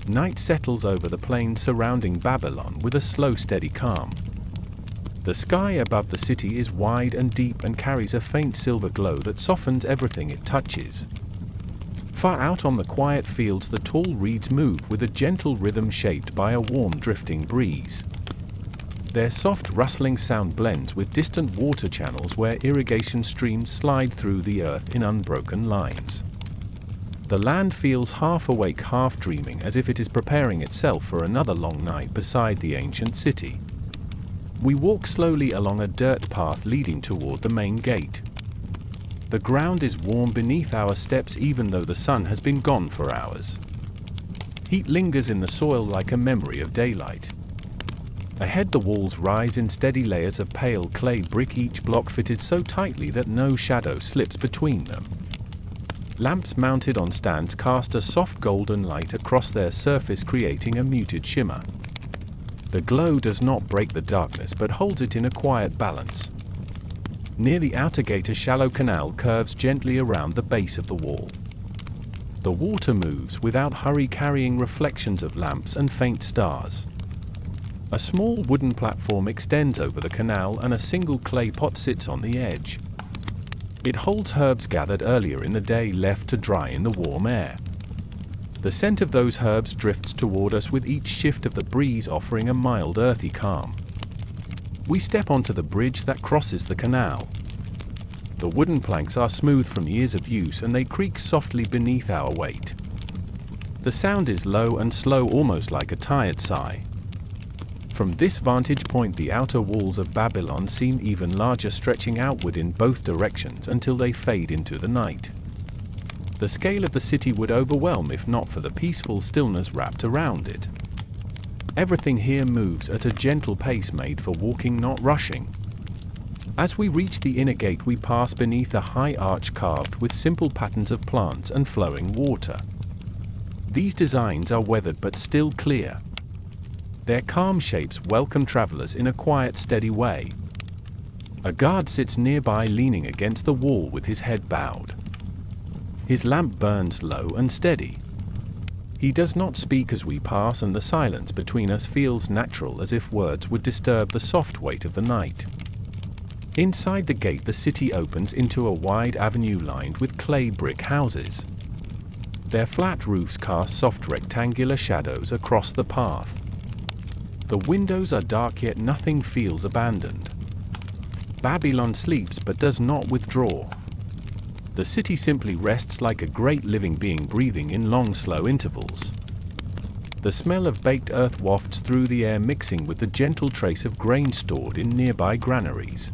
Night settles over the plains surrounding Babylon with a slow, steady calm. The sky above the city is wide and deep and carries a faint silver glow that softens everything it touches. Far out on the quiet fields, the tall reeds move with a gentle rhythm shaped by a warm drifting breeze. Their soft rustling sound blends with distant water channels where irrigation streams slide through the earth in unbroken lines. The land feels half awake, half dreaming, as if it is preparing itself for another long night beside the ancient city. We walk slowly along a dirt path leading toward the main gate. The ground is warm beneath our steps even though the sun has been gone for hours. Heat lingers in the soil like a memory of daylight. Ahead, the walls rise in steady layers of pale clay brick, each block fitted so tightly that no shadow slips between them. Lamps mounted on stands cast a soft golden light across their surface, creating a muted shimmer. The glow does not break the darkness but holds it in a quiet balance. Near the outer gate, a shallow canal curves gently around the base of the wall. The water moves without hurry, carrying reflections of lamps and faint stars. A small wooden platform extends over the canal and a single clay pot sits on the edge. It holds herbs gathered earlier in the day, left to dry in the warm air. The scent of those herbs drifts toward us with each shift of the breeze, offering a mild, earthy calm. We step onto the bridge that crosses the canal. The wooden planks are smooth from years of use and they creak softly beneath our weight. The sound is low and slow, almost like a tired sigh. From this vantage point, the outer walls of Babylon seem even larger, stretching outward in both directions until they fade into the night. The scale of the city would overwhelm if not for the peaceful stillness wrapped around it. Everything here moves at a gentle pace, made for walking, not rushing. As we reach the inner gate, we pass beneath a high arch carved with simple patterns of plants and flowing water. These designs are weathered but still clear. Their calm shapes welcome travelers in a quiet, steady way. A guard sits nearby, leaning against the wall with his head bowed. His lamp burns low and steady. He does not speak as we pass, and the silence between us feels natural, as if words would disturb the soft weight of the night. Inside the gate, the city opens into a wide avenue lined with clay brick houses. Their flat roofs cast soft rectangular shadows across the path. The windows are dark, yet nothing feels abandoned. Babylon sleeps but does not withdraw. The city simply rests like a great living being, breathing in long, slow intervals. The smell of baked earth wafts through the air, mixing with the gentle trace of grain stored in nearby granaries.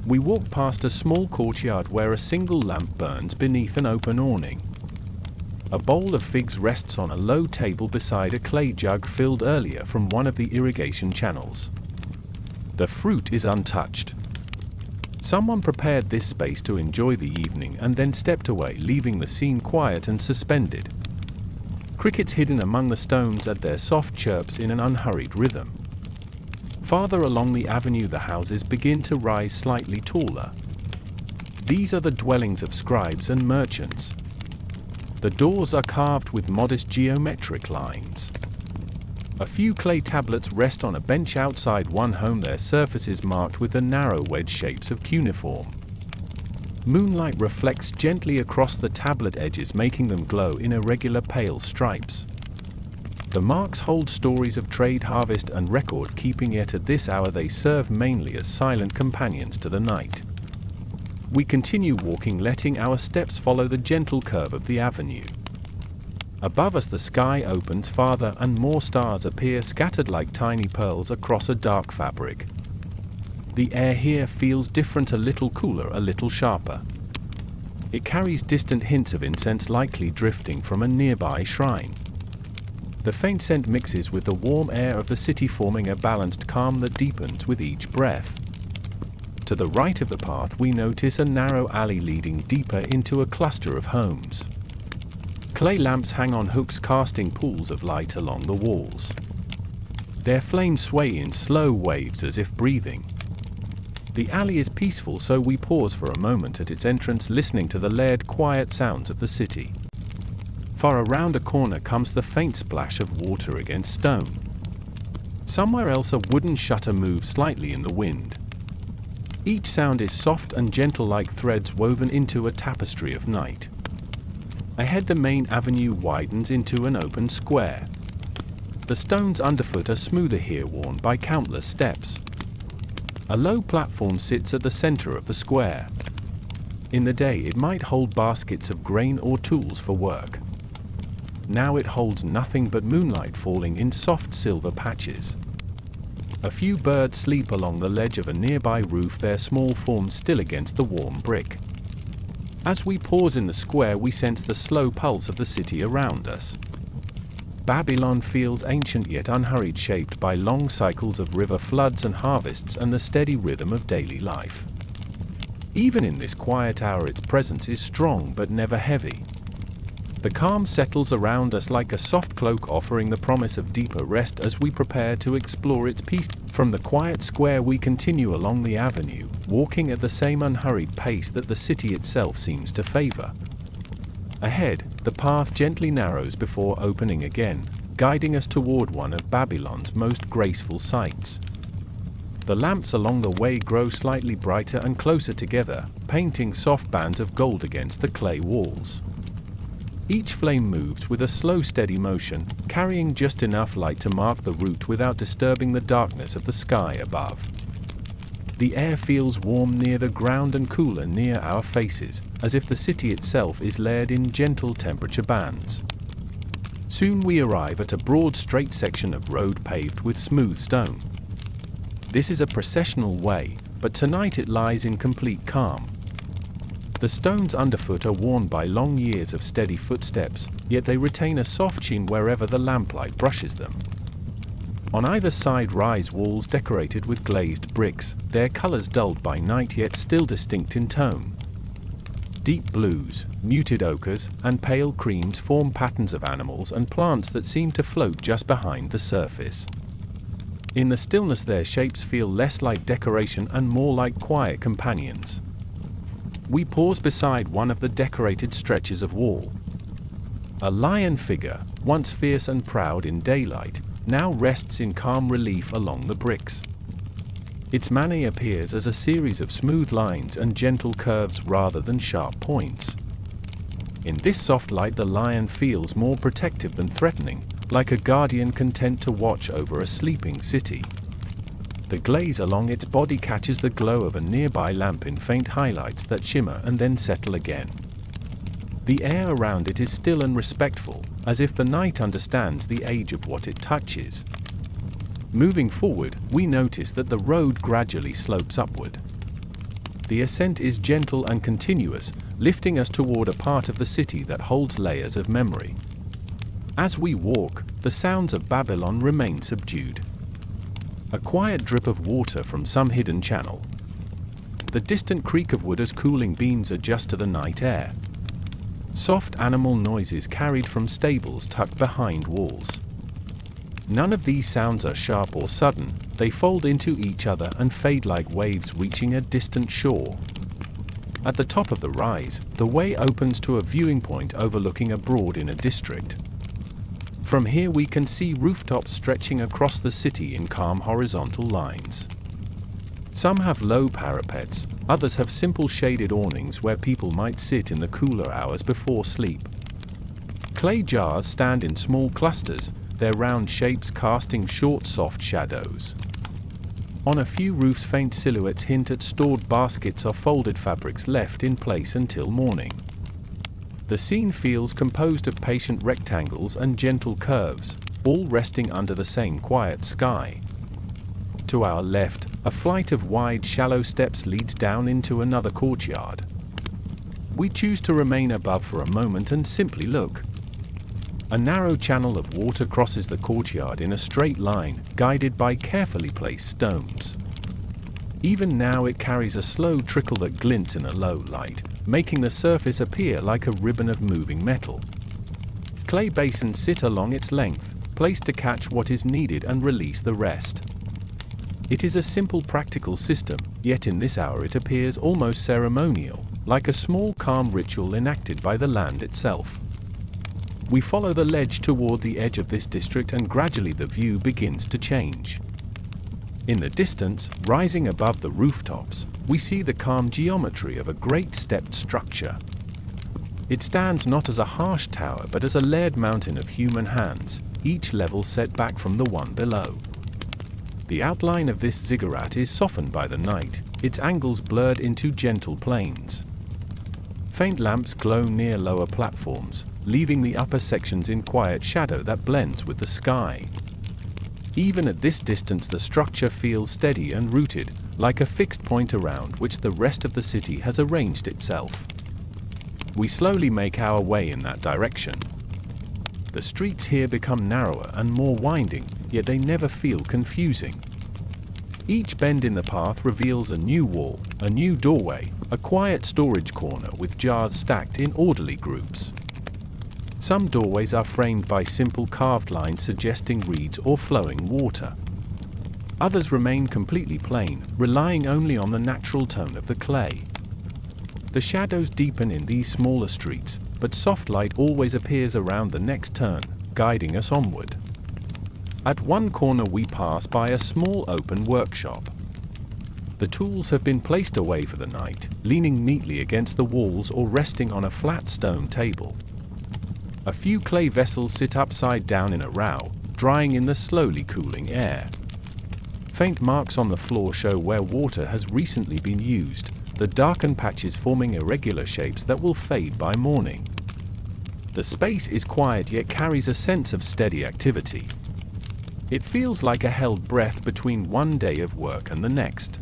We walk past a small courtyard where a single lamp burns beneath an open awning. A bowl of figs rests on a low table beside a clay jug filled earlier from one of the irrigation channels. The fruit is untouched. Someone prepared this space to enjoy the evening and then stepped away, leaving the scene quiet and suspended. Crickets hidden among the stones add their soft chirps in an unhurried rhythm. Farther along the avenue, the houses begin to rise slightly taller. These are the dwellings of scribes and merchants. The doors are carved with modest geometric lines. A few clay tablets rest on a bench outside one home, their surfaces marked with the narrow wedge shapes of cuneiform. Moonlight reflects gently across the tablet edges, making them glow in irregular pale stripes. The marks hold stories of trade, harvest, and record keeping, yet at this hour they serve mainly as silent companions to the night. We continue walking, letting our steps follow the gentle curve of the avenue. Above us, the sky opens farther and more stars appear, scattered like tiny pearls across a dark fabric. The air here feels different, a little cooler, a little sharper. It carries distant hints of incense, likely drifting from a nearby shrine. The faint scent mixes with the warm air of the city, forming a balanced calm that deepens with each breath. To the right of the path, we notice a narrow alley leading deeper into a cluster of homes. Clay lamps hang on hooks, casting pools of light along the walls. Their flames sway in slow waves as if breathing. The alley is peaceful, so we pause for a moment at its entrance, listening to the layered, quiet sounds of the city. Far around a corner comes the faint splash of water against stone. Somewhere else a wooden shutter moves slightly in the wind. Each sound is soft and gentle like threads woven into a tapestry of night. Ahead the main avenue widens into an open square. The stones underfoot are smoother here, worn by countless steps. A low platform sits at the center of the square. In the day it might hold baskets of grain or tools for work. Now it holds nothing but moonlight falling in soft silver patches. A few birds sleep along the ledge of a nearby roof, their small forms still against the warm brick. As we pause in the square, we sense the slow pulse of the city around us. Babylon feels ancient yet unhurried, shaped by long cycles of river floods and harvests and the steady rhythm of daily life. Even in this quiet hour, its presence is strong but never heavy. The calm settles around us like a soft cloak, offering the promise of deeper rest as we prepare to explore its peace. From the quiet square we continue along the avenue, walking at the same unhurried pace that the city itself seems to favor. Ahead, the path gently narrows before opening again, guiding us toward one of Babylon's most graceful sights. The lamps along the way grow slightly brighter and closer together, painting soft bands of gold against the clay walls. Each flame moves with a slow, steady motion, carrying just enough light to mark the route without disturbing the darkness of the sky above. The air feels warm near the ground and cooler near our faces, as if the city itself is layered in gentle temperature bands. Soon we arrive at a broad, straight section of road paved with smooth stone. This is a processional way, but tonight it lies in complete calm. The stones underfoot are worn by long years of steady footsteps, yet they retain a soft sheen wherever the lamplight brushes them. On either side rise walls decorated with glazed bricks, their colors dulled by night yet still distinct in tone. Deep blues, muted ochres, and pale creams form patterns of animals and plants that seem to float just behind the surface. In the stillness their shapes feel less like decoration and more like quiet companions. We pause beside one of the decorated stretches of wall. A lion figure, once fierce and proud in daylight, now rests in calm relief along the bricks. Its mane appears as a series of smooth lines and gentle curves rather than sharp points. In this soft light the lion feels more protective than threatening, like a guardian content to watch over a sleeping city. The glaze along its body catches the glow of a nearby lamp in faint highlights that shimmer and then settle again. The air around it is still and respectful, as if the night understands the age of what it touches. Moving forward, we notice that the road gradually slopes upward. The ascent is gentle and continuous, lifting us toward a part of the city that holds layers of memory. As we walk, the sounds of Babylon remain subdued. A quiet drip of water from some hidden channel. The distant creak of wood as cooling beams adjust to the night air. Soft animal noises carried from stables tucked behind walls. None of these sounds are sharp or sudden, they fold into each other and fade like waves reaching a distant shore. At the top of the rise, the way opens to a viewing point overlooking a broad inner district. From here we can see rooftops stretching across the city in calm horizontal lines. Some have low parapets, others have simple shaded awnings where people might sit in the cooler hours before sleep. Clay jars stand in small clusters, their round shapes casting short, soft shadows. On a few roofs faint silhouettes hint at stored baskets or folded fabrics left in place until morning. The scene feels composed of patient rectangles and gentle curves, all resting under the same quiet sky. To our left, a flight of wide, shallow steps leads down into another courtyard. We choose to remain above for a moment and simply look. A narrow channel of water crosses the courtyard in a straight line, guided by carefully placed stones. Even now it carries a slow trickle that glints in a low light, making the surface appear like a ribbon of moving metal. Clay basins sit along its length, placed to catch what is needed and release the rest. It is a simple, practical system, yet in this hour it appears almost ceremonial, like a small, calm ritual enacted by the land itself. We follow the ledge toward the edge of this district, and gradually the view begins to change. In the distance, rising above the rooftops, we see the calm geometry of a great stepped structure. It stands not as a harsh tower but as a layered mountain of human hands, each level set back from the one below. The outline of this ziggurat is softened by the night, its angles blurred into gentle planes. Faint lamps glow near lower platforms, leaving the upper sections in quiet shadow that blends with the sky. Even at this distance, the structure feels steady and rooted, like a fixed point around which the rest of the city has arranged itself. We slowly make our way in that direction. The streets here become narrower and more winding, yet they never feel confusing. Each bend in the path reveals a new wall, a new doorway, a quiet storage corner with jars stacked in orderly groups. Some doorways are framed by simple carved lines suggesting reeds or flowing water. Others remain completely plain, relying only on the natural tone of the clay. The shadows deepen in these smaller streets, but soft light always appears around the next turn, guiding us onward. At one corner we pass by a small open workshop. The tools have been placed away for the night, leaning neatly against the walls or resting on a flat stone table. A few clay vessels sit upside down in a row, drying in the slowly cooling air. Faint marks on the floor show where water has recently been used, the darkened patches forming irregular shapes that will fade by morning. The space is quiet yet carries a sense of steady activity. It feels like a held breath between one day of work and the next.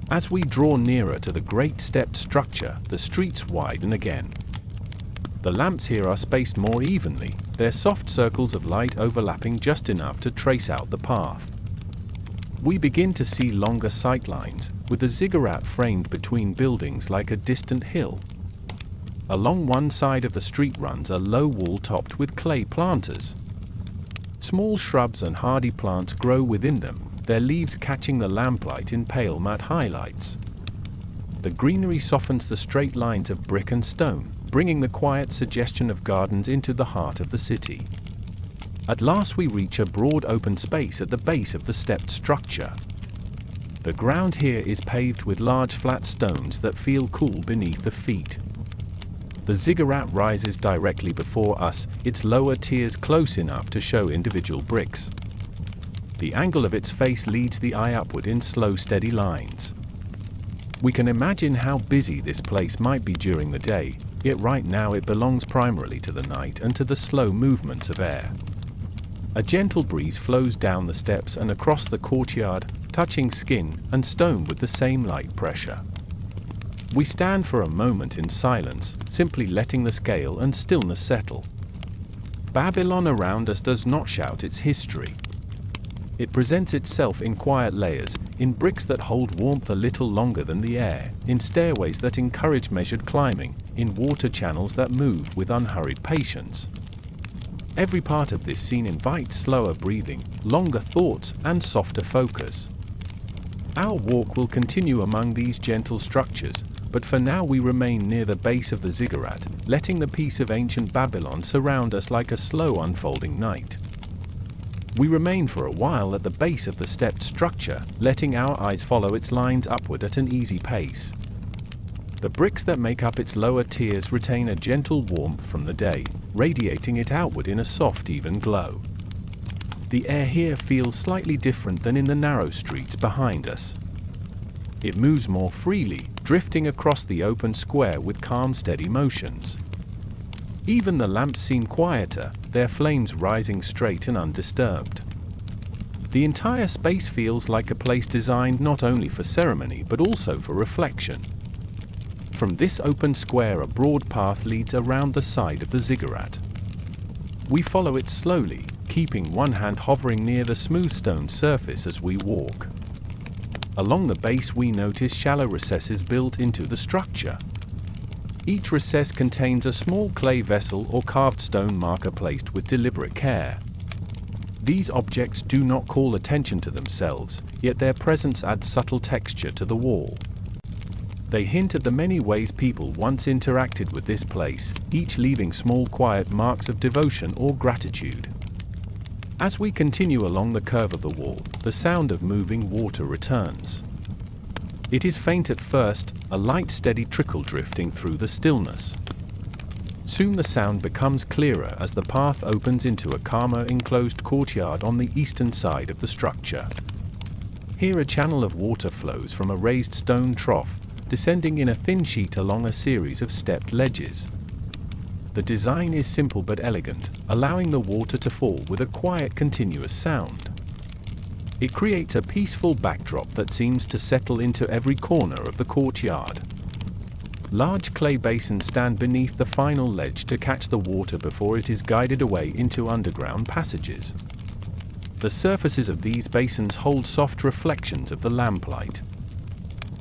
As we draw nearer to the great stepped structure, the streets widen again. The lamps here are spaced more evenly, their soft circles of light overlapping just enough to trace out the path. We begin to see longer sight lines, with the ziggurat framed between buildings like a distant hill. Along one side of the street runs a low wall topped with clay planters. Small shrubs and hardy plants grow within them, their leaves catching the lamplight in pale matte highlights. The greenery softens the straight lines of brick and stone, bringing the quiet suggestion of gardens into the heart of the city. At last we reach a broad open space at the base of the stepped structure. The ground here is paved with large flat stones that feel cool beneath the feet. The ziggurat rises directly before us, its lower tiers close enough to show individual bricks. The angle of its face leads the eye upward in slow, steady lines. We can imagine how busy this place might be during the day, yet right now it belongs primarily to the night and to the slow movements of air. A gentle breeze flows down the steps and across the courtyard, touching skin and stone with the same light pressure. We stand for a moment in silence, simply letting the scale and stillness settle. Babylon around us does not shout its history. It presents itself in quiet layers, in bricks that hold warmth a little longer than the air, in stairways that encourage measured climbing, in water channels that move with unhurried patience. Every part of this scene invites slower breathing, longer thoughts, and softer focus. Our walk will continue among these gentle structures, but for now we remain near the base of the ziggurat, letting the peace of ancient Babylon surround us like a slow unfolding night. We remain for a while at the base of the stepped structure, letting our eyes follow its lines upward at an easy pace. The bricks that make up its lower tiers retain a gentle warmth from the day, radiating it outward in a soft, even glow. The air here feels slightly different than in the narrow streets behind us. It moves more freely, drifting across the open square with calm, steady motions. Even the lamps seem quieter, their flames rising straight and undisturbed. The entire space feels like a place designed not only for ceremony but also for reflection. From this open square a broad path leads around the side of the ziggurat. We follow it slowly, keeping one hand hovering near the smooth stone surface as we walk. Along the base we notice shallow recesses built into the structure. Each recess contains a small clay vessel or carved stone marker placed with deliberate care. These objects do not call attention to themselves, yet their presence adds subtle texture to the wall. They hint at the many ways people once interacted with this place, each leaving small quiet marks of devotion or gratitude. As we continue along the curve of the wall, the sound of moving water returns. It is faint at first, a light steady trickle drifting through the stillness. Soon the sound becomes clearer as the path opens into a calmer enclosed courtyard on the eastern side of the structure. Here a channel of water flows from a raised stone trough, descending in a thin sheet along a series of stepped ledges. The design is simple but elegant, allowing the water to fall with a quiet continuous sound. It creates a peaceful backdrop that seems to settle into every corner of the courtyard. Large clay basins stand beneath the final ledge to catch the water before it is guided away into underground passages. The surfaces of these basins hold soft reflections of the lamplight.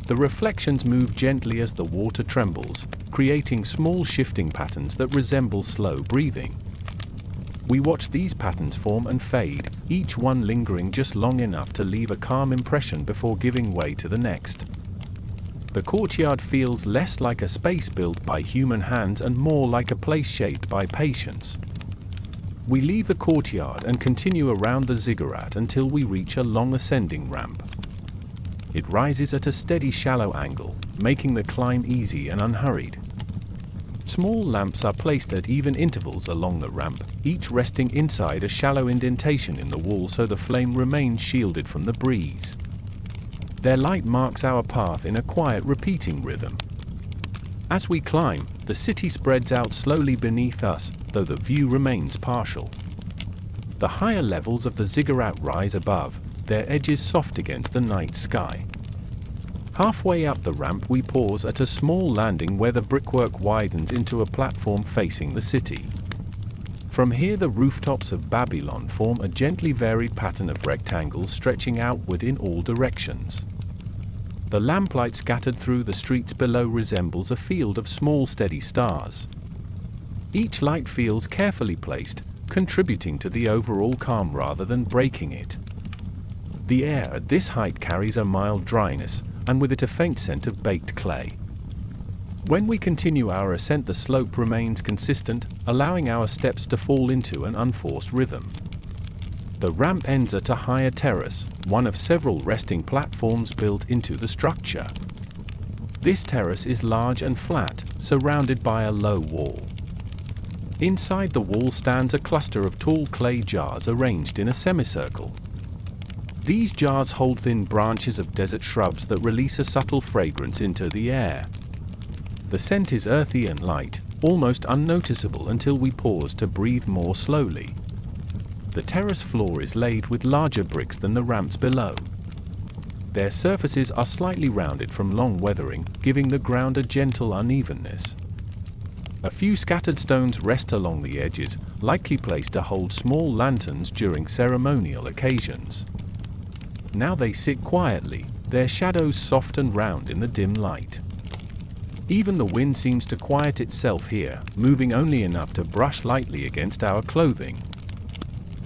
The reflections move gently as the water trembles, creating small shifting patterns that resemble slow breathing. We watch these patterns form and fade, each one lingering just long enough to leave a calm impression before giving way to the next. The courtyard feels less like a space built by human hands and more like a place shaped by patience. We leave the courtyard and continue around the ziggurat until we reach a long ascending ramp. It rises at a steady shallow angle, making the climb easy and unhurried. Small lamps are placed at even intervals along the ramp, each resting inside a shallow indentation in the wall so the flame remains shielded from the breeze. Their light marks our path in a quiet repeating rhythm. As we climb, the city spreads out slowly beneath us, though the view remains partial. The higher levels of the ziggurat rise above, their edges soft against the night sky. Halfway up the ramp we pause at a small landing where the brickwork widens into a platform facing the city. From here the rooftops of Babylon form a gently varied pattern of rectangles stretching outward in all directions. The lamplight scattered through the streets below resembles a field of small steady stars. Each light feels carefully placed, contributing to the overall calm rather than breaking it. The air at this height carries a mild dryness, and with it a faint scent of baked clay. When we continue our ascent the slope remains consistent, allowing our steps to fall into an unforced rhythm. The ramp ends at a higher terrace, one of several resting platforms built into the structure. This terrace is large and flat, surrounded by a low wall. Inside the wall stands a cluster of tall clay jars arranged in a semicircle. These jars hold thin branches of desert shrubs that release a subtle fragrance into the air. The scent is earthy and light, almost unnoticeable until we pause to breathe more slowly. The terrace floor is laid with larger bricks than the ramps below. Their surfaces are slightly rounded from long weathering, giving the ground a gentle unevenness. A few scattered stones rest along the edges, likely placed to hold small lanterns during ceremonial occasions. Now they sit quietly, their shadows soft and round in the dim light. Even the wind seems to quiet itself here, moving only enough to brush lightly against our clothing.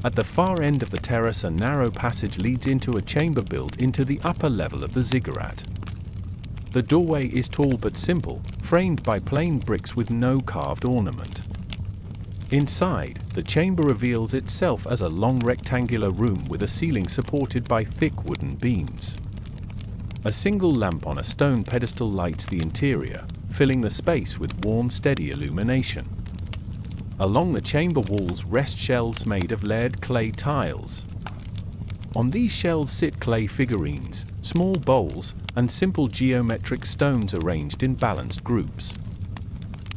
At the far end of the terrace a narrow passage leads into a chamber built into the upper level of the ziggurat. The doorway is tall but simple, framed by plain bricks with no carved ornament. Inside, the chamber reveals itself as a long rectangular room with a ceiling supported by thick wooden beams. A single lamp on a stone pedestal lights the interior, filling the space with warm, steady illumination. Along the chamber walls rest shelves made of layered clay tiles. On these shelves sit clay figurines, small bowls, and simple geometric stones arranged in balanced groups.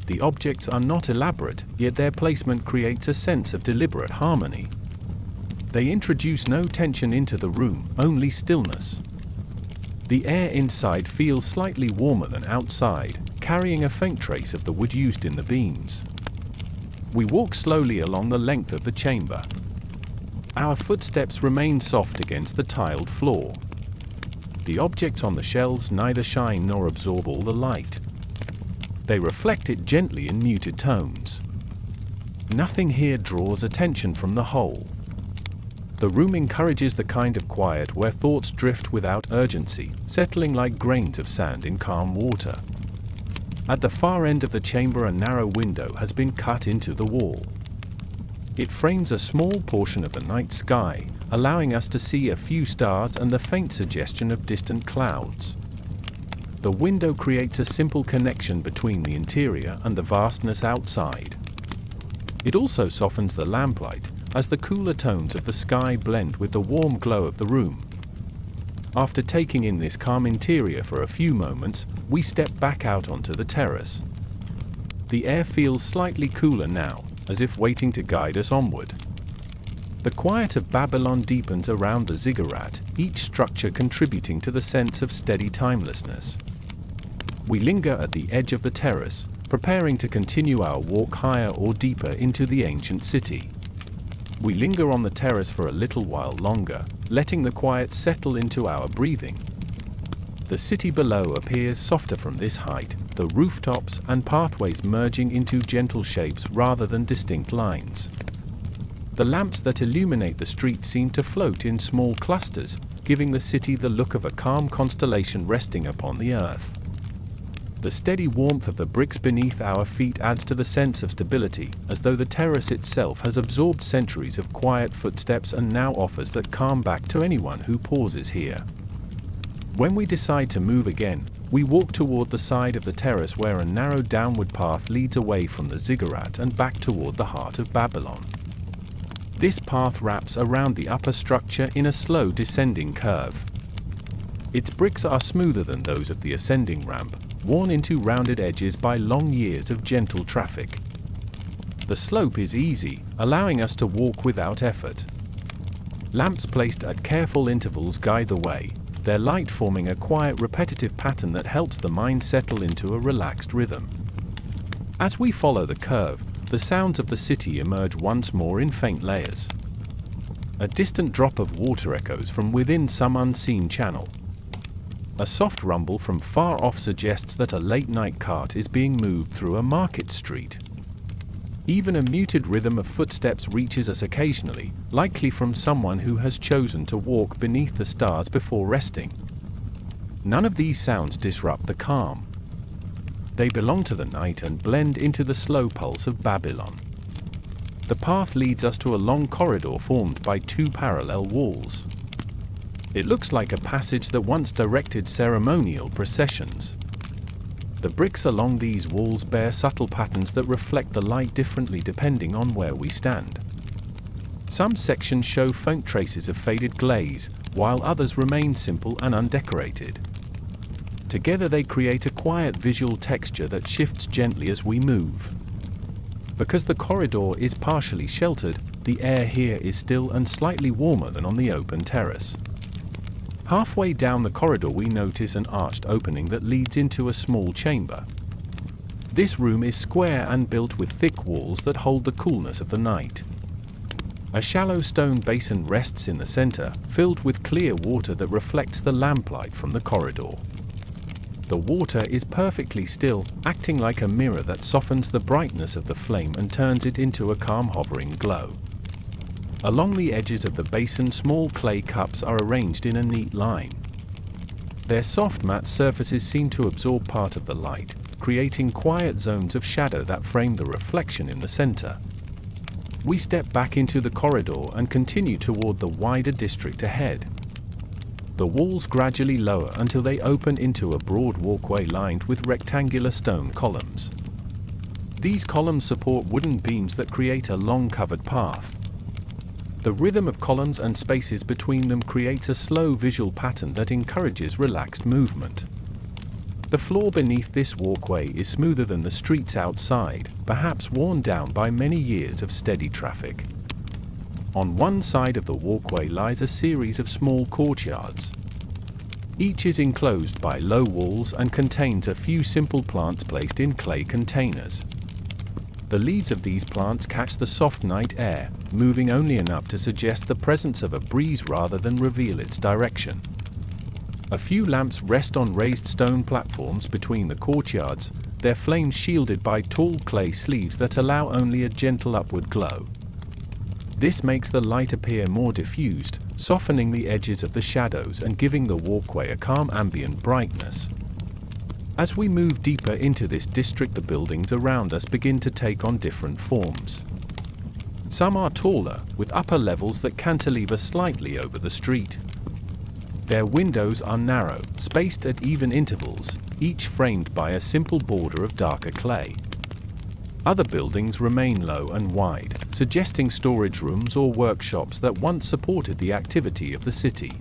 The objects are not elaborate, yet their placement creates a sense of deliberate harmony. They introduce no tension into the room, only stillness. The air inside feels slightly warmer than outside, carrying a faint trace of the wood used in the beams. We walk slowly along the length of the chamber. Our footsteps remain soft against the tiled floor. The objects on the shelves neither shine nor absorb all the light. They reflect it gently in muted tones. Nothing here draws attention from the whole. The room encourages the kind of quiet where thoughts drift without urgency, settling like grains of sand in calm water. At the far end of the chamber, a narrow window has been cut into the wall. It frames a small portion of the night sky, allowing us to see a few stars and the faint suggestion of distant clouds. The window creates a simple connection between the interior and the vastness outside. It also softens the lamplight, as the cooler tones of the sky blend with the warm glow of the room. After taking in this calm interior for a few moments, we step back out onto the terrace. The air feels slightly cooler now, as if waiting to guide us onward. The quiet of Babylon deepens around the ziggurat, each structure contributing to the sense of steady timelessness. We linger at the edge of the terrace, preparing to continue our walk higher or deeper into the ancient city. We linger on the terrace for a little while longer, letting the quiet settle into our breathing. The city below appears softer from this height, the rooftops and pathways merging into gentle shapes rather than distinct lines. The lamps that illuminate the street seem to float in small clusters, giving the city the look of a calm constellation resting upon the earth. The steady warmth of the bricks beneath our feet adds to the sense of stability, as though the terrace itself has absorbed centuries of quiet footsteps and now offers that calm back to anyone who pauses here. When we decide to move again, we walk toward the side of the terrace where a narrow downward path leads away from the ziggurat and back toward the heart of Babylon. This path wraps around the upper structure in a slow descending curve. Its bricks are smoother than those of the ascending ramp, worn into rounded edges by long years of gentle traffic. The slope is easy, allowing us to walk without effort. Lamps placed at careful intervals guide the way, their light forming a quiet, repetitive pattern that helps the mind settle into a relaxed rhythm. As we follow the curve, the sounds of the city emerge once more in faint layers. A distant drop of water echoes from within some unseen channel. A soft rumble from far off suggests that a late-night cart is being moved through a market street. Even a muted rhythm of footsteps reaches us occasionally, likely from someone who has chosen to walk beneath the stars before resting. None of these sounds disrupt the calm. They belong to the night and blend into the slow pulse of Babylon. The path leads us to a long corridor formed by two parallel walls. It looks like a passage that once directed ceremonial processions. The bricks along these walls bear subtle patterns that reflect the light differently depending on where we stand. Some sections show faint traces of faded glaze, while others remain simple and undecorated. Together they create a quiet visual texture that shifts gently as we move. Because the corridor is partially sheltered, the air here is still and slightly warmer than on the open terrace. Halfway down the corridor we notice an arched opening that leads into a small chamber. This room is square and built with thick walls that hold the coolness of the night. A shallow stone basin rests in the center, filled with clear water that reflects the lamplight from the corridor. The water is perfectly still, acting like a mirror that softens the brightness of the flame and turns it into a calm hovering glow. Along the edges of the basin, small clay cups are arranged in a neat line. Their soft matte surfaces seem to absorb part of the light, creating quiet zones of shadow that frame the reflection in the center. We step back into the corridor and continue toward the wider district ahead. The walls gradually lower until they open into a broad walkway lined with rectangular stone columns. These columns support wooden beams that create a long covered path. The rhythm of columns and spaces between them creates a slow visual pattern that encourages relaxed movement. The floor beneath this walkway is smoother than the streets outside, perhaps worn down by many years of steady traffic. On one side of the walkway lies a series of small courtyards. Each is enclosed by low walls and contains a few simple plants placed in clay containers. The leaves of these plants catch the soft night air, moving only enough to suggest the presence of a breeze rather than reveal its direction. A few lamps rest on raised stone platforms between the courtyards, their flames shielded by tall clay sleeves that allow only a gentle upward glow. This makes the light appear more diffused, softening the edges of the shadows and giving the walkway a calm ambient brightness. As we move deeper into this district, the buildings around us begin to take on different forms. Some are taller, with upper levels that cantilever slightly over the street. Their windows are narrow, spaced at even intervals, each framed by a simple border of darker clay. Other buildings remain low and wide, suggesting storage rooms or workshops that once supported the activity of the city.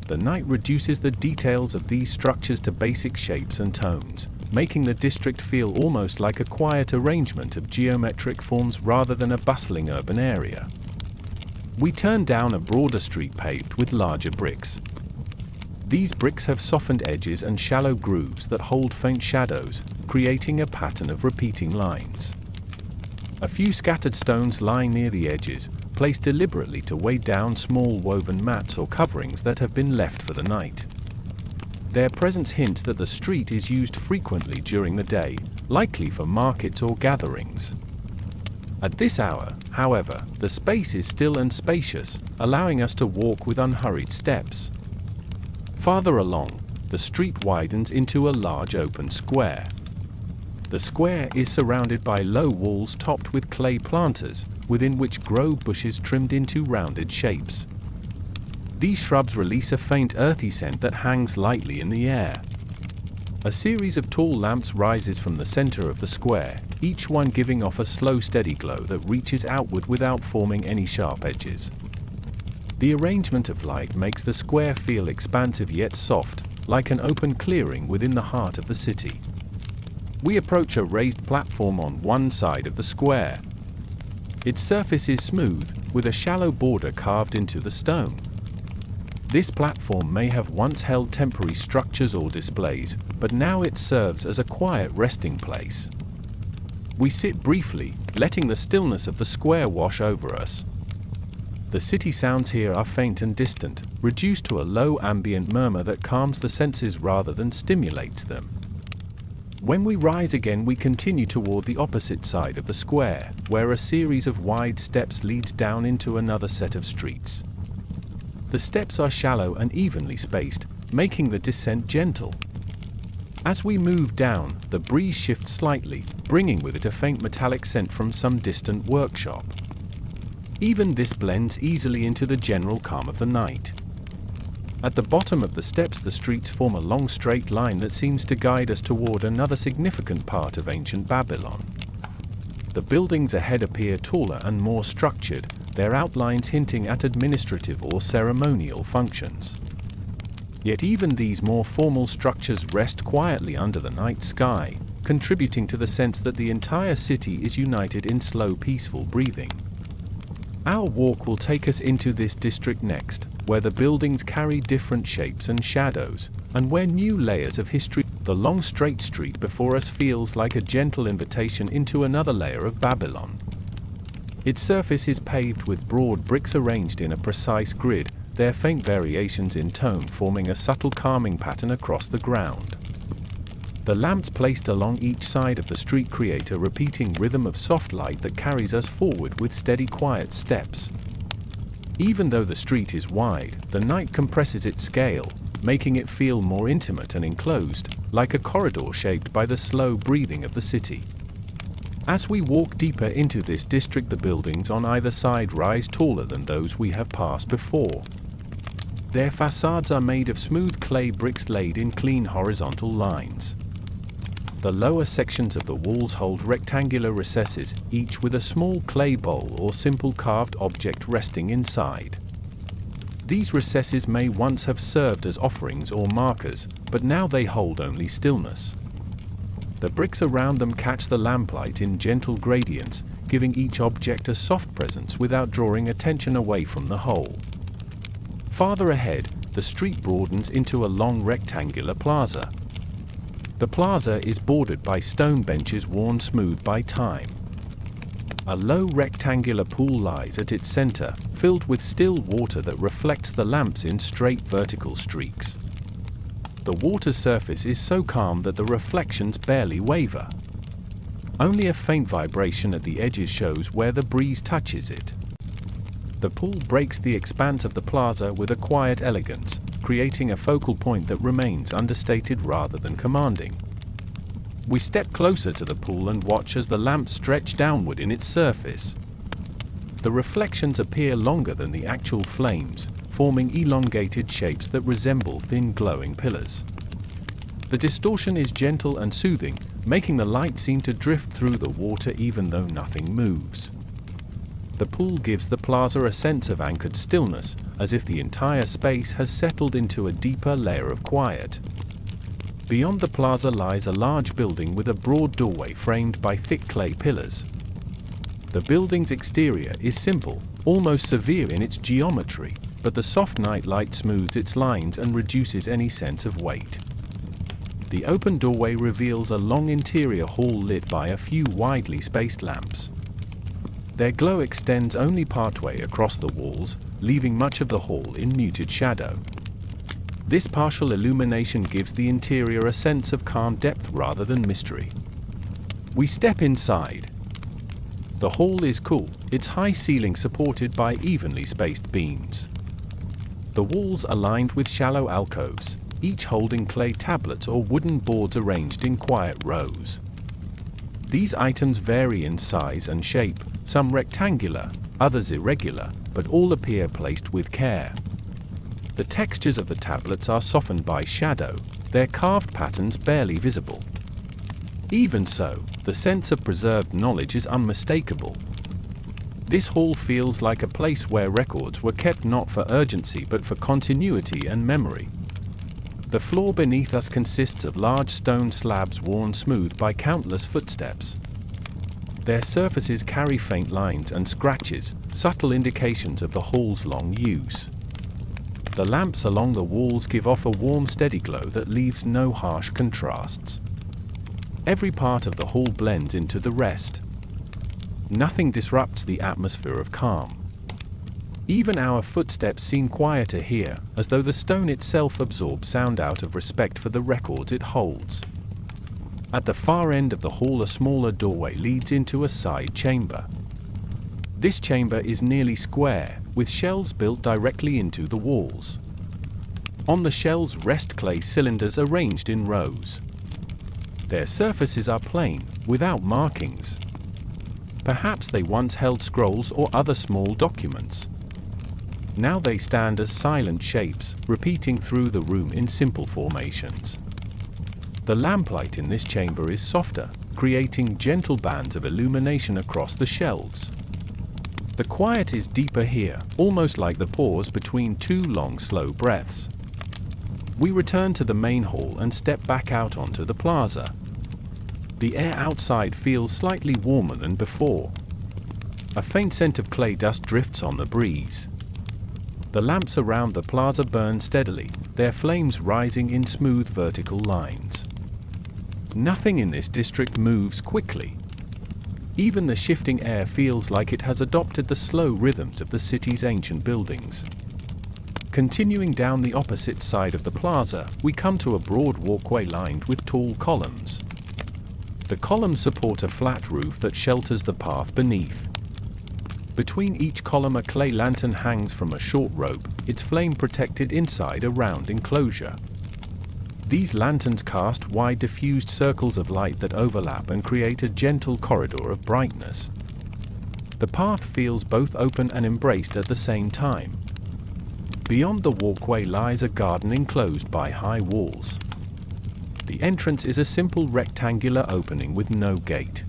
The night reduces the details of these structures to basic shapes and tones, making the district feel almost like a quiet arrangement of geometric forms rather than a bustling urban area. We turn down a broader street paved with larger bricks. These bricks have softened edges and shallow grooves that hold faint shadows, creating a pattern of repeating lines. A few scattered stones lie near the edges, placed deliberately to weigh down small woven mats or coverings that have been left for the night. Their presence hints that the street is used frequently during the day, likely for markets or gatherings. At this hour, however, the space is still and spacious, allowing us to walk with unhurried steps. Farther along, the street widens into a large open square. The square is surrounded by low walls topped with clay planters, within which grow bushes trimmed into rounded shapes. These shrubs release a faint earthy scent that hangs lightly in the air. A series of tall lamps rises from the center of the square, each one giving off a slow, steady glow that reaches outward without forming any sharp edges. The arrangement of light makes the square feel expansive yet soft, like an open clearing within the heart of the city. We approach a raised platform on one side of the square. Its surface is smooth, with a shallow border carved into the stone. This platform may have once held temporary structures or displays, but now it serves as a quiet resting place. We sit briefly, letting the stillness of the square wash over us. The city sounds here are faint and distant, reduced to a low ambient murmur that calms the senses rather than stimulates them. When we rise again, we continue toward the opposite side of the square, where a series of wide steps leads down into another set of streets. The steps are shallow and evenly spaced, making the descent gentle. As we move down, the breeze shifts slightly, bringing with it a faint metallic scent from some distant workshop. Even this blends easily into the general calm of the night. At the bottom of the steps, the streets form a long straight line that seems to guide us toward another significant part of ancient Babylon. The buildings ahead appear taller and more structured, their outlines hinting at administrative or ceremonial functions. Yet even these more formal structures rest quietly under the night sky, contributing to the sense that the entire city is united in slow, peaceful breathing. Our walk will take us into this district next, where the buildings carry different shapes and shadows, and where new layers of history. The long straight street before us feels like a gentle invitation into another layer of Babylon. Its surface is paved with broad bricks arranged in a precise grid, their faint variations in tone forming a subtle calming pattern across the ground. The lamps placed along each side of the street create a repeating rhythm of soft light that carries us forward with steady, quiet steps. Even though the street is wide, the night compresses its scale, making it feel more intimate and enclosed, like a corridor shaped by the slow breathing of the city. As we walk deeper into this district, the buildings on either side rise taller than those we have passed before. Their facades are made of smooth clay bricks laid in clean horizontal lines. The lower sections of the walls hold rectangular recesses, each with a small clay bowl or simple carved object resting inside. These recesses may once have served as offerings or markers, but now they hold only stillness. The bricks around them catch the lamplight in gentle gradients, giving each object a soft presence without drawing attention away from the whole. Farther ahead, the street broadens into a long rectangular plaza. The plaza is bordered by stone benches worn smooth by time. A low rectangular pool lies at its center, filled with still water that reflects the lamps in straight vertical streaks. The water's surface is so calm that the reflections barely waver. Only a faint vibration at the edges shows where the breeze touches it. The pool breaks the expanse of the plaza with a quiet elegance, creating a focal point that remains understated rather than commanding. We step closer to the pool and watch as the lamps stretch downward in its surface. The reflections appear longer than the actual flames, forming elongated shapes that resemble thin glowing pillars. The distortion is gentle and soothing, making the light seem to drift through the water even though nothing moves. The pool gives the plaza a sense of anchored stillness, as if the entire space has settled into a deeper layer of quiet. Beyond the plaza lies a large building with a broad doorway framed by thick clay pillars. The building's exterior is simple, almost severe in its geometry, but the soft night light smooths its lines and reduces any sense of weight. The open doorway reveals a long interior hall lit by a few widely spaced lamps. Their glow extends only partway across the walls, leaving much of the hall in muted shadow. This partial illumination gives the interior a sense of calm depth rather than mystery. We step inside. The hall is cool, its high ceiling supported by evenly spaced beams. The walls are lined with shallow alcoves, each holding clay tablets or wooden boards arranged in quiet rows. These items vary in size and shape, some rectangular, others irregular, but all appear placed with care. The textures of the tablets are softened by shadow, their carved patterns barely visible. Even so, the sense of preserved knowledge is unmistakable. This hall feels like a place where records were kept not for urgency but for continuity and memory. The floor beneath us consists of large stone slabs worn smooth by countless footsteps. Their surfaces carry faint lines and scratches, subtle indications of the hall's long use. The lamps along the walls give off a warm, steady glow that leaves no harsh contrasts. Every part of the hall blends into the rest. Nothing disrupts the atmosphere of calm. Even our footsteps seem quieter here, as though the stone itself absorbs sound out of respect for the records it holds. At the far end of the hall, a smaller doorway leads into a side chamber. This chamber is nearly square, with shelves built directly into the walls. On the shelves rest clay cylinders arranged in rows. Their surfaces are plain, without markings. Perhaps they once held scrolls or other small documents. Now they stand as silent shapes, repeating through the room in simple formations. The lamplight in this chamber is softer, creating gentle bands of illumination across the shelves. The quiet is deeper here, almost like the pause between two long, slow breaths. We return to the main hall and step back out onto the plaza. The air outside feels slightly warmer than before. A faint scent of clay dust drifts on the breeze. The lamps around the plaza burn steadily, their flames rising in smooth vertical lines. Nothing in this district moves quickly. Even the shifting air feels like it has adopted the slow rhythms of the city's ancient buildings. Continuing down the opposite side of the plaza, we come to a broad walkway lined with tall columns. The columns support a flat roof that shelters the path beneath. Between each column, a clay lantern hangs from a short rope, its flame protected inside a round enclosure. These lanterns cast wide diffused circles of light that overlap and create a gentle corridor of brightness. The path feels both open and embraced at the same time. Beyond the walkway lies a garden enclosed by high walls. The entrance is a simple rectangular opening with no gate.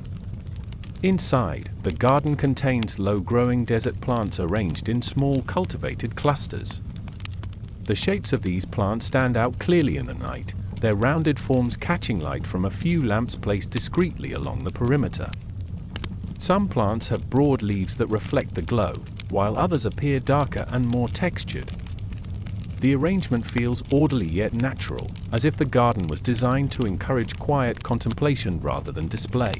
Inside, the garden contains low-growing desert plants arranged in small cultivated clusters. The shapes of these plants stand out clearly in the night, their rounded forms catching light from a few lamps placed discreetly along the perimeter. Some plants have broad leaves that reflect the glow, while others appear darker and more textured. The arrangement feels orderly yet natural, as if the garden was designed to encourage quiet contemplation rather than display.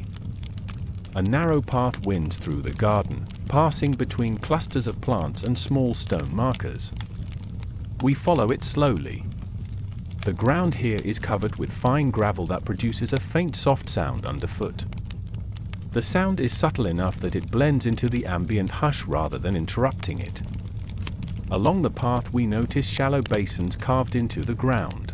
A narrow path winds through the garden, passing between clusters of plants and small stone markers. We follow it slowly. The ground here is covered with fine gravel that produces a faint soft sound underfoot. The sound is subtle enough that it blends into the ambient hush rather than interrupting it. Along the path we notice shallow basins carved into the ground.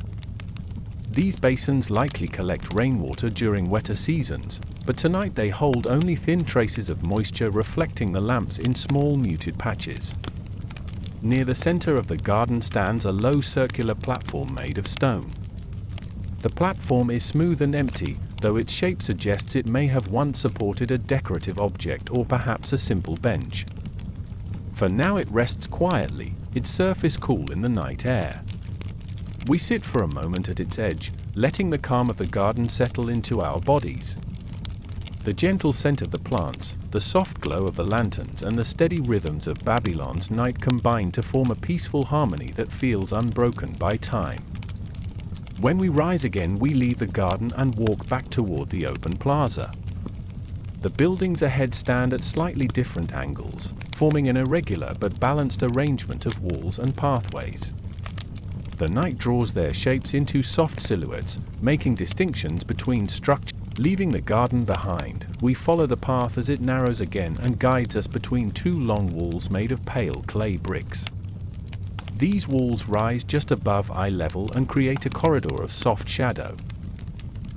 These basins likely collect rainwater during wetter seasons, but tonight they hold only thin traces of moisture reflecting the lamps in small muted patches. Near the center of the garden stands a low circular platform made of stone. The platform is smooth and empty, though its shape suggests it may have once supported a decorative object or perhaps a simple bench. For now it rests quietly, its surface cool in the night air. We sit for a moment at its edge, letting the calm of the garden settle into our bodies. The gentle scent of the plants, the soft glow of the lanterns, and the steady rhythms of Babylon's night combine to form a peaceful harmony that feels unbroken by time. When we rise again, we leave the garden and walk back toward the open plaza. The buildings ahead stand at slightly different angles, forming an irregular but balanced arrangement of walls and pathways. The night draws their shapes into soft silhouettes, making distinctions between structures. Leaving the garden behind, we follow the path as it narrows again and guides us between two long walls made of pale clay bricks. These walls rise just above eye level and create a corridor of soft shadow.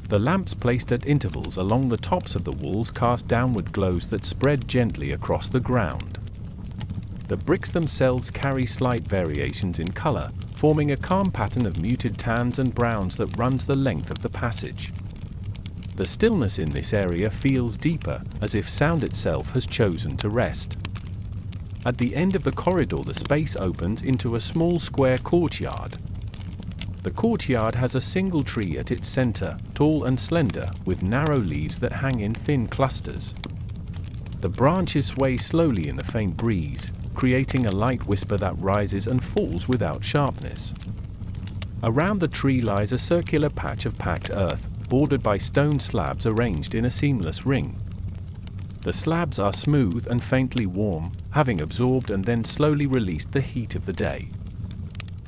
The lamps placed at intervals along the tops of the walls cast downward glows that spread gently across the ground. The bricks themselves carry slight variations in color, forming a calm pattern of muted tans and browns that runs the length of the passage. The stillness in this area feels deeper, as if sound itself has chosen to rest. At the end of the corridor, the space opens into a small square courtyard. The courtyard has a single tree at its center, tall and slender, with narrow leaves that hang in thin clusters. The branches sway slowly in the faint breeze, creating a light whisper that rises and falls without sharpness. Around the tree lies a circular patch of packed earth, bordered by stone slabs arranged in a seamless ring. The slabs are smooth and faintly warm, having absorbed and then slowly released the heat of the day.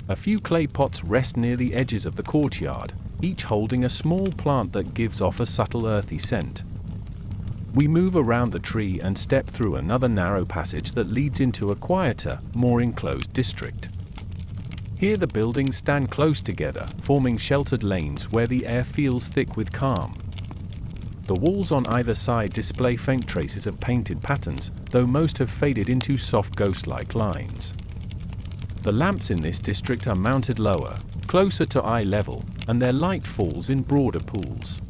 A few clay pots rest near the edges of the courtyard, each holding a small plant that gives off a subtle earthy scent. We move around the tree and step through another narrow passage that leads into a quieter, more enclosed district. Here the buildings stand close together, forming sheltered lanes where the air feels thick with calm. The walls on either side display faint traces of painted patterns, though most have faded into soft ghost-like lines. The lamps in this district are mounted lower, closer to eye level, and their light falls in broader pools.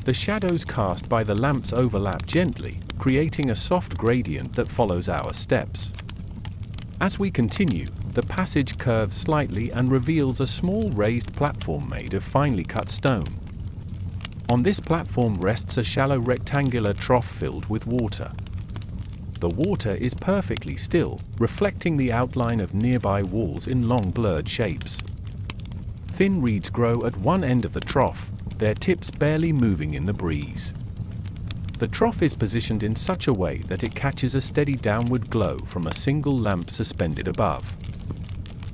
The shadows cast by the lamps overlap gently, creating a soft gradient that follows our steps. As we continue, the passage curves slightly and reveals a small raised platform made of finely cut stone. On this platform rests a shallow rectangular trough filled with water. The water is perfectly still, reflecting the outline of nearby walls in long blurred shapes. Thin reeds grow at one end of the trough, their tips barely moving in the breeze. The trough is positioned in such a way that it catches a steady downward glow from a single lamp suspended above.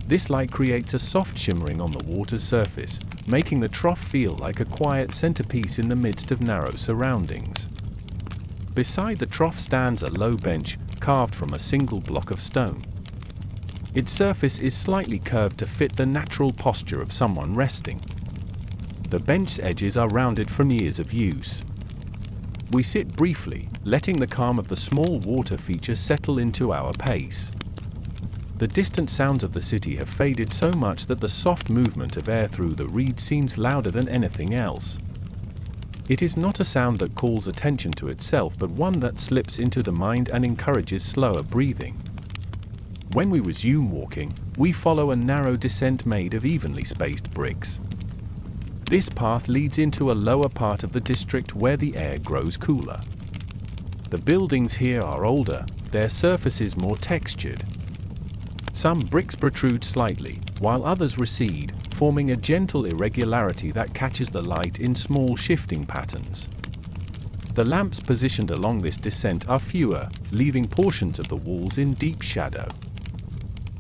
This light creates a soft shimmering on the water's surface, making the trough feel like a quiet centerpiece in the midst of narrow surroundings. Beside the trough stands a low bench, carved from a single block of stone. Its surface is slightly curved to fit the natural posture of someone resting. The bench's edges are rounded from years of use. We sit briefly, letting the calm of the small water feature settle into our pace. The distant sounds of the city have faded so much that the soft movement of air through the reeds seems louder than anything else. It is not a sound that calls attention to itself, but one that slips into the mind and encourages slower breathing. When we resume walking, we follow a narrow descent made of evenly spaced bricks. This path leads into a lower part of the district where the air grows cooler. The buildings here are older, their surfaces more textured. Some bricks protrude slightly, while others recede, forming a gentle irregularity that catches the light in small shifting patterns. The lamps positioned along this descent are fewer, leaving portions of the walls in deep shadow.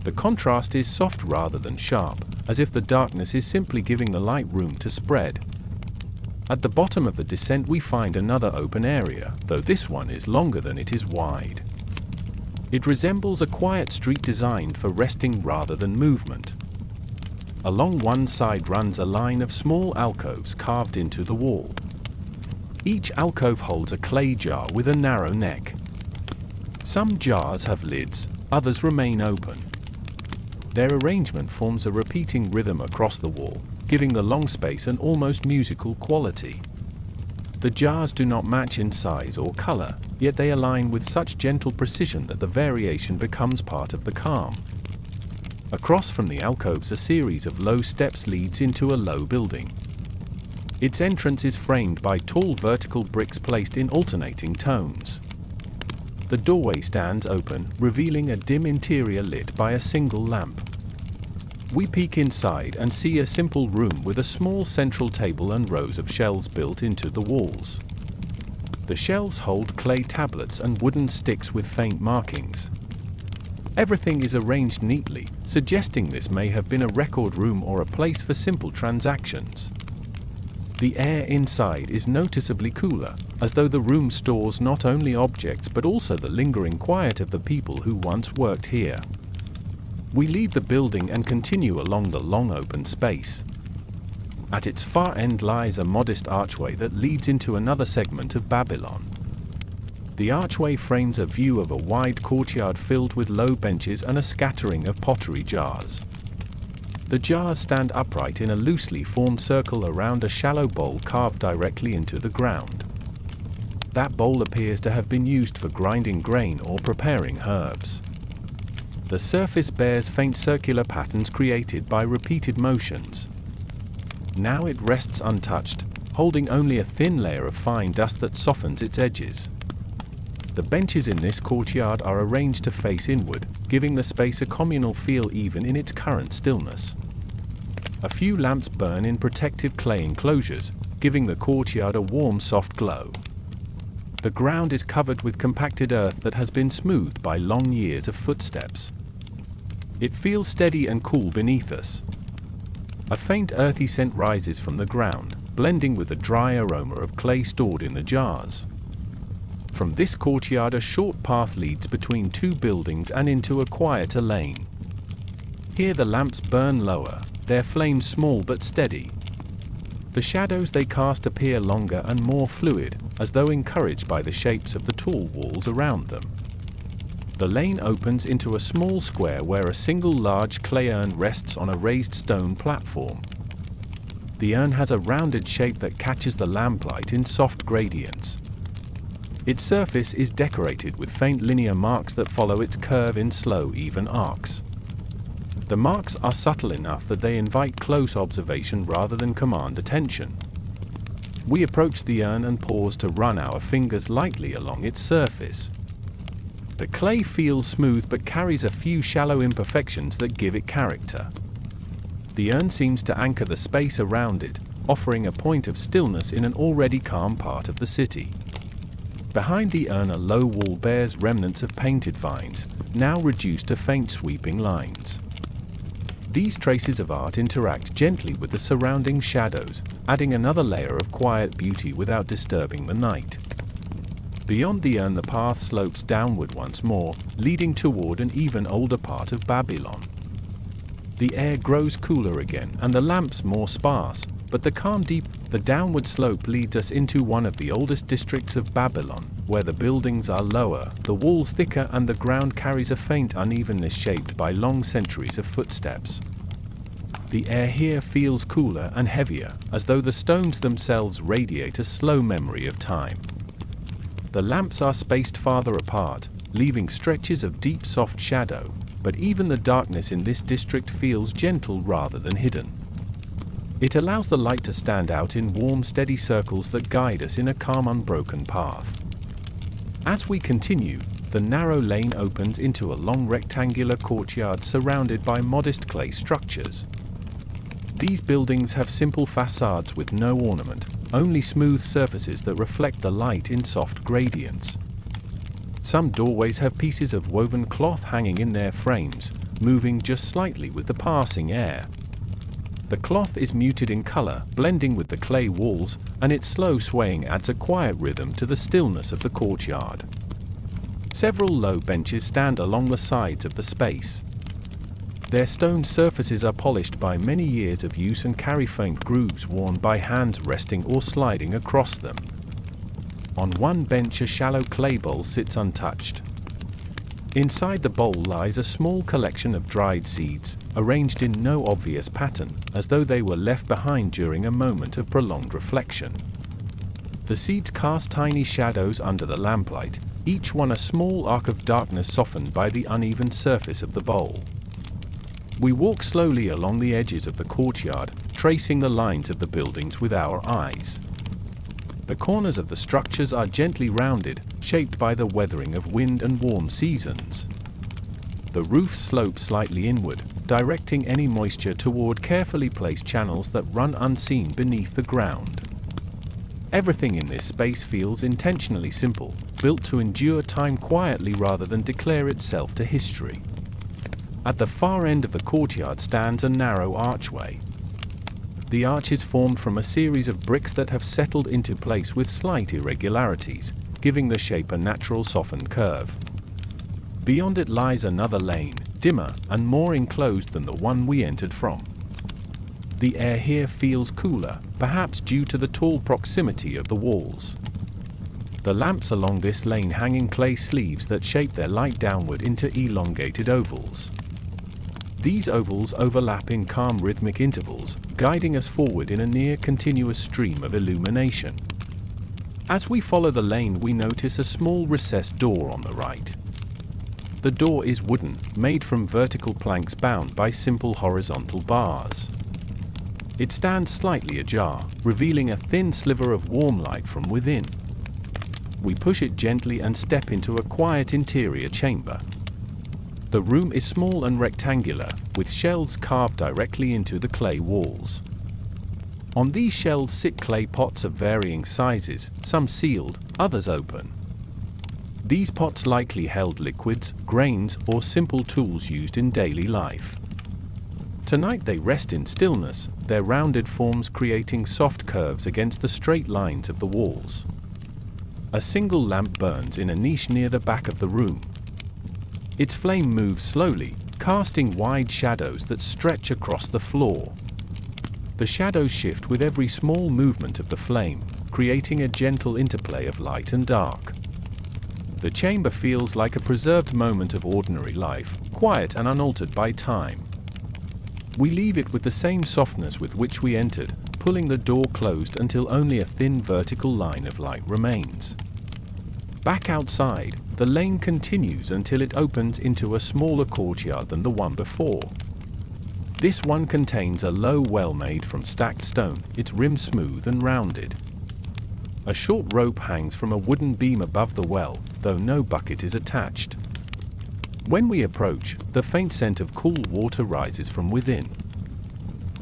The contrast is soft rather than sharp, as if the darkness is simply giving the light room to spread. At the bottom of the descent we find another open area, though this one is longer than it is wide. It resembles a quiet street designed for resting rather than movement. Along one side runs a line of small alcoves carved into the wall. Each alcove holds a clay jar with a narrow neck. Some jars have lids, others remain open. Their arrangement forms a repeating rhythm across the wall, giving the long space an almost musical quality. The jars do not match in size or color, yet they align with such gentle precision that the variation becomes part of the calm. Across from the alcoves, a series of low steps leads into a low building. Its entrance is framed by tall vertical bricks placed in alternating tones. The doorway stands open, revealing a dim interior lit by a single lamp. We peek inside and see a simple room with a small central table and rows of shelves built into the walls. The shelves hold clay tablets and wooden sticks with faint markings. Everything is arranged neatly, suggesting this may have been a record room or a place for simple transactions. The air inside is noticeably cooler, as though the room stores not only objects but also the lingering quiet of the people who once worked here. We leave the building and continue along the long open space. At its far end lies a modest archway that leads into another segment of Babylon. The archway frames a view of a wide courtyard filled with low benches and a scattering of pottery jars. The jars stand upright in a loosely formed circle around a shallow bowl carved directly into the ground. That bowl appears to have been used for grinding grain or preparing herbs. The surface bears faint circular patterns created by repeated motions. Now it rests untouched, holding only a thin layer of fine dust that softens its edges. The benches in this courtyard are arranged to face inward, giving the space a communal feel even in its current stillness. A few lamps burn in protective clay enclosures, giving the courtyard a warm, soft glow. The ground is covered with compacted earth that has been smoothed by long years of footsteps. It feels steady and cool beneath us. A faint earthy scent rises from the ground, blending with the dry aroma of clay stored in the jars. From this courtyard a short path leads between two buildings and into a quieter lane. Here the lamps burn lower, their flames small but steady. The shadows they cast appear longer and more fluid, as though encouraged by the shapes of the tall walls around them. The lane opens into a small square where a single large clay urn rests on a raised stone platform. The urn has a rounded shape that catches the lamplight in soft gradients. Its surface is decorated with faint linear marks that follow its curve in slow, even arcs. The marks are subtle enough that they invite close observation rather than command attention. We approach the urn and pause to run our fingers lightly along its surface. The clay feels smooth but carries a few shallow imperfections that give it character. The urn seems to anchor the space around it, offering a point of stillness in an already calm part of the city. Behind the urn, a low wall bears remnants of painted vines, now reduced to faint sweeping lines. These traces of art interact gently with the surrounding shadows, adding another layer of quiet beauty without disturbing the night. Beyond the urn the path slopes downward once more, leading toward an even older part of Babylon. The air grows cooler again and the lamps more sparse, but the calm the downward slope leads us into one of the oldest districts of Babylon, where the buildings are lower, the walls thicker and the ground carries a faint unevenness shaped by long centuries of footsteps. The air here feels cooler and heavier, as though the stones themselves radiate a slow memory of time. The lamps are spaced farther apart, leaving stretches of deep soft shadow, but even the darkness in this district feels gentle rather than hidden. It allows the light to stand out in warm, steady circles that guide us in a calm, unbroken path. As we continue, the narrow lane opens into a long rectangular courtyard surrounded by modest clay structures. These buildings have simple facades with no ornament, only smooth surfaces that reflect the light in soft gradients. Some doorways have pieces of woven cloth hanging in their frames, moving just slightly with the passing air. The cloth is muted in color, blending with the clay walls, and its slow swaying adds a quiet rhythm to the stillness of the courtyard. Several low benches stand along the sides of the space. Their stone surfaces are polished by many years of use and carry faint grooves worn by hands resting or sliding across them. On one bench, a shallow clay bowl sits untouched. Inside the bowl lies a small collection of dried seeds, arranged in no obvious pattern, as though they were left behind during a moment of prolonged reflection. The seeds cast tiny shadows under the lamplight, each one a small arc of darkness softened by the uneven surface of the bowl. We walk slowly along the edges of the courtyard, tracing the lines of the buildings with our eyes. The corners of the structures are gently rounded, shaped by the weathering of wind and warm seasons. The roof slopes slightly inward, directing any moisture toward carefully placed channels that run unseen beneath the ground. Everything in this space feels intentionally simple, built to endure time quietly rather than declare itself to history. At the far end of the courtyard stands a narrow archway. The arch is formed from a series of bricks that have settled into place with slight irregularities, giving the shape a natural softened curve. Beyond it lies another lane, dimmer and more enclosed than the one we entered from. The air here feels cooler, perhaps due to the tall proximity of the walls. The lamps along this lane hang in clay sleeves that shape their light downward into elongated ovals. These ovals overlap in calm rhythmic intervals, guiding us forward in a near continuous stream of illumination. As we follow the lane, we notice a small recessed door on the right. The door is wooden, made from vertical planks bound by simple horizontal bars. It stands slightly ajar, revealing a thin sliver of warm light from within. We push it gently and step into a quiet interior chamber. The room is small and rectangular, with shelves carved directly into the clay walls. On these shelves sit clay pots of varying sizes, some sealed, others open. These pots likely held liquids, grains, or simple tools used in daily life. Tonight they rest in stillness, their rounded forms creating soft curves against the straight lines of the walls. A single lamp burns in a niche near the back of the room. Its flame moves slowly, casting wide shadows that stretch across the floor. The shadows shift with every small movement of the flame, creating a gentle interplay of light and dark. The chamber feels like a preserved moment of ordinary life, quiet and unaltered by time. We leave it with the same softness with which we entered, pulling the door closed until only a thin vertical line of light remains. Back outside, the lane continues until it opens into a smaller courtyard than the one before. This one contains a low well made from stacked stone, its rim smooth and rounded. A short rope hangs from a wooden beam above the well, though no bucket is attached. When we approach, the faint scent of cool water rises from within.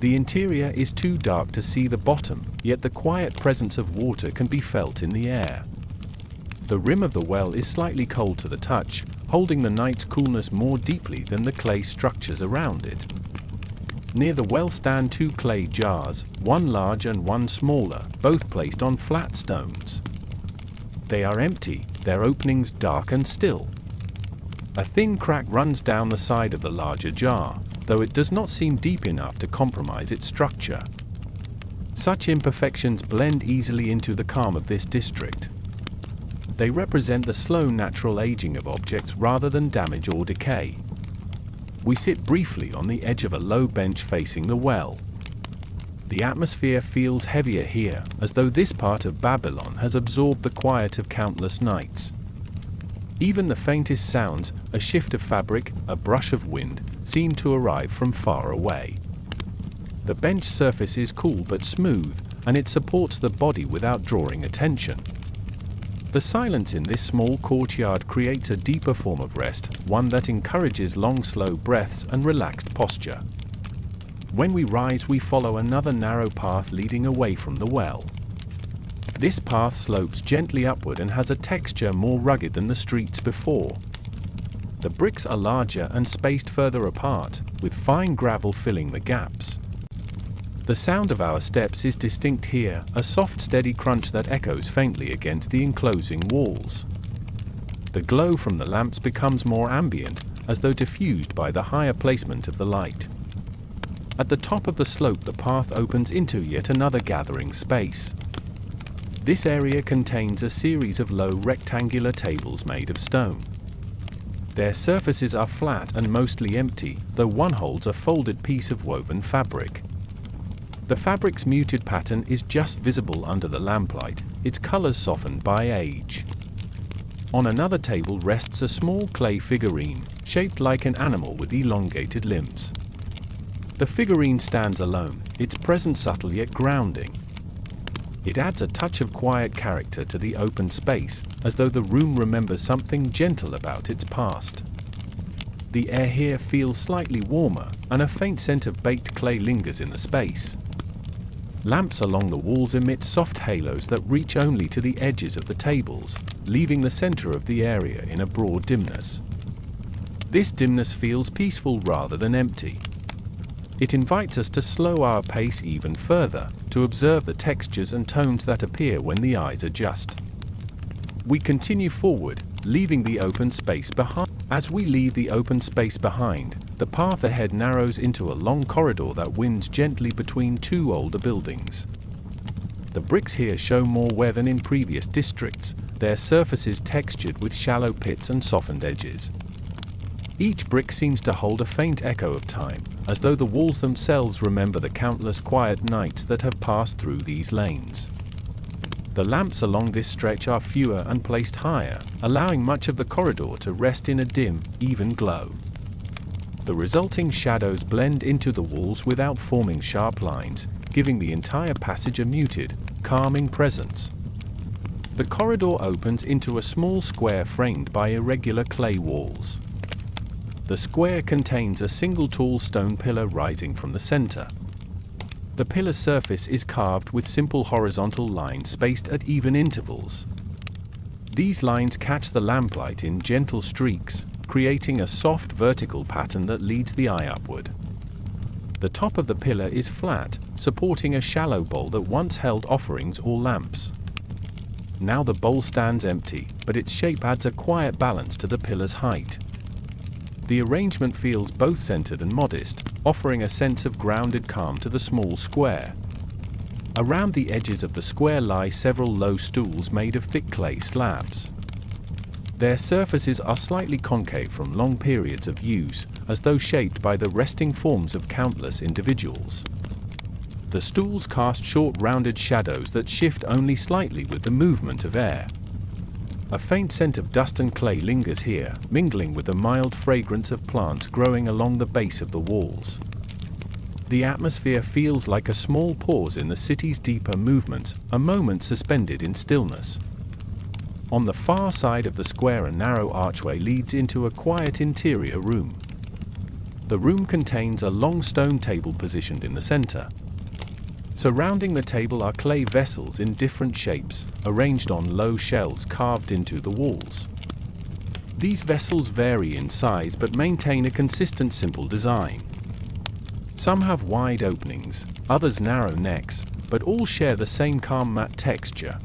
The interior is too dark to see the bottom, yet the quiet presence of water can be felt in the air. The rim of the well is slightly cold to the touch, holding the night's coolness more deeply than the clay structures around it. Near the well stand two clay jars, one large and one smaller, both placed on flat stones. They are empty, their openings dark and still. A thin crack runs down the side of the larger jar, though it does not seem deep enough to compromise its structure. Such imperfections blend easily into the calm of this district. They represent the slow natural aging of objects rather than damage or decay. We sit briefly on the edge of a low bench facing the well. The atmosphere feels heavier here, as though this part of Babylon has absorbed the quiet of countless nights. Even the faintest sounds, a shift of fabric, a brush of wind, seem to arrive from far away. The bench surface is cool but smooth, and it supports the body without drawing attention. The silence in this small courtyard creates a deeper form of rest, one that encourages long, slow breaths and relaxed posture. When we rise, we follow another narrow path leading away from the well. This path slopes gently upward and has a texture more rugged than the streets before. The bricks are larger and spaced further apart, with fine gravel filling the gaps. The sound of our steps is distinct here, a soft steady crunch that echoes faintly against the enclosing walls. The glow from the lamps becomes more ambient, as though diffused by the higher placement of the light. At the top of the slope the path opens into yet another gathering space. This area contains a series of low rectangular tables made of stone. Their surfaces are flat and mostly empty, though one holds a folded piece of woven fabric. The fabric's muted pattern is just visible under the lamplight, its colors softened by age. On another table rests a small clay figurine, shaped like an animal with elongated limbs. The figurine stands alone, its presence subtle yet grounding. It adds a touch of quiet character to the open space, as though the room remembers something gentle about its past. The air here feels slightly warmer, and a faint scent of baked clay lingers in the space. Lamps along the walls emit soft halos that reach only to the edges of the tables, leaving the center of the area in a broad dimness. This dimness feels peaceful rather than empty. It invites us to slow our pace even further, to observe the textures and tones that appear when the eyes adjust. We continue forward, leaving the open space behind. As we leave the open space behind, the path ahead narrows into a long corridor that winds gently between two older buildings. The bricks here show more wear than in previous districts, their surfaces textured with shallow pits and softened edges. Each brick seems to hold a faint echo of time, as though the walls themselves remember the countless quiet nights that have passed through these lanes. The lamps along this stretch are fewer and placed higher, allowing much of the corridor to rest in a dim, even glow. The resulting shadows blend into the walls without forming sharp lines, giving the entire passage a muted, calming presence. The corridor opens into a small square framed by irregular clay walls. The square contains a single tall stone pillar rising from the center. The pillar's surface is carved with simple horizontal lines spaced at even intervals. These lines catch the lamplight in gentle streaks, creating a soft vertical pattern that leads the eye upward. The top of the pillar is flat, supporting a shallow bowl that once held offerings or lamps. Now the bowl stands empty, but its shape adds a quiet balance to the pillar's height. The arrangement feels both centered and modest, offering a sense of grounded calm to the small square. Around the edges of the square lie several low stools made of thick clay slabs. Their surfaces are slightly concave from long periods of use, as though shaped by the resting forms of countless individuals. The stools cast short rounded shadows that shift only slightly with the movement of air. A faint scent of dust and clay lingers here, mingling with the mild fragrance of plants growing along the base of the walls. The atmosphere feels like a small pause in the city's deeper movements, a moment suspended in stillness. On the far side of the square a narrow archway leads into a quiet interior room. The room contains a long stone table positioned in the center. Surrounding the table are clay vessels in different shapes, arranged on low shelves carved into the walls. These vessels vary in size but maintain a consistent simple design. Some have wide openings, others narrow necks, but all share the same calm matte texture.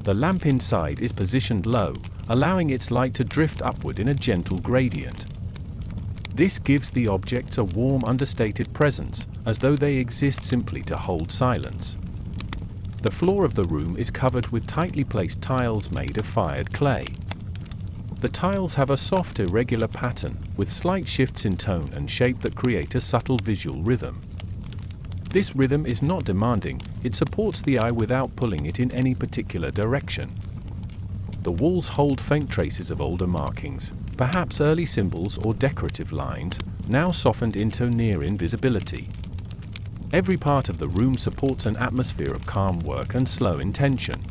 The lamp inside is positioned low, allowing its light to drift upward in a gentle gradient. This gives the objects a warm, understated presence, as though they exist simply to hold silence. The floor of the room is covered with tightly placed tiles made of fired clay. The tiles have a soft, irregular pattern, with slight shifts in tone and shape that create a subtle visual rhythm. This rhythm is not demanding, it supports the eye without pulling it in any particular direction. The walls hold faint traces of older markings, perhaps early symbols or decorative lines, now softened into near invisibility. Every part of the room supports an atmosphere of calm work and slow intention.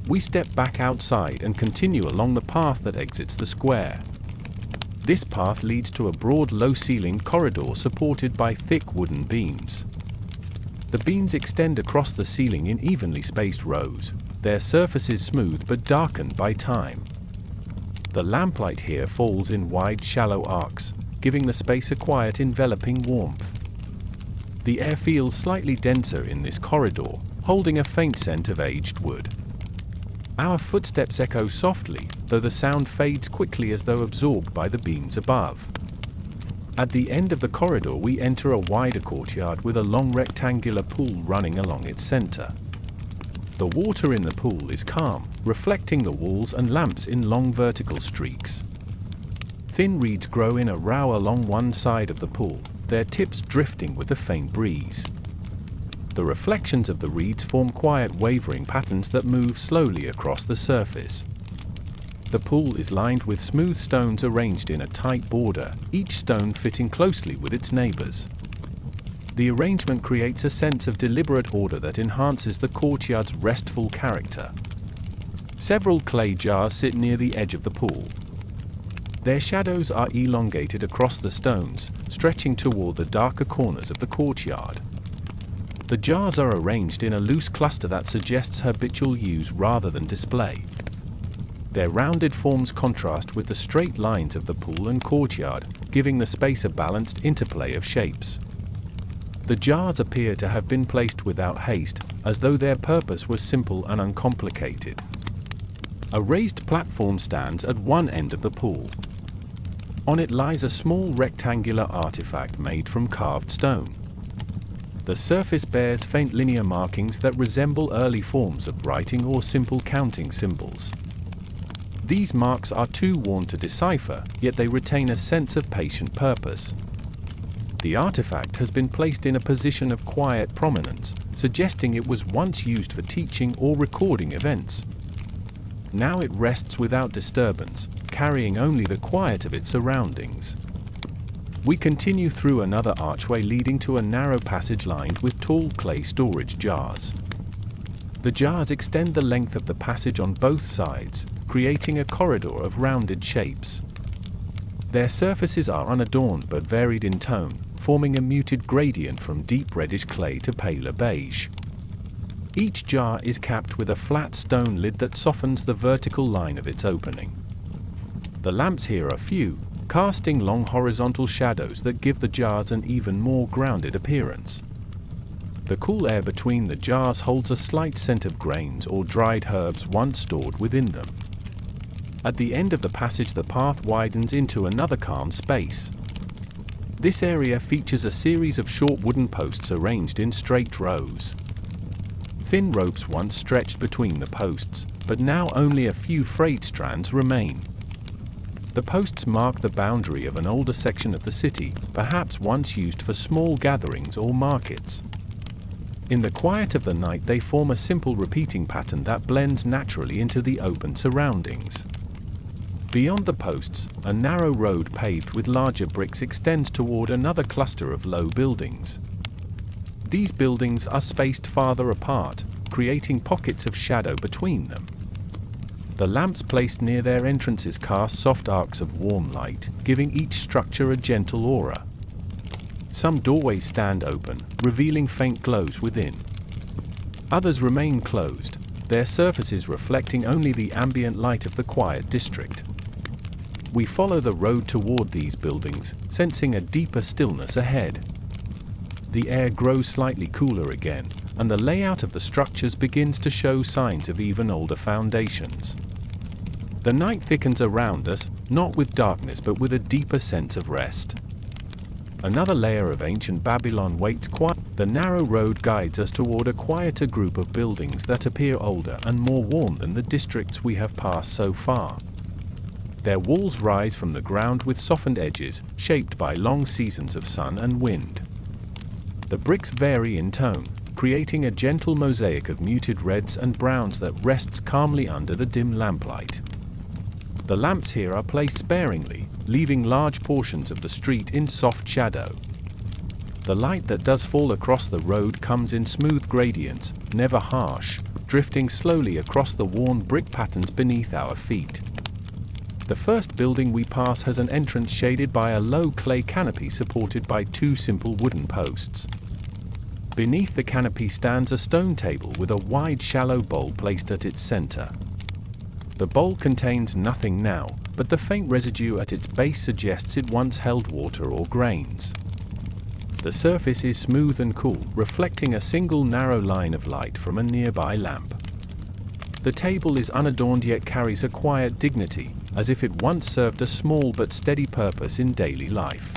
We step back outside and continue along the path that exits the square. This path leads to a broad, low-ceilinged corridor supported by thick wooden beams. The beams extend across the ceiling in evenly spaced rows, their surfaces smooth but darkened by time. The lamplight here falls in wide, shallow arcs, giving the space a quiet, enveloping warmth. The air feels slightly denser in this corridor, holding a faint scent of aged wood. Our footsteps echo softly, though the sound fades quickly as though absorbed by the beams above. At the end of the corridor we enter a wider courtyard with a long rectangular pool running along its center. The water in the pool is calm, reflecting the walls and lamps in long vertical streaks. Thin reeds grow in a row along one side of the pool, their tips drifting with the faint breeze. The reflections of the reeds form quiet wavering patterns that move slowly across the surface. The pool is lined with smooth stones arranged in a tight border, each stone fitting closely with its neighbors. The arrangement creates a sense of deliberate order that enhances the courtyard's restful character. Several clay jars sit near the edge of the pool. Their shadows are elongated across the stones, stretching toward the darker corners of the courtyard. The jars are arranged in a loose cluster that suggests habitual use rather than display. Their rounded forms contrast with the straight lines of the pool and courtyard, giving the space a balanced interplay of shapes. The jars appear to have been placed without haste, as though their purpose was simple and uncomplicated. A raised platform stands at one end of the pool. On it lies a small rectangular artifact made from carved stone. The surface bears faint linear markings that resemble early forms of writing or simple counting symbols. These marks are too worn to decipher, yet they retain a sense of patient purpose. The artifact has been placed in a position of quiet prominence, suggesting it was once used for teaching or recording events. Now it rests without disturbance, carrying only the quiet of its surroundings. We continue through another archway leading to a narrow passage lined with tall clay storage jars. The jars extend the length of the passage on both sides, creating a corridor of rounded shapes. Their surfaces are unadorned but varied in tone, forming a muted gradient from deep reddish clay to paler beige. Each jar is capped with a flat stone lid that softens the vertical line of its opening. The lamps here are few, casting long horizontal shadows that give the jars an even more grounded appearance. The cool air between the jars holds a slight scent of grains or dried herbs once stored within them. At the end of the passage the path widens into another calm space. This area features a series of short wooden posts arranged in straight rows. Thin ropes once stretched between the posts, but now only a few frayed strands remain. The posts mark the boundary of an older section of the city, perhaps once used for small gatherings or markets. In the quiet of the night they form a simple repeating pattern that blends naturally into the open surroundings. Beyond the posts, a narrow road paved with larger bricks extends toward another cluster of low buildings. These buildings are spaced farther apart, creating pockets of shadow between them. The lamps placed near their entrances cast soft arcs of warm light, giving each structure a gentle aura. Some doorways stand open, revealing faint glows within. Others remain closed, their surfaces reflecting only the ambient light of the quiet district. We follow the road toward these buildings, sensing a deeper stillness ahead. The air grows slightly cooler again, and the layout of the structures begins to show signs of even older foundations. The night thickens around us, not with darkness but with a deeper sense of rest. Another layer of ancient Babylon waits quiet. The narrow road guides us toward a quieter group of buildings that appear older and more worn than the districts we have passed so far. Their walls rise from the ground with softened edges, shaped by long seasons of sun and wind. The bricks vary in tone, creating a gentle mosaic of muted reds and browns that rests calmly under the dim lamplight. The lamps here are placed sparingly, leaving large portions of the street in soft shadow. The light that does fall across the road comes in smooth gradients, never harsh, drifting slowly across the worn brick patterns beneath our feet. The first building we pass has an entrance shaded by a low clay canopy supported by two simple wooden posts. Beneath the canopy stands a stone table with a wide shallow bowl placed at its center. The bowl contains nothing now, but the faint residue at its base suggests it once held water or grains. The surface is smooth and cool, reflecting a single narrow line of light from a nearby lamp. The table is unadorned yet carries a quiet dignity, as if it once served a small but steady purpose in daily life.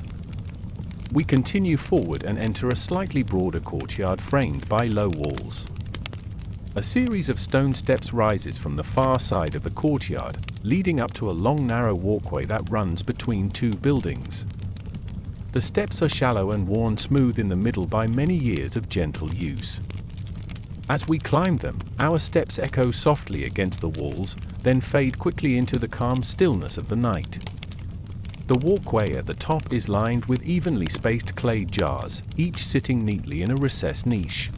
We continue forward and enter a slightly broader courtyard framed by low walls. A series of stone steps rises from the far side of the courtyard, leading up to a long narrow walkway that runs between two buildings. The steps are shallow and worn smooth in the middle by many years of gentle use. As we climb them, our steps echo softly against the walls, then fade quickly into the calm stillness of the night. The walkway at the top is lined with evenly spaced clay jars, each sitting neatly in a recessed niche.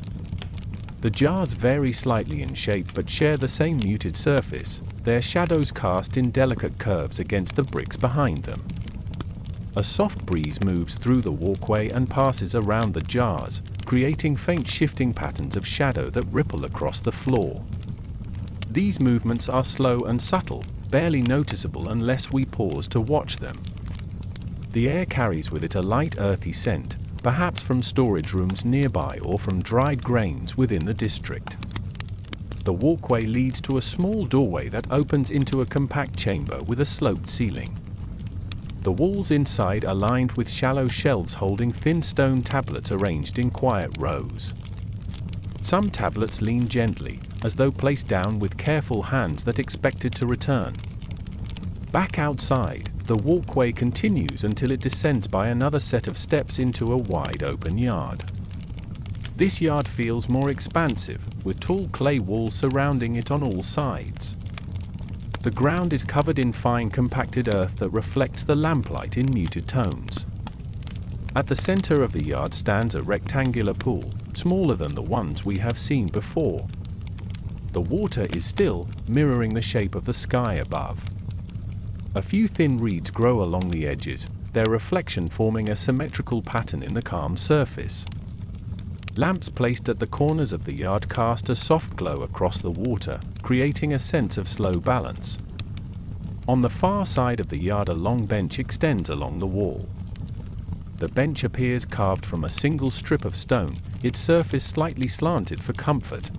The jars vary slightly in shape but share the same muted surface, their shadows cast in delicate curves against the bricks behind them. A soft breeze moves through the walkway and passes around the jars, creating faint shifting patterns of shadow that ripple across the floor. These movements are slow and subtle, barely noticeable unless we pause to watch them. The air carries with it a light earthy scent, perhaps from storage rooms nearby or from dried grains within the district. The walkway leads to a small doorway that opens into a compact chamber with a sloped ceiling. The walls inside are lined with shallow shelves holding thin stone tablets arranged in quiet rows. Some tablets lean gently, as though placed down with careful hands that expected to return. Back outside, the walkway continues until it descends by another set of steps into a wide open yard. This yard feels more expansive, with tall clay walls surrounding it on all sides. The ground is covered in fine compacted earth that reflects the lamplight in muted tones. At the center of the yard stands a rectangular pool, smaller than the ones we have seen before. The water is still, mirroring the shape of the sky above. A few thin reeds grow along the edges, their reflection forming a symmetrical pattern in the calm surface. Lamps placed at the corners of the yard cast a soft glow across the water, creating a sense of slow balance. On the far side of the yard a long bench extends along the wall. The bench appears carved from a single strip of stone, its surface slightly slanted for comfort.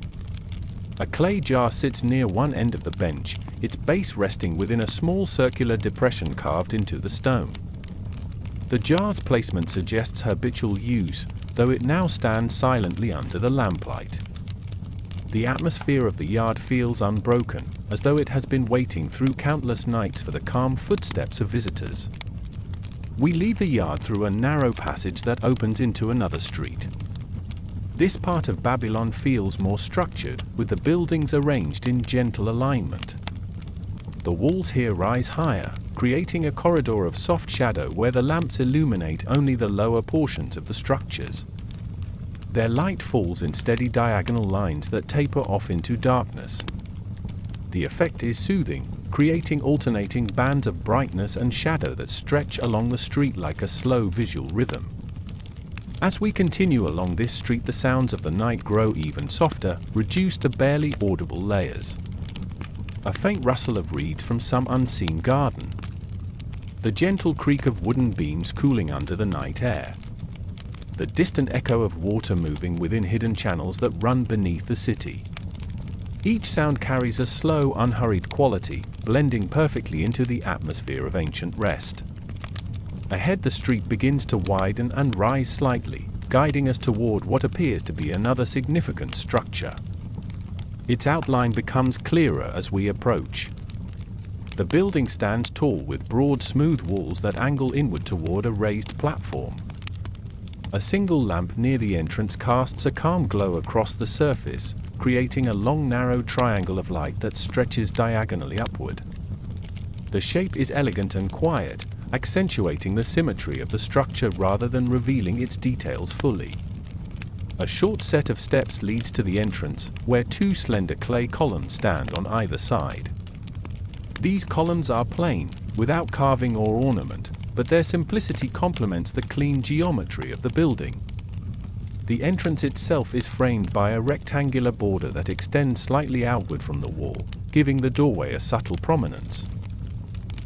A clay jar sits near one end of the bench, its base resting within a small circular depression carved into the stone. The jar's placement suggests habitual use, though it now stands silently under the lamplight. The atmosphere of the yard feels unbroken, as though it has been waiting through countless nights for the calm footsteps of visitors. We leave the yard through a narrow passage that opens into another street. This part of Babylon feels more structured, with the buildings arranged in gentle alignment. The walls here rise higher, creating a corridor of soft shadow where the lamps illuminate only the lower portions of the structures. Their light falls in steady diagonal lines that taper off into darkness. The effect is soothing, creating alternating bands of brightness and shadow that stretch along the street like a slow visual rhythm. As we continue along this street, the sounds of the night grow even softer, reduced to barely audible layers. A faint rustle of reeds from some unseen garden. The gentle creak of wooden beams cooling under the night air. The distant echo of water moving within hidden channels that run beneath the city. Each sound carries a slow, unhurried quality, blending perfectly into the atmosphere of ancient rest. Ahead, the street begins to widen and rise slightly, guiding us toward what appears to be another significant structure. Its outline becomes clearer as we approach. The building stands tall with broad, smooth walls that angle inward toward a raised platform. A single lamp near the entrance casts a calm glow across the surface, creating a long, narrow triangle of light that stretches diagonally upward. The shape is elegant and quiet, accentuating the symmetry of the structure rather than revealing its details fully. A short set of steps leads to the entrance, where two slender clay columns stand on either side. These columns are plain, without carving or ornament, but their simplicity complements the clean geometry of the building. The entrance itself is framed by a rectangular border that extends slightly outward from the wall, giving the doorway a subtle prominence.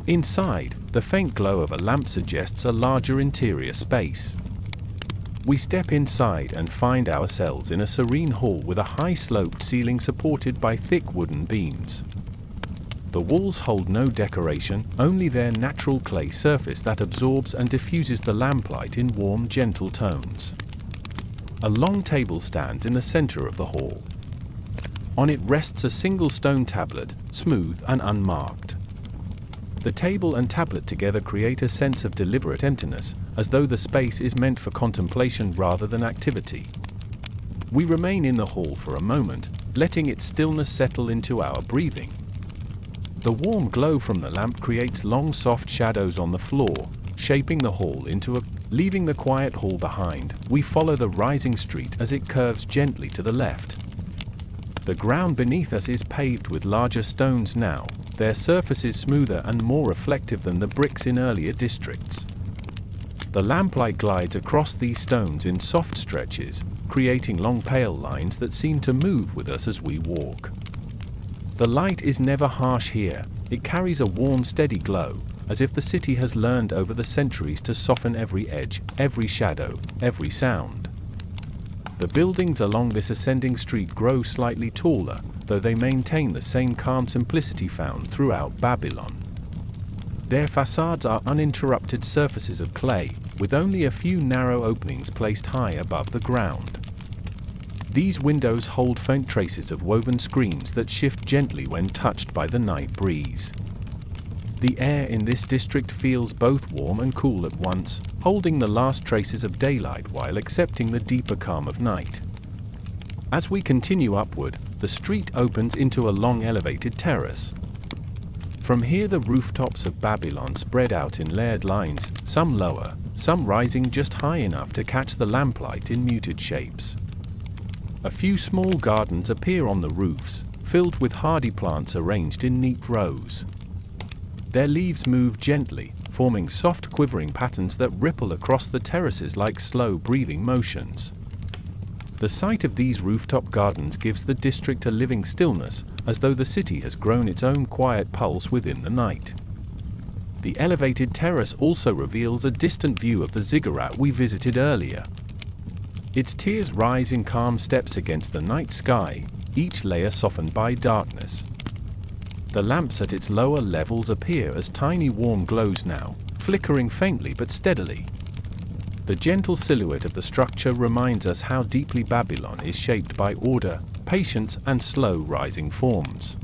Inside, the faint glow of a lamp suggests a larger interior space. We step inside and find ourselves in a serene hall with a high-sloped ceiling supported by thick wooden beams. The walls hold no decoration, only their natural clay surface that absorbs and diffuses the lamplight in warm, gentle tones. A long table stands in the center of the hall. On it rests a single stone tablet, smooth and unmarked. The table and tablet together create a sense of deliberate emptiness, as though the space is meant for contemplation rather than activity. We remain in the hall for a moment, letting its stillness settle into our breathing. The warm glow from the lamp creates long soft shadows on the floor, shaping the hall into leaving the quiet hall behind. We follow the rising street as it curves gently to the left. The ground beneath us is paved with larger stones now, their surfaces smoother and more reflective than the bricks in earlier districts. The lamplight glides across these stones in soft stretches, creating long pale lines that seem to move with us as we walk. The light is never harsh here, it carries a warm, steady glow, as if the city has learned over the centuries to soften every edge, every shadow, every sound. The buildings along this ascending street grow slightly taller, though they maintain the same calm simplicity found throughout Babylon. Their facades are uninterrupted surfaces of clay, with only a few narrow openings placed high above the ground. These windows hold faint traces of woven screens that shift gently when touched by the night breeze. The air in this district feels both warm and cool at once, holding the last traces of daylight while accepting the deeper calm of night. As we continue upward, the street opens into a long elevated terrace. From here the rooftops of Babylon spread out in layered lines, some lower, some rising just high enough to catch the lamplight in muted shapes. A few small gardens appear on the roofs, filled with hardy plants arranged in neat rows. Their leaves move gently, forming soft quivering patterns that ripple across the terraces like slow breathing motions. The sight of these rooftop gardens gives the district a living stillness, as though the city has grown its own quiet pulse within the night. The elevated terrace also reveals a distant view of the ziggurat we visited earlier. Its tiers rise in calm steps against the night sky, each layer softened by darkness. The lamps at its lower levels appear as tiny warm glows now, flickering faintly but steadily. The gentle silhouette of the structure reminds us how deeply Babylon is shaped by order, patience, and slow rising forms.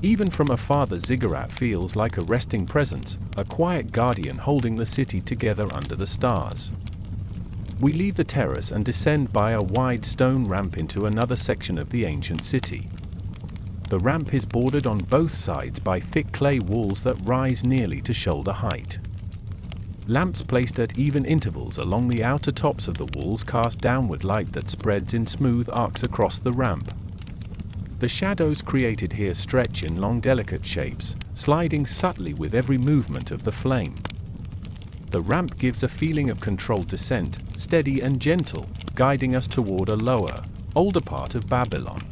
Even from afar the ziggurat feels like a resting presence, a quiet guardian holding the city together under the stars. We leave the terrace and descend by a wide stone ramp into another section of the ancient city. The ramp is bordered on both sides by thick clay walls that rise nearly to shoulder height. Lamps placed at even intervals along the outer tops of the walls cast downward light that spreads in smooth arcs across the ramp. The shadows created here stretch in long delicate shapes, sliding subtly with every movement of the flame. The ramp gives a feeling of controlled descent, steady and gentle, guiding us toward a lower, older part of Babylon.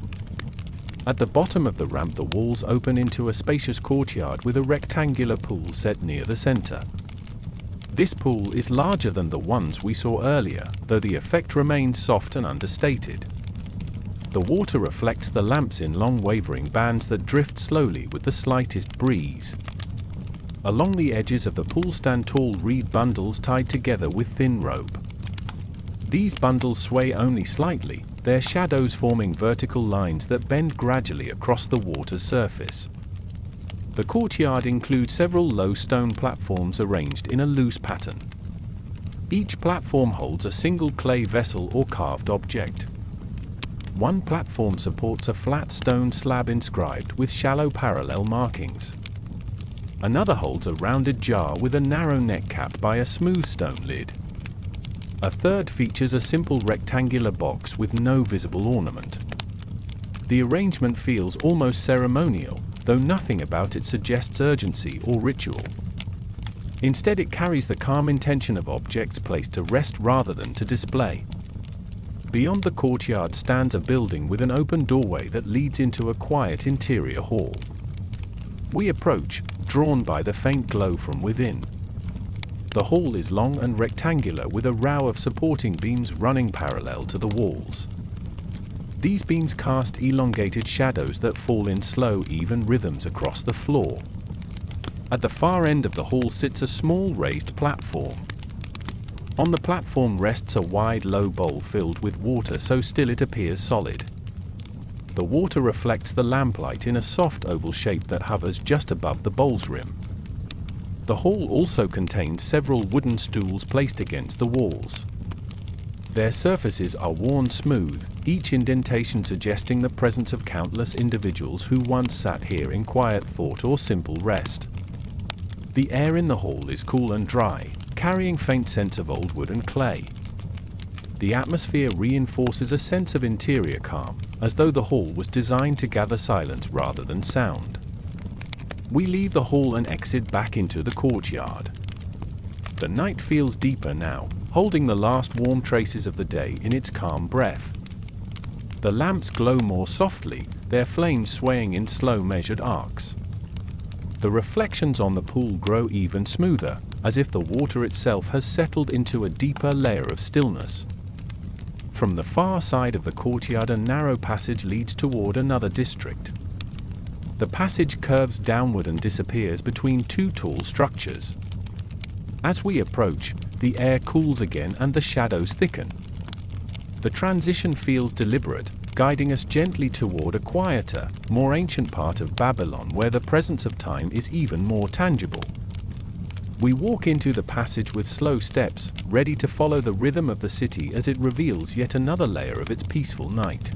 At the bottom of the ramp the walls open into a spacious courtyard with a rectangular pool set near the center. This pool is larger than the ones we saw earlier, though the effect remains soft and understated. The water reflects the lamps in long wavering bands that drift slowly with the slightest breeze. Along the edges of the pool stand tall reed bundles tied together with thin rope. These bundles sway only slightly, their shadows forming vertical lines that bend gradually across the water's surface. The courtyard includes several low stone platforms arranged in a loose pattern. Each platform holds a single clay vessel or carved object. One platform supports a flat stone slab inscribed with shallow parallel markings. Another holds a rounded jar with a narrow neck capped by a smooth stone lid. A third features a simple rectangular box with no visible ornament. The arrangement feels almost ceremonial, though nothing about it suggests urgency or ritual. Instead, it carries the calm intention of objects placed to rest rather than to display. Beyond the courtyard stands a building with an open doorway that leads into a quiet interior hall. We approach, drawn by the faint glow from within. The hall is long and rectangular with a row of supporting beams running parallel to the walls. These beams cast elongated shadows that fall in slow, even rhythms across the floor. At the far end of the hall sits a small raised platform. On the platform rests a wide, low bowl filled with water so still it appears solid. The water reflects the lamplight in a soft oval shape that hovers just above the bowl's rim. The hall also contains several wooden stools placed against the walls. Their surfaces are worn smooth, each indentation suggesting the presence of countless individuals who once sat here in quiet thought or simple rest. The air in the hall is cool and dry, carrying faint scents of old wood and clay. The atmosphere reinforces a sense of interior calm, as though the hall was designed to gather silence rather than sound. We leave the hall and exit back into the courtyard. The night feels deeper now, holding the last warm traces of the day in its calm breath. The lamps glow more softly, their flames swaying in slow measured arcs. The reflections on the pool grow even smoother, as if the water itself has settled into a deeper layer of stillness. From the far side of the courtyard, a narrow passage leads toward another district. The passage curves downward and disappears between two tall structures. As we approach, the air cools again and the shadows thicken. The transition feels deliberate, guiding us gently toward a quieter, more ancient part of Babylon where the presence of time is even more tangible. We walk into the passage with slow steps, ready to follow the rhythm of the city as it reveals yet another layer of its peaceful night.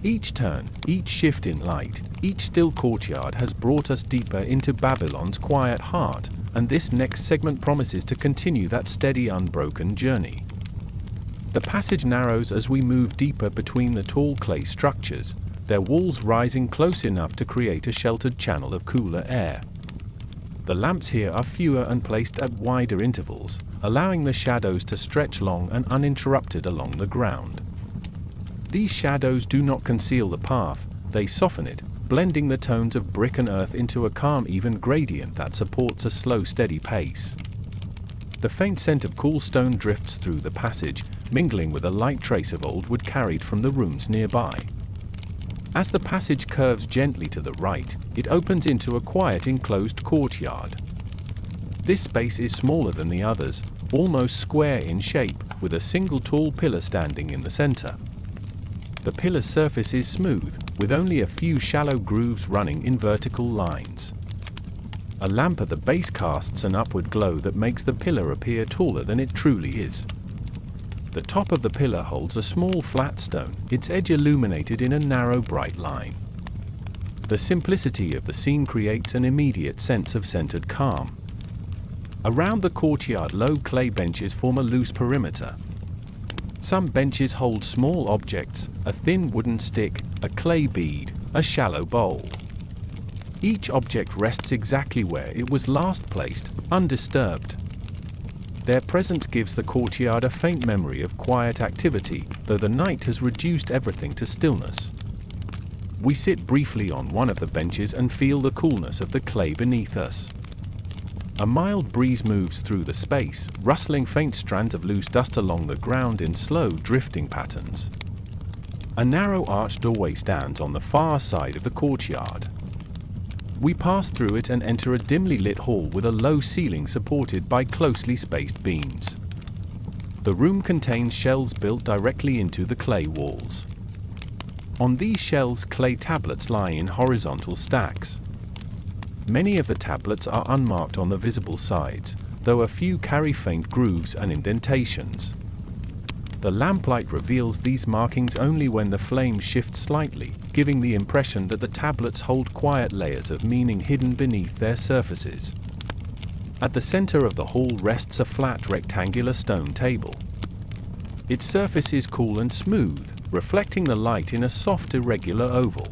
Each turn, each shift in light, each still courtyard has brought us deeper into Babylon's quiet heart, and this next segment promises to continue that steady, unbroken journey. The passage narrows as we move deeper between the tall clay structures, their walls rising close enough to create a sheltered channel of cooler air. The lamps here are fewer and placed at wider intervals, allowing the shadows to stretch long and uninterrupted along the ground. These shadows do not conceal the path, they soften it, blending the tones of brick and earth into a calm, even gradient that supports a slow, steady pace. The faint scent of cool stone drifts through the passage, mingling with a light trace of old wood carried from the rooms nearby. As the passage curves gently to the right, it opens into a quiet enclosed courtyard. This space is smaller than the others, almost square in shape, with a single tall pillar standing in the center. The pillar's surface is smooth, with only a few shallow grooves running in vertical lines. A lamp at the base casts an upward glow that makes the pillar appear taller than it truly is. The top of the pillar holds a small flat stone, its edge illuminated in a narrow, bright line. The simplicity of the scene creates an immediate sense of centered calm. Around the courtyard, low clay benches form a loose perimeter. Some benches hold small objects, a thin wooden stick, a clay bead, a shallow bowl. Each object rests exactly where it was last placed, undisturbed. Their presence gives the courtyard a faint memory of quiet activity, though the night has reduced everything to stillness. We sit briefly on one of the benches and feel the coolness of the clay beneath us. A mild breeze moves through the space, rustling faint strands of loose dust along the ground in slow, drifting patterns. A narrow arched doorway stands on the far side of the courtyard. We pass through it and enter a dimly lit hall with a low ceiling supported by closely spaced beams. The room contains shelves built directly into the clay walls. On these shelves, clay tablets lie in horizontal stacks. Many of the tablets are unmarked on the visible sides, though a few carry faint grooves and indentations. The lamplight reveals these markings only when the flames shift slightly, giving the impression that the tablets hold quiet layers of meaning hidden beneath their surfaces. At the center of the hall rests a flat rectangular stone table. Its surface is cool and smooth, reflecting the light in a soft, irregular oval.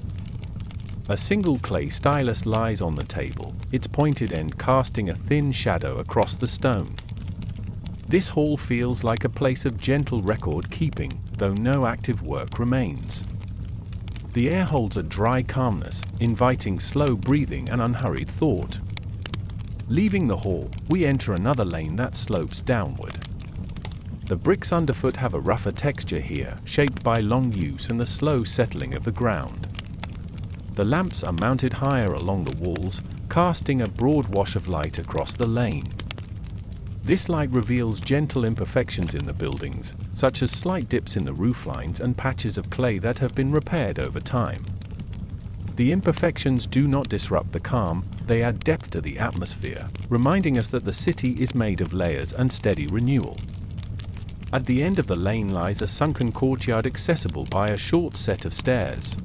A single clay stylus lies on the table, its pointed end casting a thin shadow across the stone. This hall feels like a place of gentle record-keeping, though no active work remains. The air holds a dry calmness, inviting slow breathing and unhurried thought. Leaving the hall, we enter another lane that slopes downward. The bricks underfoot have a rougher texture here, shaped by long use and the slow settling of the ground. The lamps are mounted higher along the walls, casting a broad wash of light across the lane. This light reveals gentle imperfections in the buildings, such as slight dips in the rooflines and patches of clay that have been repaired over time. The imperfections do not disrupt the calm, they add depth to the atmosphere, reminding us that the city is made of layers and steady renewal. At the end of the lane lies a sunken courtyard accessible by a short set of stairs.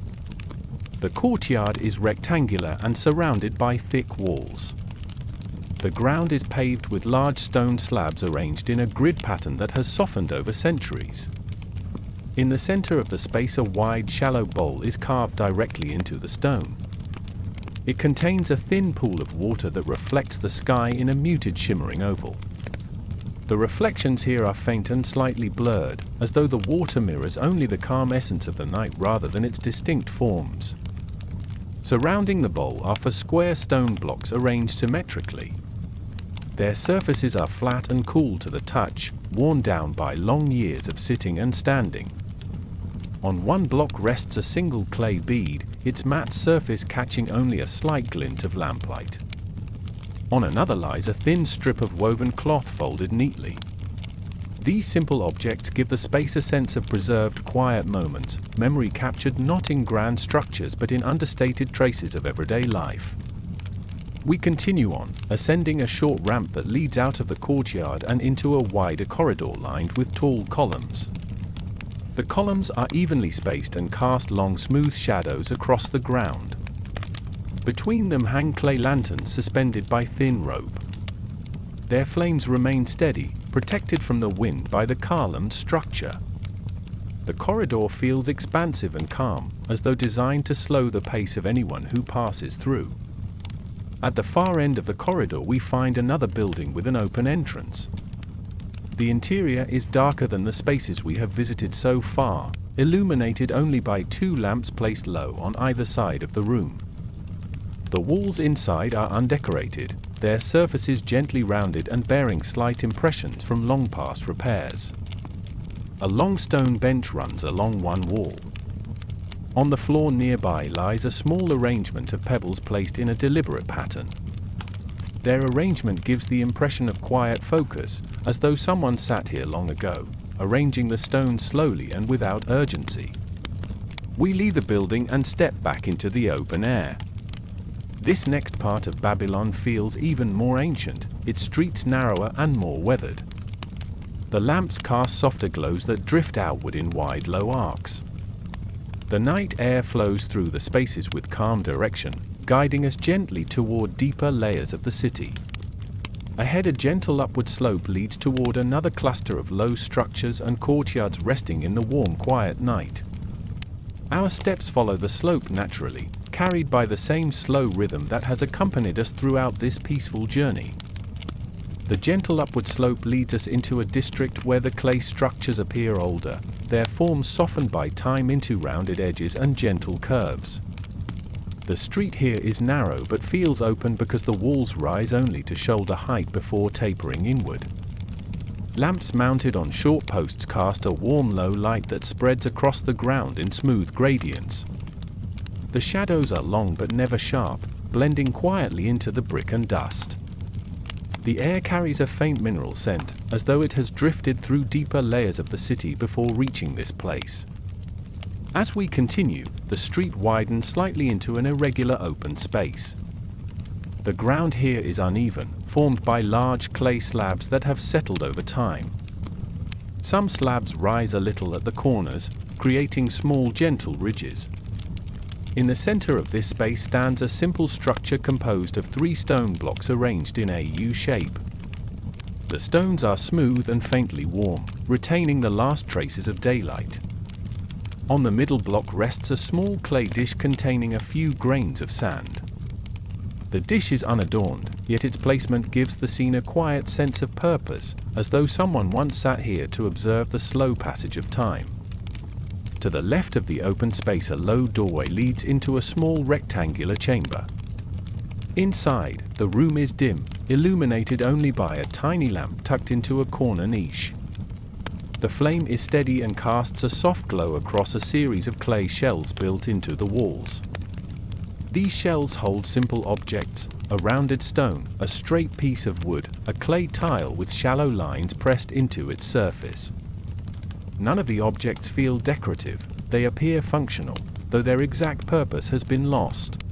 The courtyard is rectangular and surrounded by thick walls. The ground is paved with large stone slabs arranged in a grid pattern that has softened over centuries. In the center of the space, a wide, shallow bowl is carved directly into the stone. It contains a thin pool of water that reflects the sky in a muted, shimmering oval. The reflections here are faint and slightly blurred, as though the water mirrors only the calm essence of the night rather than its distinct forms. Surrounding the bowl are four square stone blocks arranged symmetrically. Their surfaces are flat and cool to the touch, worn down by long years of sitting and standing. On one block rests a single clay bead, its matte surface catching only a slight glint of lamplight. On another lies a thin strip of woven cloth folded neatly. These simple objects give the space a sense of preserved, quiet moments, memory captured not in grand structures but in understated traces of everyday life. We continue on, ascending a short ramp that leads out of the courtyard and into a wider corridor lined with tall columns. The columns are evenly spaced and cast long, smooth shadows across the ground. Between them hang clay lanterns suspended by thin rope. Their flames remain steady, protected from the wind by the columned structure. The corridor feels expansive and calm, as though designed to slow the pace of anyone who passes through. At the far end of the corridor we find another building with an open entrance. The interior is darker than the spaces we have visited so far, illuminated only by two lamps placed low on either side of the room. The walls inside are undecorated, their surfaces gently rounded and bearing slight impressions from long past repairs. A long stone bench runs along one wall. On the floor nearby lies a small arrangement of pebbles placed in a deliberate pattern. Their arrangement gives the impression of quiet focus, as though someone sat here long ago, arranging the stones slowly and without urgency. We leave the building and step back into the open air. This next part of Babylon feels even more ancient, its streets narrower and more weathered. The lamps cast softer glows that drift outward in wide, low arcs. The night air flows through the spaces with calm direction, guiding us gently toward deeper layers of the city. Ahead, a gentle upward slope leads toward another cluster of low structures and courtyards resting in the warm, quiet night. Our steps follow the slope naturally, carried by the same slow rhythm that has accompanied us throughout this peaceful journey. The gentle upward slope leads us into a district where the clay structures appear older, their forms softened by time into rounded edges and gentle curves. The street here is narrow but feels open because the walls rise only to shoulder height before tapering inward. Lamps mounted on short posts cast a warm low light that spreads across the ground in smooth gradients. The shadows are long but never sharp, blending quietly into the brick and dust. The air carries a faint mineral scent, as though it has drifted through deeper layers of the city before reaching this place. As we continue, the street widens slightly into an irregular open space. The ground here is uneven, formed by large clay slabs that have settled over time. Some slabs rise a little at the corners, creating small, gentle ridges. In the center of this space stands a simple structure composed of 3 stone blocks arranged in a U shape. The stones are smooth and faintly warm, retaining the last traces of daylight. On the middle block rests a small clay dish containing a few grains of sand. The dish is unadorned, yet its placement gives the scene a quiet sense of purpose, as though someone once sat here to observe the slow passage of time. To the left of the open space, a low doorway leads into a small rectangular chamber. Inside, the room is dim, illuminated only by a tiny lamp tucked into a corner niche. The flame is steady and casts a soft glow across a series of clay shells built into the walls. These shells hold simple objects: a rounded stone, a straight piece of wood, a clay tile with shallow lines pressed into its surface. None of the objects feel decorative, they appear functional, though their exact purpose has been lost.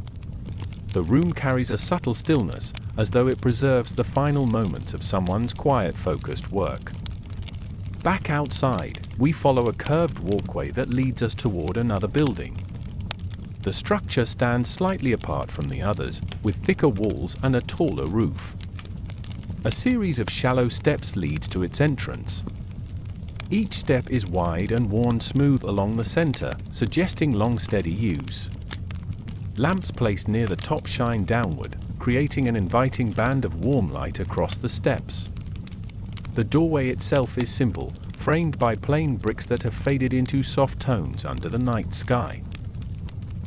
The room carries a subtle stillness, as though it preserves the final moments of someone's quiet, focused work. Back outside, we follow a curved walkway that leads us toward another building. The structure stands slightly apart from the others, with thicker walls and a taller roof. A series of shallow steps leads to its entrance. Each step is wide and worn smooth along the center, suggesting long, steady use. Lamps placed near the top shine downward, creating an inviting band of warm light across the steps. The doorway itself is simple, framed by plain bricks that have faded into soft tones under the night sky.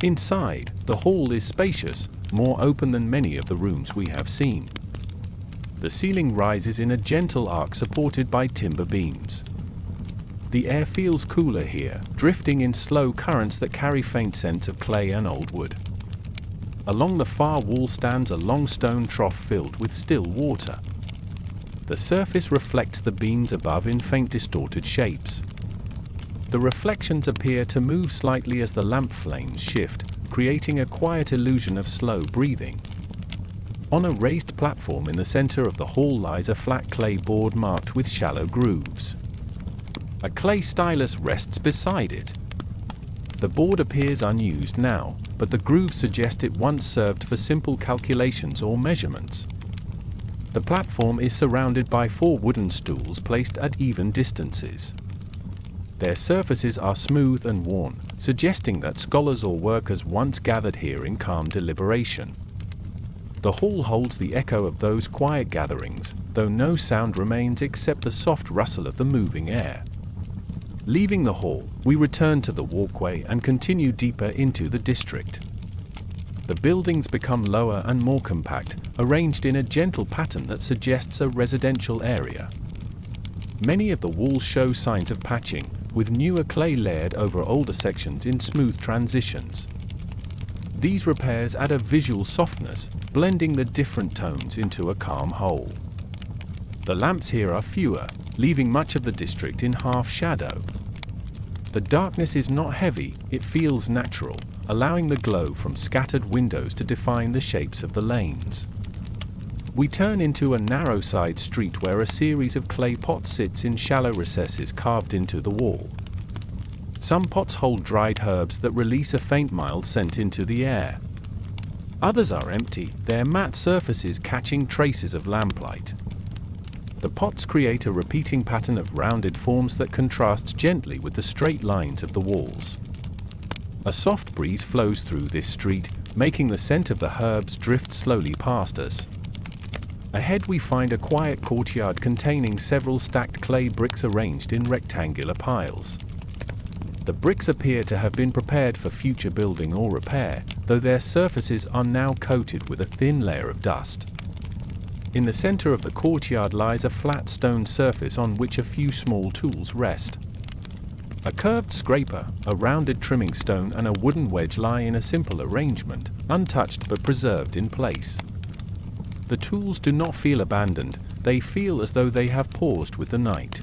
Inside, the hall is spacious, more open than many of the rooms we have seen. The ceiling rises in a gentle arc supported by timber beams. The air feels cooler here, drifting in slow currents that carry faint scents of clay and old wood. Along the far wall stands a long stone trough filled with still water. The surface reflects the beams above in faint distorted shapes. The reflections appear to move slightly as the lamp flames shift, creating a quiet illusion of slow breathing. On a raised platform in the center of the hall lies a flat clay board marked with shallow grooves. A clay stylus rests beside it. The board appears unused now, but the grooves suggest it once served for simple calculations or measurements. The platform is surrounded by 4 wooden stools placed at even distances. Their surfaces are smooth and worn, suggesting that scholars or workers once gathered here in calm deliberation. The hall holds the echo of those quiet gatherings, though no sound remains except the soft rustle of the moving air. Leaving the hall, we return to the walkway and continue deeper into the district. The buildings become lower and more compact, arranged in a gentle pattern that suggests a residential area. Many of the walls show signs of patching, with newer clay layered over older sections in smooth transitions. These repairs add a visual softness, blending the different tones into a calm whole. The lamps here are fewer, leaving much of the district in half shadow. The darkness is not heavy, it feels natural, allowing the glow from scattered windows to define the shapes of the lanes. We turn into a narrow side street where a series of clay pots sits in shallow recesses carved into the wall. Some pots hold dried herbs that release a faint mild scent into the air. Others are empty, their matte surfaces catching traces of lamplight. The pots create a repeating pattern of rounded forms that contrasts gently with the straight lines of the walls. A soft breeze flows through this street, making the scent of the herbs drift slowly past us. Ahead we find a quiet courtyard containing several stacked clay bricks arranged in rectangular piles. The bricks appear to have been prepared for future building or repair, though their surfaces are now coated with a thin layer of dust. In the center of the courtyard lies a flat stone surface on which a few small tools rest. A curved scraper, a rounded trimming stone and a wooden wedge lie in a simple arrangement, untouched but preserved in place. The tools do not feel abandoned, they feel as though they have paused with the night.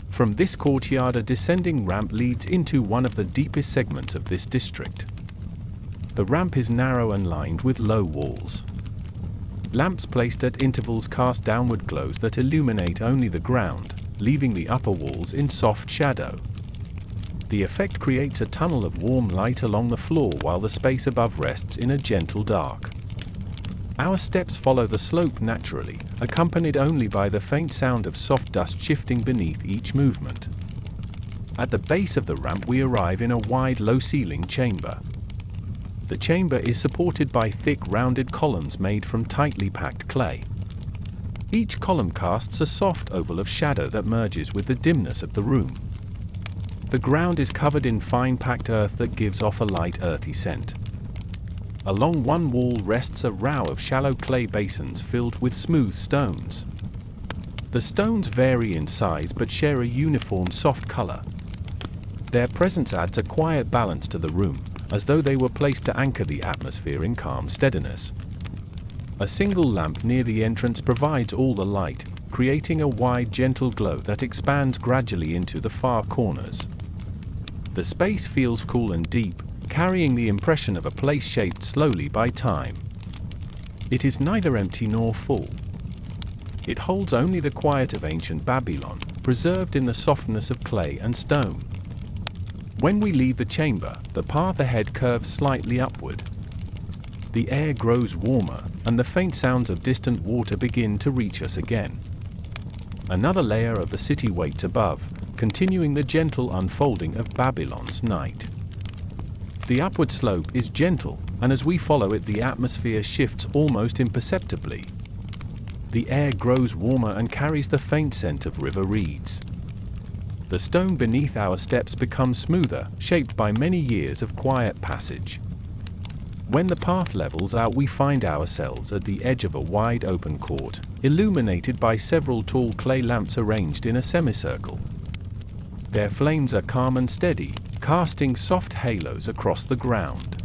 From this courtyard a descending ramp leads into one of the deepest segments of this district. The ramp is narrow and lined with low walls. Lamps placed at intervals cast downward glows that illuminate only the ground, leaving the upper walls in soft shadow. The effect creates a tunnel of warm light along the floor while the space above rests in a gentle dark. Our steps follow the slope naturally, accompanied only by the faint sound of soft dust shifting beneath each movement. At the base of the ramp we arrive in a wide low-ceilinged chamber. The chamber is supported by thick rounded columns made from tightly packed clay. Each column casts a soft oval of shadow that merges with the dimness of the room. The ground is covered in fine packed earth that gives off a light earthy scent. Along one wall rests a row of shallow clay basins filled with smooth stones. The stones vary in size but share a uniform soft color. Their presence adds a quiet balance to the room, as though they were placed to anchor the atmosphere in calm steadiness. A single lamp near the entrance provides all the light, creating a wide, gentle glow that expands gradually into the far corners. The space feels cool and deep, carrying the impression of a place shaped slowly by time. It is neither empty nor full. It holds only the quiet of ancient Babylon, preserved in the softness of clay and stone. When we leave the chamber, the path ahead curves slightly upward. The air grows warmer, and the faint sounds of distant water begin to reach us again. Another layer of the city waits above, continuing the gentle unfolding of Babylon's night. The upward slope is gentle, and as we follow it, the atmosphere shifts almost imperceptibly. The air grows warmer and carries the faint scent of river reeds. The stone beneath our steps becomes smoother, shaped by many years of quiet passage. When the path levels out, we find ourselves at the edge of a wide open court, illuminated by several tall clay lamps arranged in a semicircle. Their flames are calm and steady, casting soft halos across the ground.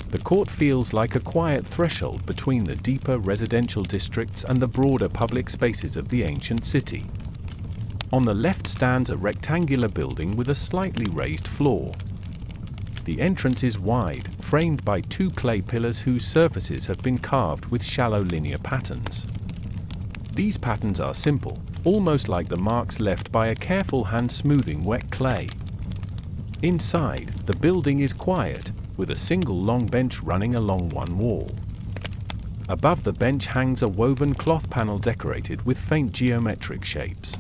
The court feels like a quiet threshold between the deeper residential districts and the broader public spaces of the ancient city. On the left stands a rectangular building with a slightly raised floor. The entrance is wide, framed by two clay pillars whose surfaces have been carved with shallow linear patterns. These patterns are simple, almost like the marks left by a careful hand smoothing wet clay. Inside, the building is quiet, with a single long bench running along one wall. Above the bench hangs a woven cloth panel decorated with faint geometric shapes.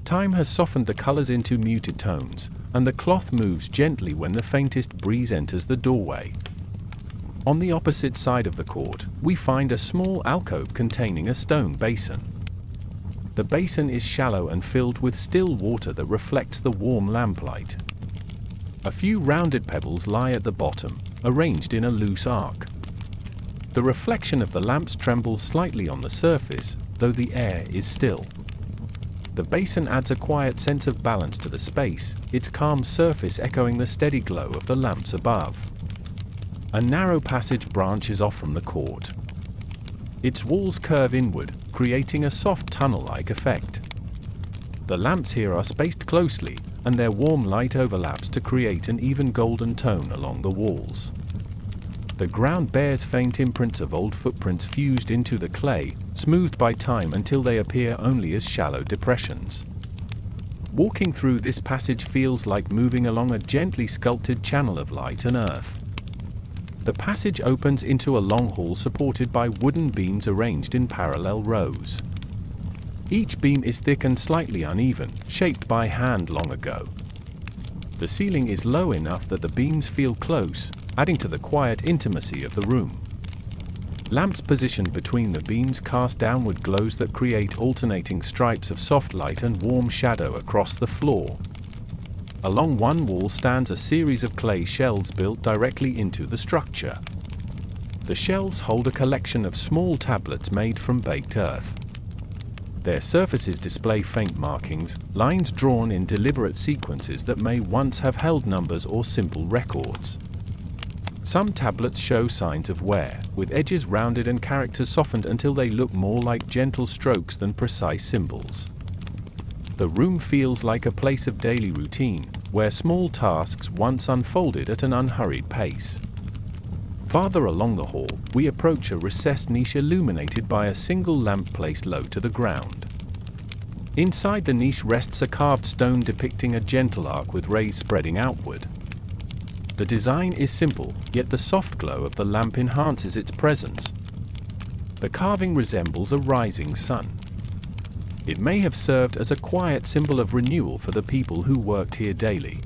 Time has softened the colors into muted tones, and the cloth moves gently when the faintest breeze enters the doorway. On the opposite side of the court, we find a small alcove containing a stone basin. The basin is shallow and filled with still water that reflects the warm lamplight. A few rounded pebbles lie at the bottom, arranged in a loose arc. The reflection of the lamps trembles slightly on the surface, though the air is still. The basin adds a quiet sense of balance to the space, its calm surface echoing the steady glow of the lamps above. A narrow passage branches off from the court. Its walls curve inward, creating a soft tunnel-like effect. The lamps here are spaced closely, and their warm light overlaps to create an even golden tone along the walls. The ground bears faint imprints of old footprints fused into the clay, smoothed by time until they appear only as shallow depressions. Walking through this passage feels like moving along a gently sculpted channel of light and earth. The passage opens into a long hall supported by wooden beams arranged in parallel rows. Each beam is thick and slightly uneven, shaped by hand long ago. The ceiling is low enough that the beams feel close, adding to the quiet intimacy of the room. Lamps positioned between the beams cast downward glows that create alternating stripes of soft light and warm shadow across the floor. Along one wall stands a series of clay shelves built directly into the structure. The shelves hold a collection of small tablets made from baked earth. Their surfaces display faint markings, lines drawn in deliberate sequences that may once have held numbers or simple records. Some tablets show signs of wear, with edges rounded and characters softened until they look more like gentle strokes than precise symbols. The room feels like a place of daily routine, where small tasks once unfolded at an unhurried pace. Farther along the hall, we approach a recessed niche illuminated by a single lamp placed low to the ground. Inside the niche rests a carved stone depicting a gentle arc with rays spreading outward. The design is simple, yet the soft glow of the lamp enhances its presence. The carving resembles a rising sun. It may have served as a quiet symbol of renewal for the people who worked here daily.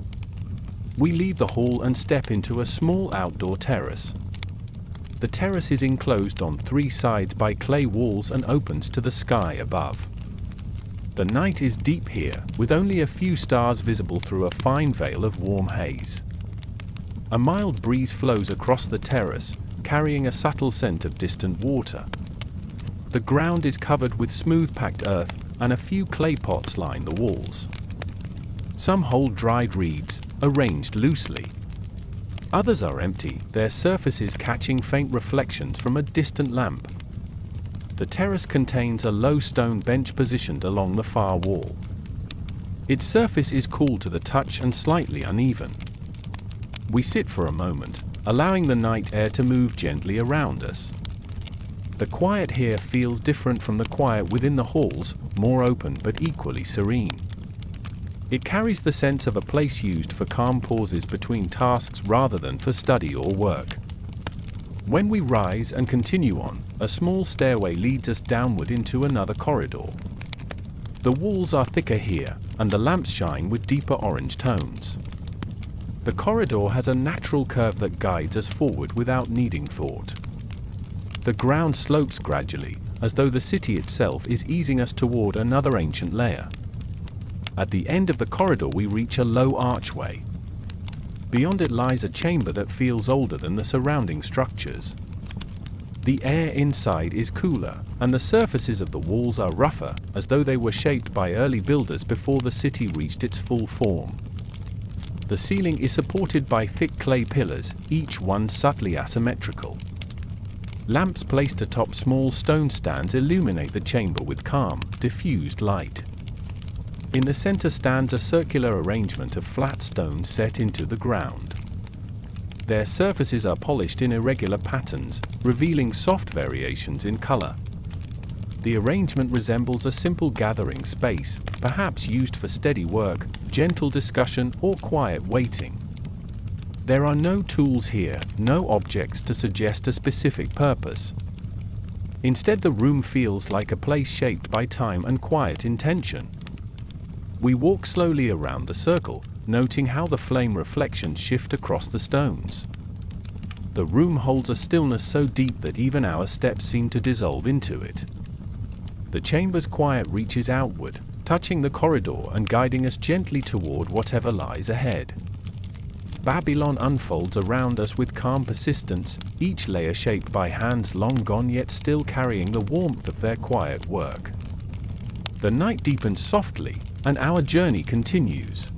We leave the hall and step into a small outdoor terrace. The terrace is enclosed on three sides by clay walls and opens to the sky above. The night is deep here, with only a few stars visible through a fine veil of warm haze. A mild breeze flows across the terrace, carrying a subtle scent of distant water. The ground is covered with smooth-packed earth, and a few clay pots line the walls. Some hold dried reeds, arranged loosely. Others are empty, their surfaces catching faint reflections from a distant lamp. The terrace contains a low stone bench positioned along the far wall. Its surface is cool to the touch and slightly uneven. We sit for a moment, allowing the night air to move gently around us. The quiet here feels different from the quiet within the halls, more open but equally serene. It carries the sense of a place used for calm pauses between tasks rather than for study or work. When we rise and continue on, a small stairway leads us downward into another corridor. The walls are thicker here, and the lamps shine with deeper orange tones. The corridor has a natural curve that guides us forward without needing thought. The ground slopes gradually, as though the city itself is easing us toward another ancient layer. At the end of the corridor we reach a low archway. Beyond it lies a chamber that feels older than the surrounding structures. The air inside is cooler, and the surfaces of the walls are rougher, as though they were shaped by early builders before the city reached its full form. The ceiling is supported by thick clay pillars, each one subtly asymmetrical. Lamps placed atop small stone stands illuminate the chamber with calm, diffused light. In the center stands a circular arrangement of flat stones set into the ground. Their surfaces are polished in irregular patterns, revealing soft variations in color. The arrangement resembles a simple gathering space, perhaps used for steady work, gentle discussion, or quiet waiting. There are no tools here, no objects to suggest a specific purpose. Instead, the room feels like a place shaped by time and quiet intention. We walk slowly around the circle, noting how the flame reflections shift across the stones. The room holds a stillness so deep that even our steps seem to dissolve into it. The chamber's quiet reaches outward, touching the corridor and guiding us gently toward whatever lies ahead. Babylon unfolds around us with calm persistence, each layer shaped by hands long gone yet still carrying the warmth of their quiet work. The night deepens softly, and our journey continues.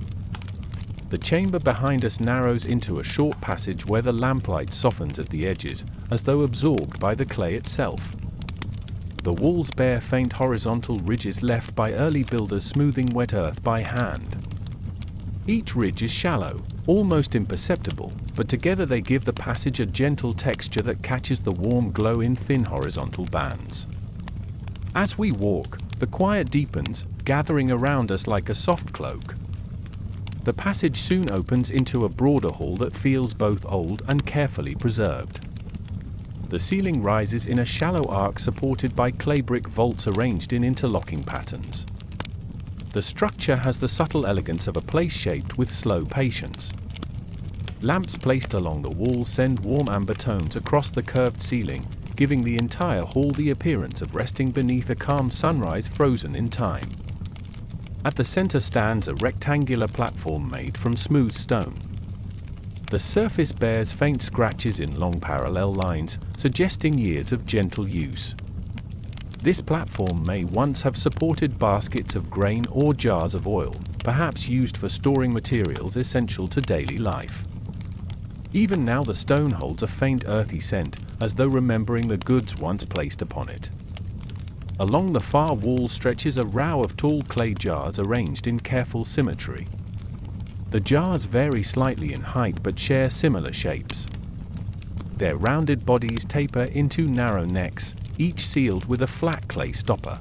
The chamber behind us narrows into a short passage where the lamplight softens at the edges, as though absorbed by the clay itself. The walls bear faint horizontal ridges left by early builders smoothing wet earth by hand. Each ridge is shallow, almost imperceptible, but together they give the passage a gentle texture that catches the warm glow in thin horizontal bands. As we walk, the quiet deepens, gathering around us like a soft cloak. The passage soon opens into a broader hall that feels both old and carefully preserved. The ceiling rises in a shallow arc supported by clay brick vaults arranged in interlocking patterns. The structure has the subtle elegance of a place shaped with slow patience. Lamps placed along the walls send warm amber tones across the curved ceiling, giving the entire hall the appearance of resting beneath a calm sunrise frozen in time. At the center stands a rectangular platform made from smooth stone. The surface bears faint scratches in long parallel lines, suggesting years of gentle use. This platform may once have supported baskets of grain or jars of oil, perhaps used for storing materials essential to daily life. Even now the stone holds a faint earthy scent, as though remembering the goods once placed upon it. Along the far wall stretches a row of tall clay jars arranged in careful symmetry. The jars vary slightly in height but share similar shapes. Their rounded bodies taper into narrow necks, each sealed with a flat clay stopper.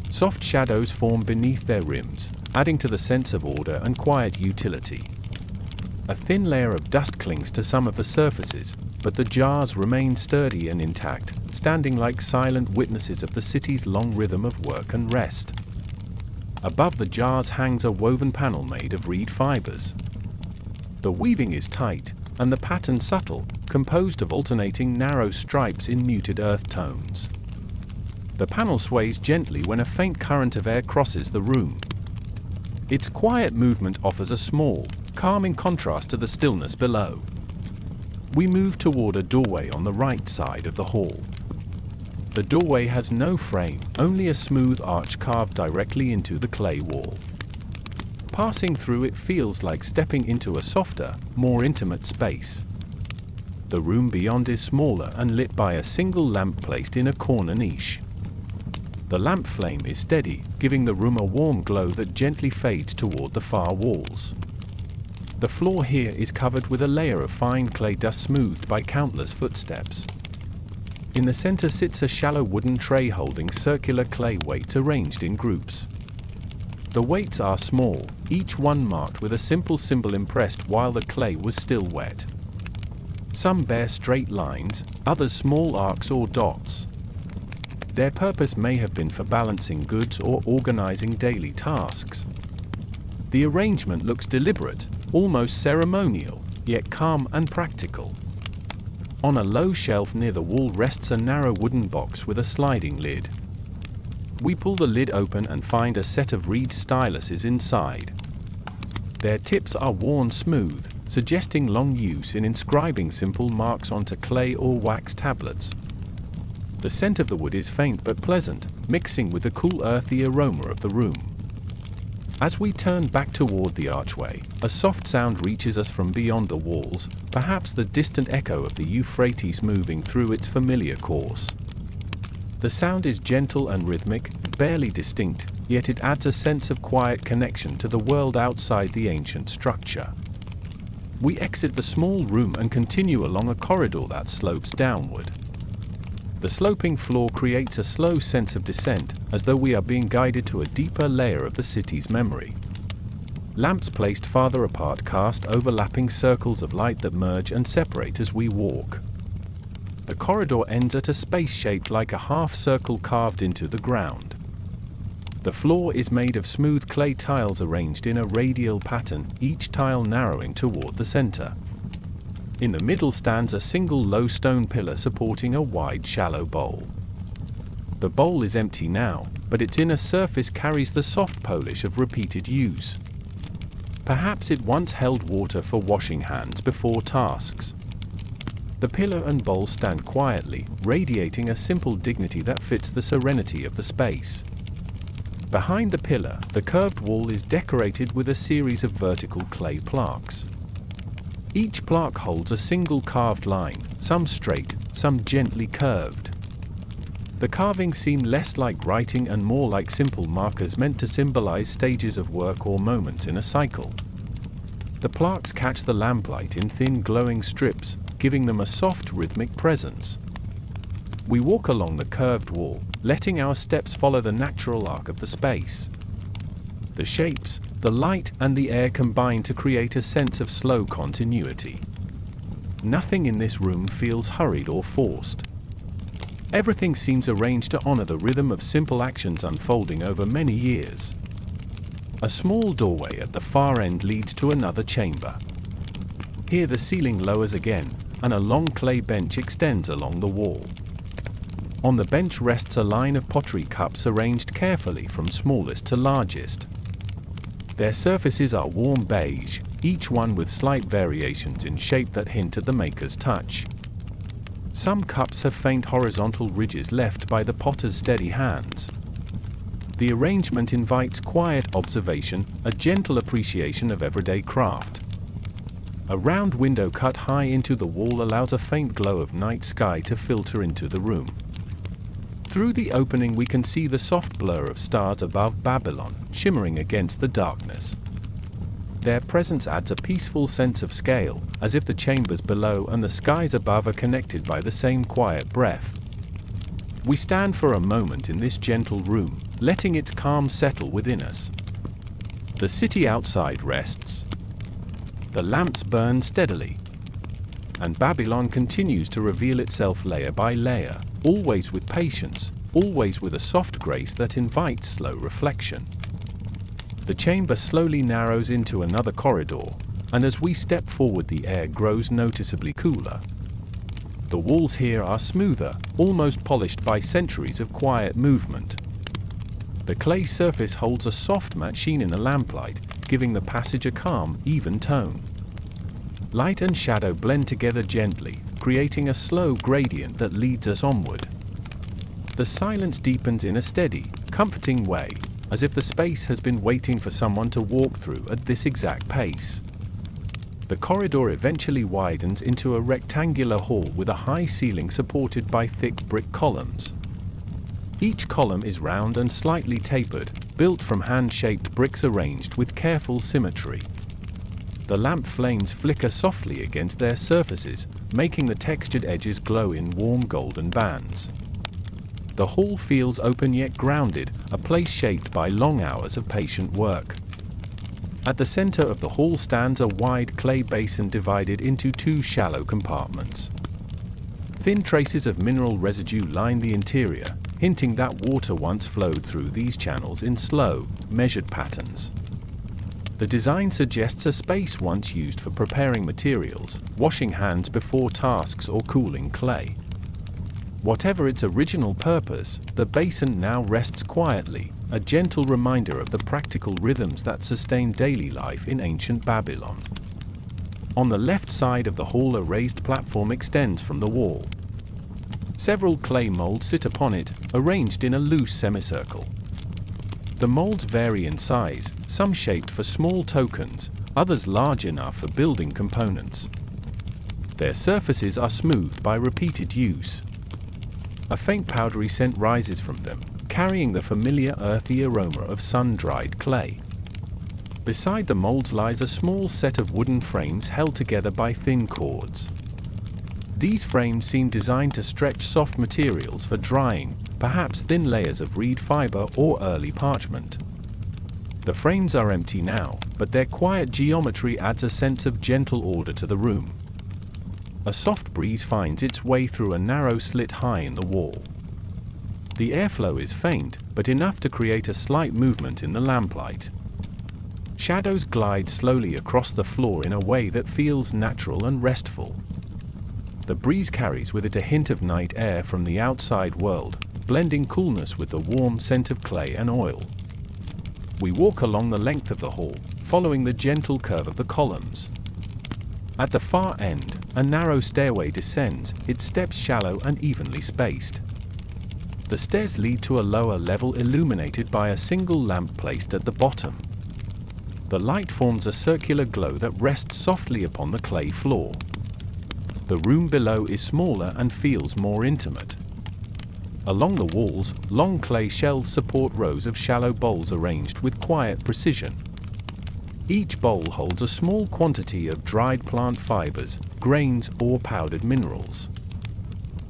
Soft shadows form beneath their rims, adding to the sense of order and quiet utility. A thin layer of dust clings to some of the surfaces, but the jars remain sturdy and intact, standing like silent witnesses of the city's long rhythm of work and rest. Above the jars hangs a woven panel made of reed fibers. The weaving is tight, and the pattern subtle, composed of alternating narrow stripes in muted earth tones. The panel sways gently when a faint current of air crosses the room. Its quiet movement offers a small, calming contrast to the stillness below. We move toward a doorway on the right side of the hall. The doorway has no frame, only a smooth arch carved directly into the clay wall. Passing through it feels like stepping into a softer, more intimate space. The room beyond is smaller and lit by a single lamp placed in a corner niche. The lamp flame is steady, giving the room a warm glow that gently fades toward the far walls. The floor here is covered with a layer of fine clay dust smoothed by countless footsteps. In the center sits a shallow wooden tray holding circular clay weights arranged in groups. The weights are small, each one marked with a simple symbol impressed while the clay was still wet. Some bear straight lines, others small arcs or dots. Their purpose may have been for balancing goods or organizing daily tasks. The arrangement looks deliberate, almost ceremonial, yet calm and practical. On a low shelf near the wall rests a narrow wooden box with a sliding lid. We pull the lid open and find a set of reed styluses inside. Their tips are worn smooth, suggesting long use in inscribing simple marks onto clay or wax tablets. The scent of the wood is faint but pleasant, mixing with the cool earthy aroma of the room. As we turn back toward the archway, a soft sound reaches us from beyond the walls, perhaps the distant echo of the Euphrates moving through its familiar course. The sound is gentle and rhythmic, barely distinct, yet it adds a sense of quiet connection to the world outside the ancient structure. We exit the small room and continue along a corridor that slopes downward. The sloping floor creates a slow sense of descent, as though we are being guided to a deeper layer of the city's memory. Lamps placed farther apart cast overlapping circles of light that merge and separate as we walk. The corridor ends at a space shaped like a half-circle carved into the ground. The floor is made of smooth clay tiles arranged in a radial pattern, each tile narrowing toward the center. In the middle stands a single low stone pillar supporting a wide, shallow bowl. The bowl is empty now, but its inner surface carries the soft polish of repeated use. Perhaps it once held water for washing hands before tasks. The pillar and bowl stand quietly, radiating a simple dignity that fits the serenity of the space. Behind the pillar, the curved wall is decorated with a series of vertical clay plaques. Each plaque holds a single carved line, some straight, some gently curved. The carvings seem less like writing and more like simple markers meant to symbolize stages of work or moments in a cycle. The plaques catch the lamplight in thin glowing strips, giving them a soft rhythmic presence. We walk along the curved wall, letting our steps follow the natural arc of the space. The shapes, the light and the air combine to create a sense of slow continuity. Nothing in this room feels hurried or forced. Everything seems arranged to honor the rhythm of simple actions unfolding over many years. A small doorway at the far end leads to another chamber. Here the ceiling lowers again, and a long clay bench extends along the wall. On the bench rests a line of pottery cups arranged carefully from smallest to largest. Their surfaces are warm beige, each one with slight variations in shape that hint at the maker's touch. Some cups have faint horizontal ridges left by the potter's steady hands. The arrangement invites quiet observation, a gentle appreciation of everyday craft. A round window cut high into the wall allows a faint glow of night sky to filter into the room. Through the opening we can see the soft blur of stars above Babylon, shimmering against the darkness. Their presence adds a peaceful sense of scale, as if the chambers below and the skies above are connected by the same quiet breath. We stand for a moment in this gentle room, letting its calm settle within us. The city outside rests. The lamps burn steadily, and Babylon continues to reveal itself layer by layer, always with patience, always with a soft grace that invites slow reflection. The chamber slowly narrows into another corridor, and as we step forward the air grows noticeably cooler. The walls here are smoother, almost polished by centuries of quiet movement. The clay surface holds a soft matte sheen in the lamplight, giving the passage a calm, even tone. Light and shadow blend together gently, creating a slow gradient that leads us onward. The silence deepens in a steady, comforting way, as if the space has been waiting for someone to walk through at this exact pace. The corridor eventually widens into a rectangular hall with a high ceiling supported by thick brick columns. Each column is round and slightly tapered, built from hand-shaped bricks arranged with careful symmetry. The lamp flames flicker softly against their surfaces, making the textured edges glow in warm golden bands. The hall feels open yet grounded, a place shaped by long hours of patient work. At the center of the hall stands a wide clay basin divided into two shallow compartments. Thin traces of mineral residue line the interior, hinting that water once flowed through these channels in slow, measured patterns. The design suggests a space once used for preparing materials, washing hands before tasks or cooling clay. Whatever its original purpose, the basin now rests quietly, a gentle reminder of the practical rhythms that sustain daily life in ancient Babylon. On the left side of the hall, a raised platform extends from the wall. Several clay molds sit upon it, arranged in a loose semicircle. The molds vary in size, some shaped for small tokens, others large enough for building components. Their surfaces are smoothed by repeated use. A faint powdery scent rises from them, carrying the familiar earthy aroma of sun-dried clay. Beside the molds lies a small set of wooden frames held together by thin cords. These frames seem designed to stretch soft materials for drying, perhaps thin layers of reed fiber or early parchment. The frames are empty now, but their quiet geometry adds a sense of gentle order to the room. A soft breeze finds its way through a narrow slit high in the wall. The airflow is faint, but enough to create a slight movement in the lamplight. Shadows glide slowly across the floor in a way that feels natural and restful. The breeze carries with it a hint of night air from the outside world, blending coolness with the warm scent of clay and oil. We walk along the length of the hall, following the gentle curve of the columns. At the far end, a narrow stairway descends, its steps shallow and evenly spaced. The stairs lead to a lower level illuminated by a single lamp placed at the bottom. The light forms a circular glow that rests softly upon the clay floor. The room below is smaller and feels more intimate. Along the walls, long clay shelves support rows of shallow bowls arranged with quiet precision. Each bowl holds a small quantity of dried plant fibers, grains, or powdered minerals.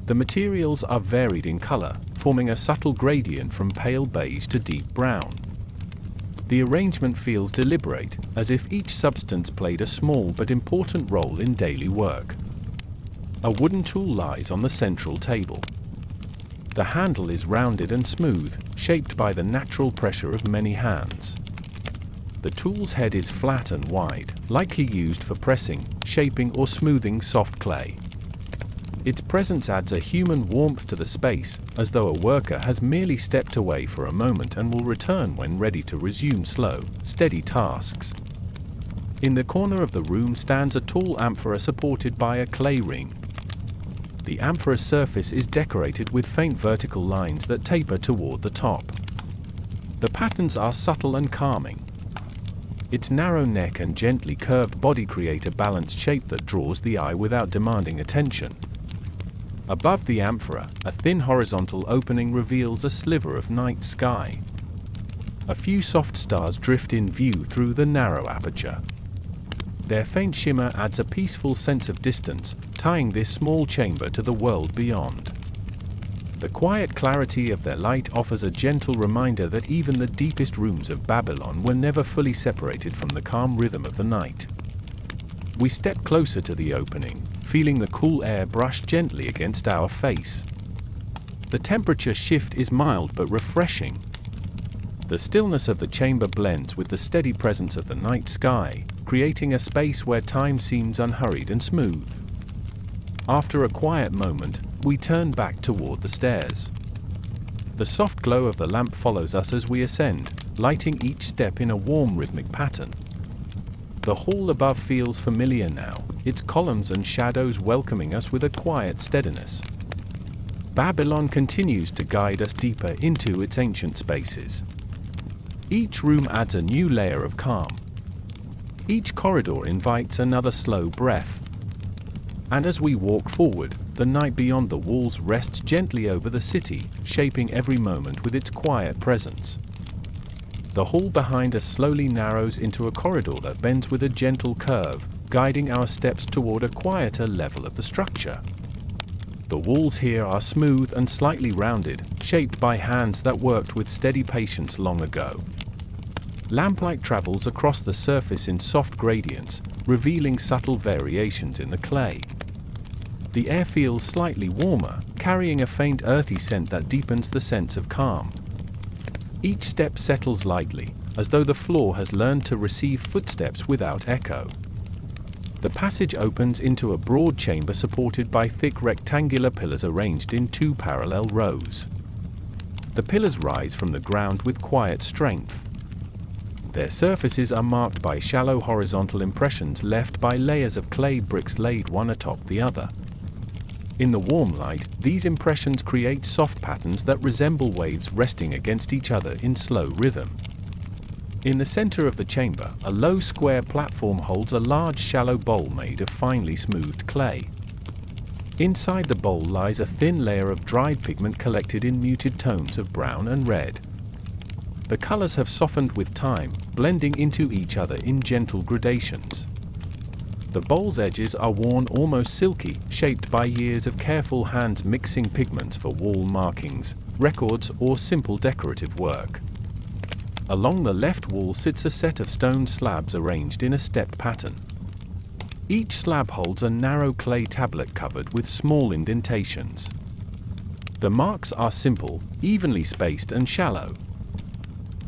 The materials are varied in color, forming a subtle gradient from pale beige to deep brown. The arrangement feels deliberate, as if each substance played a small but important role in daily work. A wooden tool lies on the central table. The handle is rounded and smooth, shaped by the natural pressure of many hands. The tool's head is flat and wide, likely used for pressing, shaping, or smoothing soft clay. Its presence adds a human warmth to the space, as though a worker has merely stepped away for a moment and will return when ready to resume slow, steady tasks. In the corner of the room stands a tall amphora supported by a clay ring. The amphora's surface is decorated with faint vertical lines that taper toward the top. The patterns are subtle and calming. Its narrow neck and gently curved body create a balanced shape that draws the eye without demanding attention. Above the amphora, a thin horizontal opening reveals a sliver of night sky. A few soft stars drift in view through the narrow aperture. Their faint shimmer adds a peaceful sense of distance, tying this small chamber to the world beyond. The quiet clarity of their light offers a gentle reminder that even the deepest rooms of Babylon were never fully separated from the calm rhythm of the night. We step closer to the opening, feeling the cool air brush gently against our face. The temperature shift is mild but refreshing. The stillness of the chamber blends with the steady presence of the night sky, creating a space where time seems unhurried and smooth. After a quiet moment, we turn back toward the stairs. The soft glow of the lamp follows us as we ascend, lighting each step in a warm rhythmic pattern. The hall above feels familiar now, its columns and shadows welcoming us with a quiet steadiness. Babylon continues to guide us deeper into its ancient spaces. Each room adds a new layer of calm. Each corridor invites another slow breath. And as we walk forward, the night beyond the walls rests gently over the city, shaping every moment with its quiet presence. The hall behind us slowly narrows into a corridor that bends with a gentle curve, guiding our steps toward a quieter level of the structure. The walls here are smooth and slightly rounded, shaped by hands that worked with steady patience long ago. Lamplight travels across the surface in soft gradients, revealing subtle variations in the clay. The air feels slightly warmer, carrying a faint earthy scent that deepens the sense of calm. Each step settles lightly, as though the floor has learned to receive footsteps without echo. The passage opens into a broad chamber supported by thick rectangular pillars arranged in 2 parallel rows. The pillars rise from the ground with quiet strength. Their surfaces are marked by shallow horizontal impressions left by layers of clay bricks laid one atop the other. In the warm light, these impressions create soft patterns that resemble waves resting against each other in slow rhythm. In the center of the chamber, a low square platform holds a large shallow bowl made of finely smoothed clay. Inside the bowl lies a thin layer of dried pigment collected in muted tones of brown and red. The colors have softened with time, blending into each other in gentle gradations. The bowl's edges are worn almost silky, shaped by years of careful hands mixing pigments for wall markings, records, or simple decorative work. Along the left wall sits a set of stone slabs arranged in a stepped pattern. Each slab holds a narrow clay tablet covered with small indentations. The marks are simple, evenly spaced and shallow.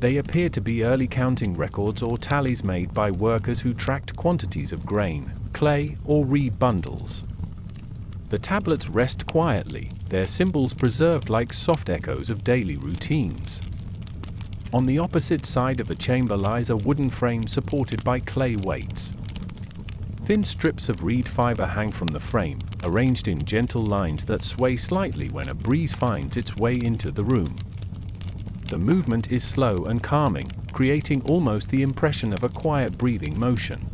They appear to be early counting records or tallies made by workers who tracked quantities of grain, clay, or reed bundles. The tablets rest quietly, their symbols preserved like soft echoes of daily routines. On the opposite side of the chamber lies a wooden frame supported by clay weights. Thin strips of reed fiber hang from the frame, arranged in gentle lines that sway slightly when a breeze finds its way into the room. The movement is slow and calming, creating almost the impression of a quiet breathing motion.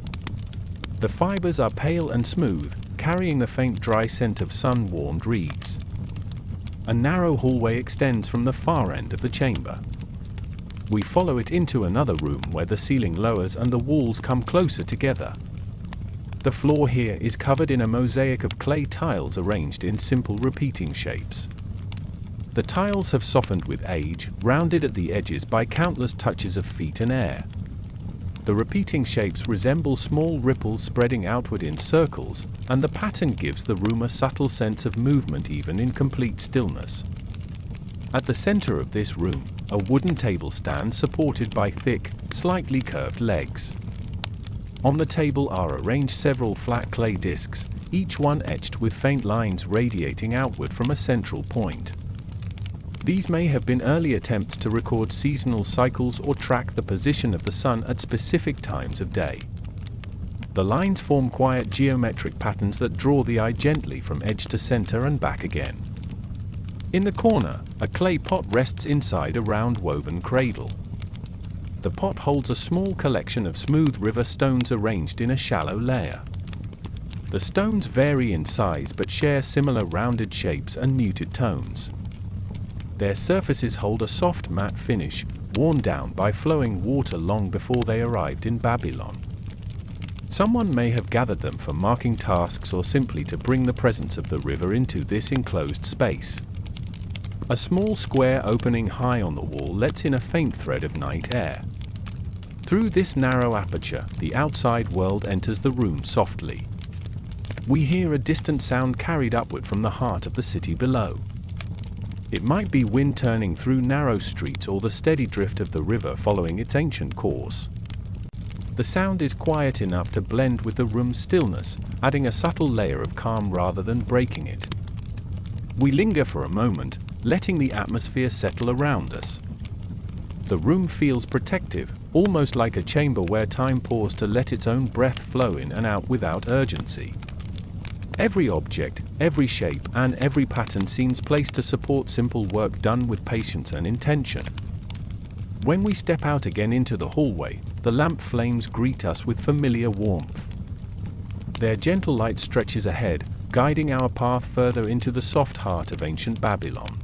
The fibers are pale and smooth, carrying the faint dry scent of sun-warmed reeds. A narrow hallway extends from the far end of the chamber. We follow it into another room where the ceiling lowers and the walls come closer together. The floor here is covered in a mosaic of clay tiles arranged in simple repeating shapes. The tiles have softened with age, rounded at the edges by countless touches of feet and air. The repeating shapes resemble small ripples spreading outward in circles, and the pattern gives the room a subtle sense of movement even in complete stillness. At the center of this room, a wooden table stands supported by thick, slightly curved legs. On the table are arranged several flat clay discs, each one etched with faint lines radiating outward from a central point. These may have been early attempts to record seasonal cycles or track the position of the sun at specific times of day. The lines form quiet geometric patterns that draw the eye gently from edge to center and back again. In the corner, a clay pot rests inside a round woven cradle. The pot holds a small collection of smooth river stones arranged in a shallow layer. The stones vary in size but share similar rounded shapes and muted tones. Their surfaces hold a soft matte finish, worn down by flowing water long before they arrived in Babylon. Someone may have gathered them for marking tasks or simply to bring the presence of the river into this enclosed space. A small square opening high on the wall lets in a faint thread of night air. Through this narrow aperture, the outside world enters the room softly. We hear a distant sound carried upward from the heart of the city below. It might be wind turning through narrow streets or the steady drift of the river following its ancient course. The sound is quiet enough to blend with the room's stillness, adding a subtle layer of calm rather than breaking it. We linger for a moment, letting the atmosphere settle around us. The room feels protective, almost like a chamber where time paused to let its own breath flow in and out without urgency. Every object, every shape, and every pattern seems placed to support simple work done with patience and intention. When we step out again into the hallway, the lamp flames greet us with familiar warmth. Their gentle light stretches ahead, guiding our path further into the soft heart of ancient Babylon.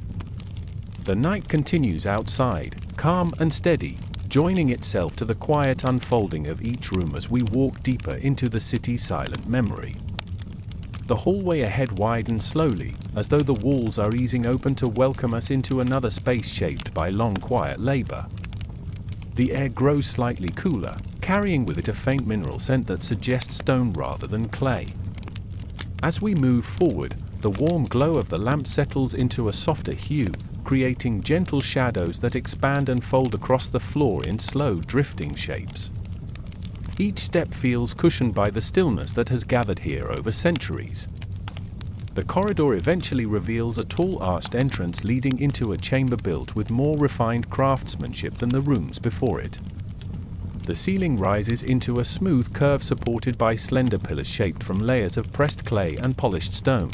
The night continues outside, calm and steady, joining itself to the quiet unfolding of each room as we walk deeper into the city's silent memory. The hallway ahead widens slowly, as though the walls are easing open to welcome us into another space shaped by long quiet labor. The air grows slightly cooler, carrying with it a faint mineral scent that suggests stone rather than clay. As we move forward, the warm glow of the lamp settles into a softer hue, creating gentle shadows that expand and fold across the floor in slow, drifting shapes. Each step feels cushioned by the stillness that has gathered here over centuries. The corridor eventually reveals a tall arched entrance leading into a chamber built with more refined craftsmanship than the rooms before it. The ceiling rises into a smooth curve supported by slender pillars shaped from layers of pressed clay and polished stone.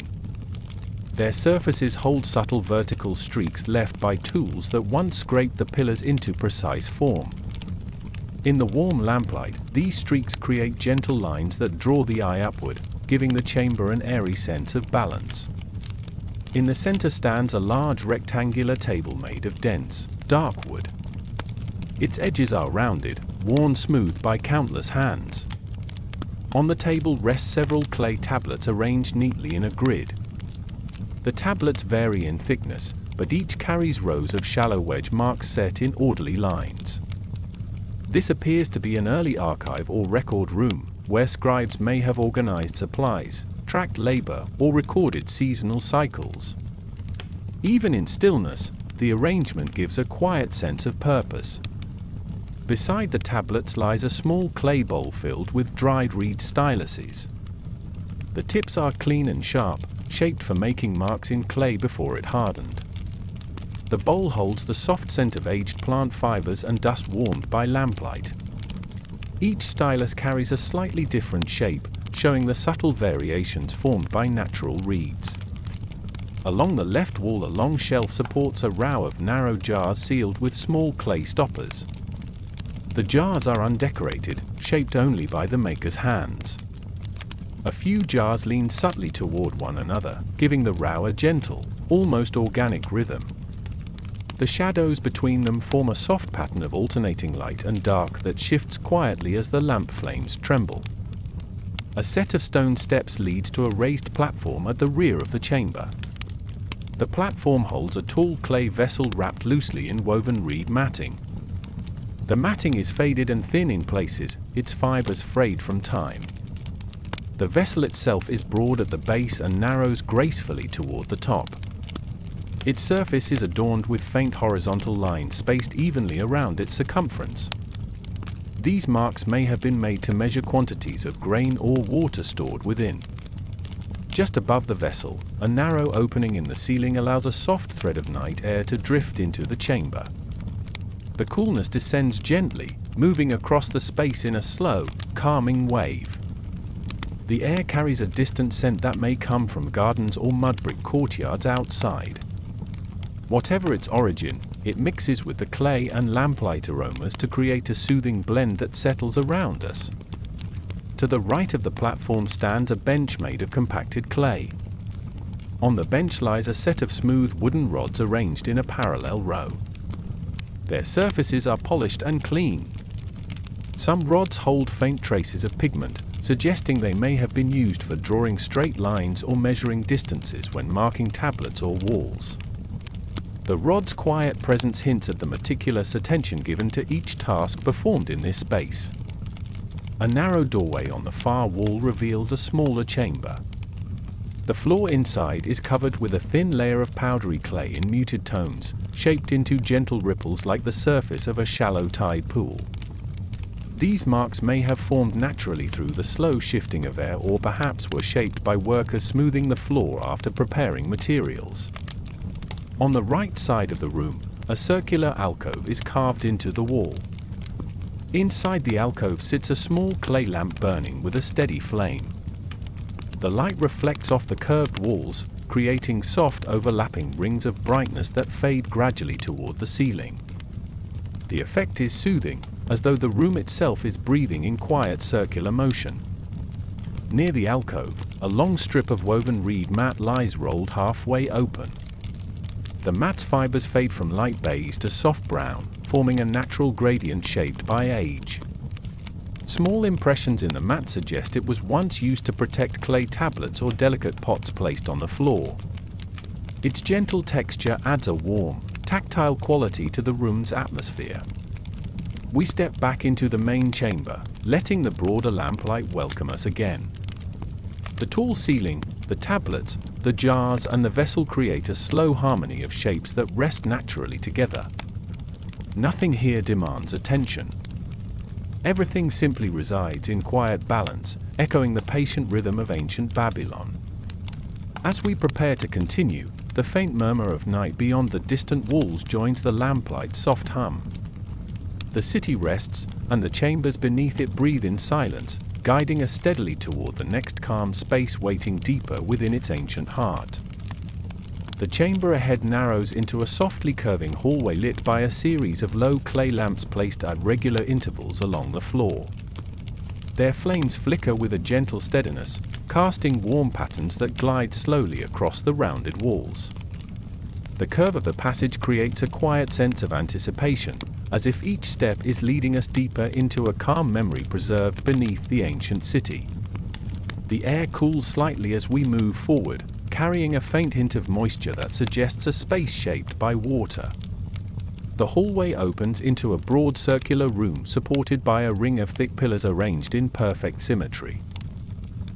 Their surfaces hold subtle vertical streaks left by tools that once scraped the pillars into precise form. In the warm lamplight, these streaks create gentle lines that draw the eye upward, giving the chamber an airy sense of balance. In the center stands a large rectangular table made of dense, dark wood. Its edges are rounded, worn smooth by countless hands. On the table rest several clay tablets arranged neatly in a grid. The tablets vary in thickness, but each carries rows of shallow wedge marks set in orderly lines. This appears to be an early archive or record room, where scribes may have organized supplies, tracked labor, or recorded seasonal cycles. Even in stillness, the arrangement gives a quiet sense of purpose. Beside the tablets lies a small clay bowl filled with dried reed styluses. The tips are clean and sharp, shaped for making marks in clay before it hardened. The bowl holds the soft scent of aged plant fibers and dust warmed by lamplight. Each stylus carries a slightly different shape, showing the subtle variations formed by natural reeds. Along the left wall, a long shelf supports a row of narrow jars sealed with small clay stoppers. The jars are undecorated, shaped only by the maker's hands. A few jars lean subtly toward one another, giving the row a gentle, almost organic rhythm. The shadows between them form a soft pattern of alternating light and dark that shifts quietly as the lamp flames tremble. A set of stone steps leads to a raised platform at the rear of the chamber. The platform holds a tall clay vessel wrapped loosely in woven reed matting. The matting is faded and thin in places, its fibers frayed from time. The vessel itself is broad at the base and narrows gracefully toward the top. Its surface is adorned with faint horizontal lines spaced evenly around its circumference. These marks may have been made to measure quantities of grain or water stored within. Just above the vessel, a narrow opening in the ceiling allows a soft thread of night air to drift into the chamber. The coolness descends gently, moving across the space in a slow, calming wave. The air carries a distant scent that may come from gardens or mud brick courtyards outside. Whatever its origin, it mixes with the clay and lamplight aromas to create a soothing blend that settles around us. To the right of the platform stands a bench made of compacted clay. On the bench lies a set of smooth wooden rods arranged in a parallel row. Their surfaces are polished and clean. Some rods hold faint traces of pigment, suggesting they may have been used for drawing straight lines or measuring distances when marking tablets or walls. The rod's quiet presence hints at the meticulous attention given to each task performed in this space. A narrow doorway on the far wall reveals a smaller chamber. The floor inside is covered with a thin layer of powdery clay in muted tones, shaped into gentle ripples like the surface of a shallow tide pool. These marks may have formed naturally through the slow shifting of air or perhaps were shaped by workers smoothing the floor after preparing materials. On the right side of the room, a circular alcove is carved into the wall. Inside the alcove sits a small clay lamp burning with a steady flame. The light reflects off the curved walls, creating soft overlapping rings of brightness that fade gradually toward the ceiling. The effect is soothing, as though the room itself is breathing in quiet circular motion. Near the alcove, a long strip of woven reed mat lies rolled halfway open. The mat's fibers fade from light beige to soft brown, forming a natural gradient shaped by age. Small impressions in the mat suggest it was once used to protect clay tablets or delicate pots placed on the floor. Its gentle texture adds a warm, tactile quality to the room's atmosphere. We step back into the main chamber, letting the broader lamplight welcome us again. The tall ceiling, the tablets, the jars, and the vessel create a slow harmony of shapes that rest naturally together. Nothing here demands attention. Everything simply resides in quiet balance, echoing the patient rhythm of ancient Babylon. As we prepare to continue, the faint murmur of night beyond the distant walls joins the lamplight's soft hum. The city rests, and the chambers beneath it breathe in silence, guiding us steadily toward the next calm space waiting deeper within its ancient heart. The chamber ahead narrows into a softly curving hallway lit by a series of low clay lamps placed at regular intervals along the floor. Their flames flicker with a gentle steadiness, casting warm patterns that glide slowly across the rounded walls. The curve of the passage creates a quiet sense of anticipation, as if each step is leading us deeper into a calm memory preserved beneath the ancient city. The air cools slightly as we move forward, carrying a faint hint of moisture that suggests a space shaped by water. The hallway opens into a broad circular room supported by a ring of thick pillars arranged in perfect symmetry.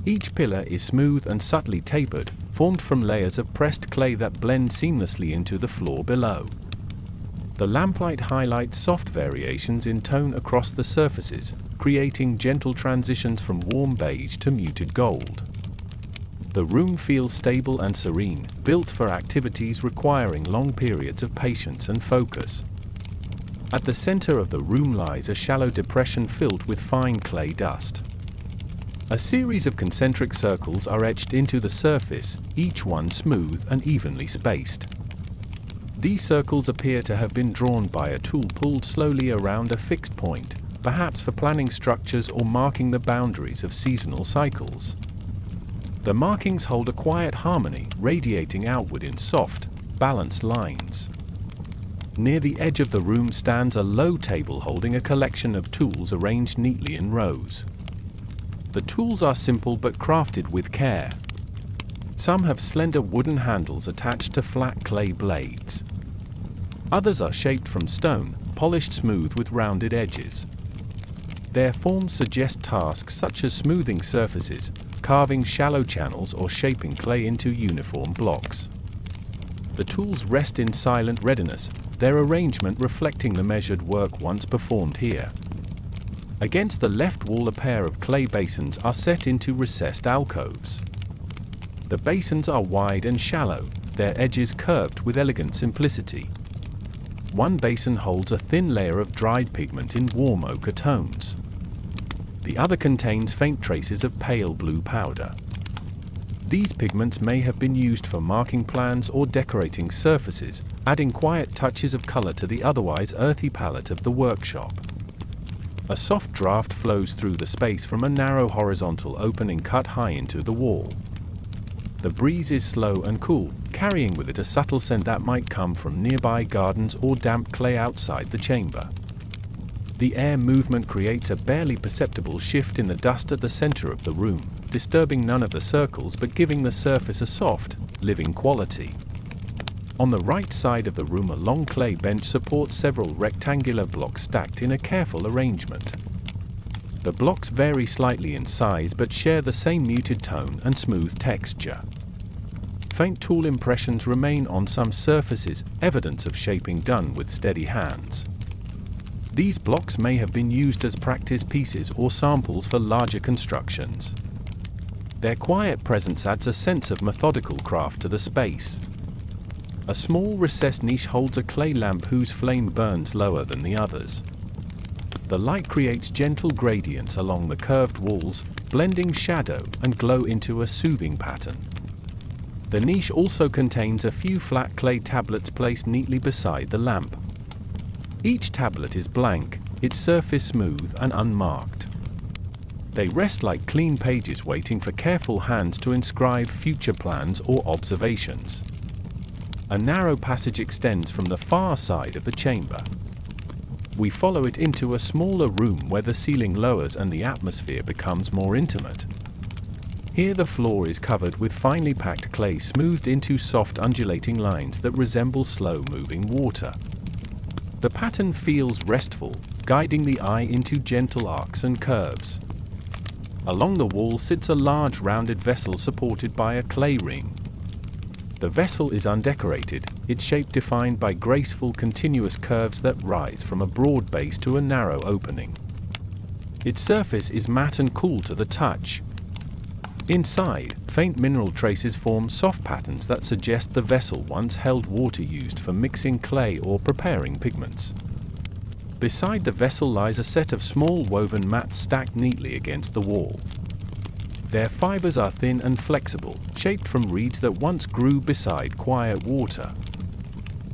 Each pillar is smooth and subtly tapered, formed from layers of pressed clay that blend seamlessly into the floor below. The lamplight highlights soft variations in tone across the surfaces, creating gentle transitions from warm beige to muted gold. The room feels stable and serene, built for activities requiring long periods of patience and focus. At the center of the room lies a shallow depression filled with fine clay dust. A series of concentric circles are etched into the surface, each one smooth and evenly spaced. These circles appear to have been drawn by a tool pulled slowly around a fixed point, perhaps for planning structures or marking the boundaries of seasonal cycles. The markings hold a quiet harmony, radiating outward in soft, balanced lines. Near the edge of the room stands a low table holding a collection of tools arranged neatly in rows. The tools are simple but crafted with care. Some have slender wooden handles attached to flat clay blades. Others are shaped from stone, polished smooth with rounded edges. Their forms suggest tasks such as smoothing surfaces, carving shallow channels, or shaping clay into uniform blocks. The tools rest in silent readiness, their arrangement reflecting the measured work once performed here. Against the left wall, a pair of clay basins are set into recessed alcoves. The basins are wide and shallow, their edges curved with elegant simplicity. One basin holds a thin layer of dried pigment in warm ochre tones. The other contains faint traces of pale blue powder. These pigments may have been used for marking plans or decorating surfaces, adding quiet touches of color to the otherwise earthy palette of the workshop. A soft draft flows through the space from a narrow horizontal opening cut high into the wall. The breeze is slow and cool, carrying with it a subtle scent that might come from nearby gardens or damp clay outside the chamber. The air movement creates a barely perceptible shift in the dust at the center of the room, disturbing none of the circles but giving the surface a soft, living quality. On the right side of the room, a long clay bench supports several rectangular blocks stacked in a careful arrangement. The blocks vary slightly in size but share the same muted tone and smooth texture. Faint tool impressions remain on some surfaces, evidence of shaping done with steady hands. These blocks may have been used as practice pieces or samples for larger constructions. Their quiet presence adds a sense of methodical craft to the space. A small recessed niche holds a clay lamp whose flame burns lower than the others. The light creates gentle gradients along the curved walls, blending shadow and glow into a soothing pattern. The niche also contains a few flat clay tablets placed neatly beside the lamp. Each tablet is blank, its surface smooth and unmarked. They rest like clean pages waiting for careful hands to inscribe future plans or observations. A narrow passage extends from the far side of the chamber. We follow it into a smaller room where the ceiling lowers and the atmosphere becomes more intimate. Here the floor is covered with finely packed clay smoothed into soft undulating lines that resemble slow-moving water. The pattern feels restful, guiding the eye into gentle arcs and curves. Along the wall sits a large rounded vessel supported by a clay ring. The vessel is undecorated, its shape defined by graceful continuous curves that rise from a broad base to a narrow opening. Its surface is matte and cool to the touch. Inside, faint mineral traces form soft patterns that suggest the vessel once held water used for mixing clay or preparing pigments. Beside the vessel lies a set of small woven mats stacked neatly against the wall. Their fibers are thin and flexible, shaped from reeds that once grew beside quiet water.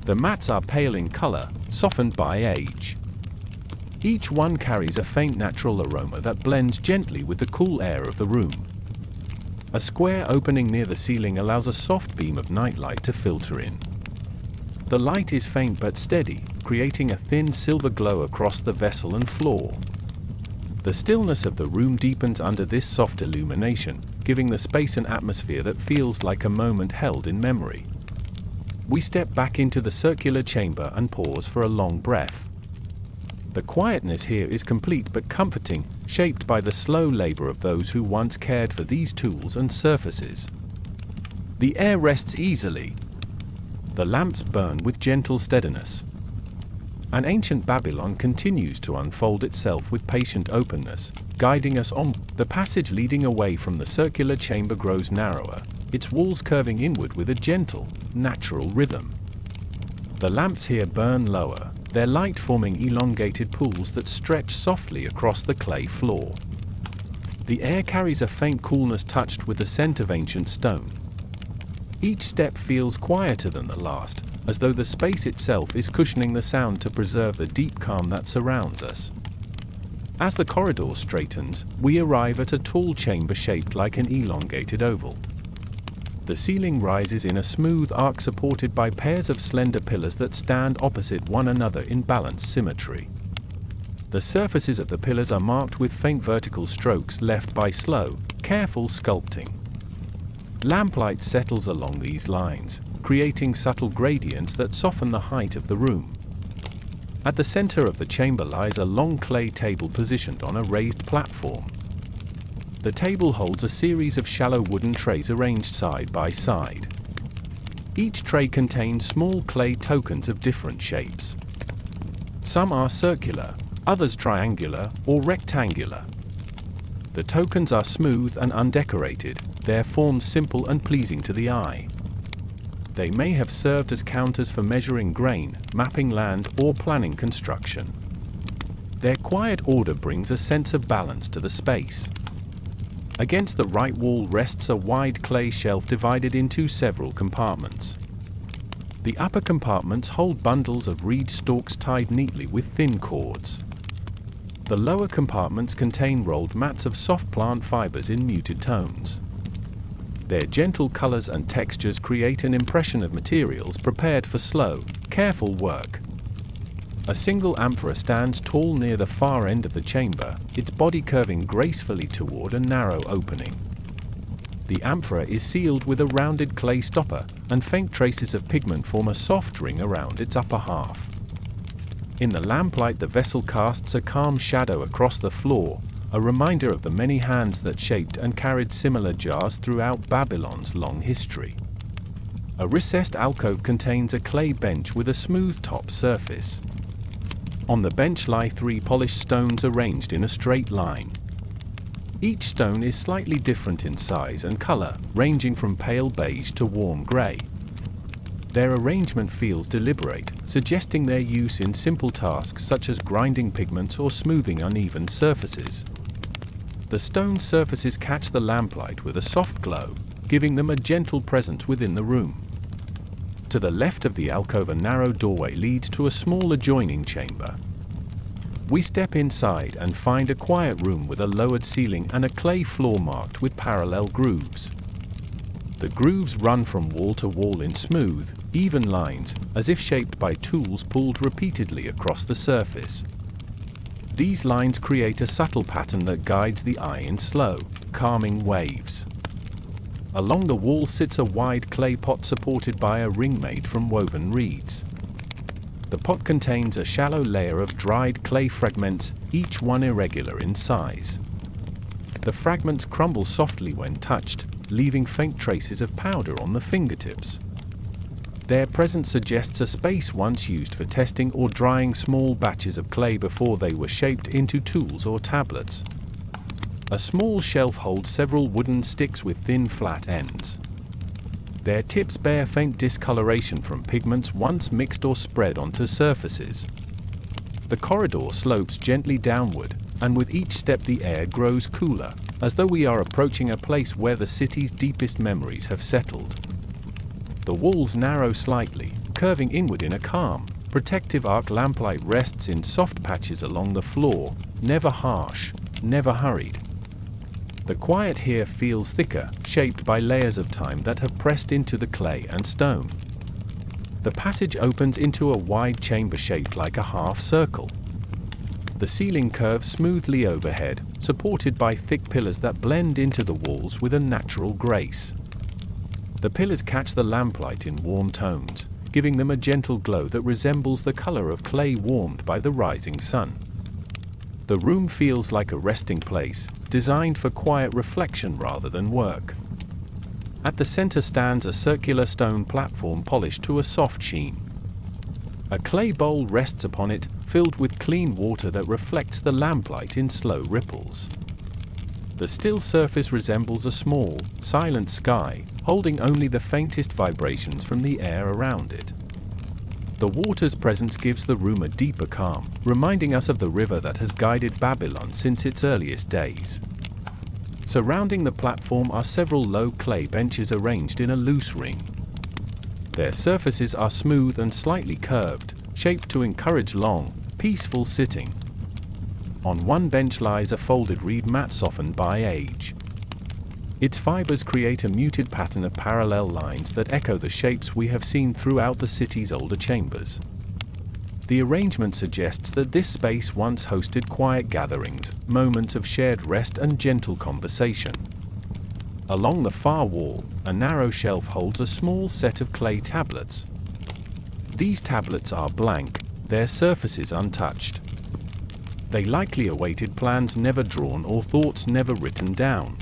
The mats are pale in color, softened by age. Each one carries a faint natural aroma that blends gently with the cool air of the room. A square opening near the ceiling allows a soft beam of nightlight to filter in. The light is faint but steady, creating a thin silver glow across the vessel and floor. The stillness of the room deepens under this soft illumination, giving the space an atmosphere that feels like a moment held in memory. We step back into the circular chamber and pause for a long breath. The quietness here is complete but comforting, shaped by the slow labor of those who once cared for these tools and surfaces. The air rests easily. The lamps burn with gentle steadiness. An ancient Babylon continues to unfold itself with patient openness, guiding us on. The passage leading away from the circular chamber grows narrower, its walls curving inward with a gentle, natural rhythm. The lamps here burn lower, their light forming elongated pools that stretch softly across the clay floor. The air carries a faint coolness touched with the scent of ancient stone. Each step feels quieter than the last, as though the space itself is cushioning the sound to preserve the deep calm that surrounds us. As the corridor straightens, we arrive at a tall chamber shaped like an elongated oval. The ceiling rises in a smooth arc supported by pairs of slender pillars that stand opposite one another in balanced symmetry. The surfaces of the pillars are marked with faint vertical strokes left by slow, careful sculpting. Lamplight settles along these lines, creating subtle gradients that soften the height of the room. At the center of the chamber lies a long clay table positioned on a raised platform. The table holds a series of shallow wooden trays arranged side by side. Each tray contains small clay tokens of different shapes. Some are circular, others triangular or rectangular. The tokens are smooth and undecorated, their forms simple and pleasing to the eye. They may have served as counters for measuring grain, mapping land, or planning construction. Their quiet order brings a sense of balance to the space. Against the right wall rests a wide clay shelf divided into several compartments. The upper compartments hold bundles of reed stalks tied neatly with thin cords. The lower compartments contain rolled mats of soft plant fibers in muted tones. Their gentle colors and textures create an impression of materials prepared for slow, careful work. A single amphora stands tall near the far end of the chamber, its body curving gracefully toward a narrow opening. The amphora is sealed with a rounded clay stopper, and faint traces of pigment form a soft ring around its upper half. In the lamplight, the vessel casts a calm shadow across the floor, a reminder of the many hands that shaped and carried similar jars throughout Babylon's long history. A recessed alcove contains a clay bench with a smooth top surface. On the bench lie 3 polished stones arranged in a straight line. Each stone is slightly different in size and color, ranging from pale beige to warm gray. Their arrangement feels deliberate, suggesting their use in simple tasks such as grinding pigments or smoothing uneven surfaces. The stone surfaces catch the lamplight with a soft glow, giving them a gentle presence within the room. To the left of the alcove, a narrow doorway leads to a small adjoining chamber. We step inside and find a quiet room with a lowered ceiling and a clay floor marked with parallel grooves. The grooves run from wall to wall in smooth, even lines, as if shaped by tools pulled repeatedly across the surface. These lines create a subtle pattern that guides the eye in slow, calming waves. Along the wall sits a wide clay pot supported by a ring made from woven reeds. The pot contains a shallow layer of dried clay fragments, each one irregular in size. The fragments crumble softly when touched, leaving faint traces of powder on the fingertips. Their presence suggests a space once used for testing or drying small batches of clay before they were shaped into tools or tablets. A small shelf holds several wooden sticks with thin flat ends. Their tips bear faint discoloration from pigments once mixed or spread onto surfaces. The corridor slopes gently downward, and with each step the air grows cooler, as though we are approaching a place where the city's deepest memories have settled. The walls narrow slightly, curving inward in a calm, protective arc. Lamplight rests in soft patches along the floor, never harsh, never hurried. The quiet here feels thicker, shaped by layers of time that have pressed into the clay and stone. The passage opens into a wide chamber shaped like a half circle. The ceiling curves smoothly overhead, supported by thick pillars that blend into the walls with a natural grace. The pillars catch the lamplight in warm tones, giving them a gentle glow that resembles the color of clay warmed by the rising sun. The room feels like a resting place, designed for quiet reflection rather than work. At the center stands a circular stone platform polished to a soft sheen. A clay bowl rests upon it, filled with clean water that reflects the lamplight in slow ripples. The still surface resembles a small, silent sky, holding only the faintest vibrations from the air around it. The water's presence gives the room a deeper calm, reminding us of the river that has guided Babylon since its earliest days. Surrounding the platform are several low clay benches arranged in a loose ring. Their surfaces are smooth and slightly curved, shaped to encourage long, peaceful sitting. On one bench lies a folded reed mat softened by age. Its fibers create a muted pattern of parallel lines that echo the shapes we have seen throughout the city's older chambers. The arrangement suggests that this space once hosted quiet gatherings, moments of shared rest and gentle conversation. Along the far wall, a narrow shelf holds a small set of clay tablets. These tablets are blank, their surfaces untouched. They likely awaited plans never drawn or thoughts never written down.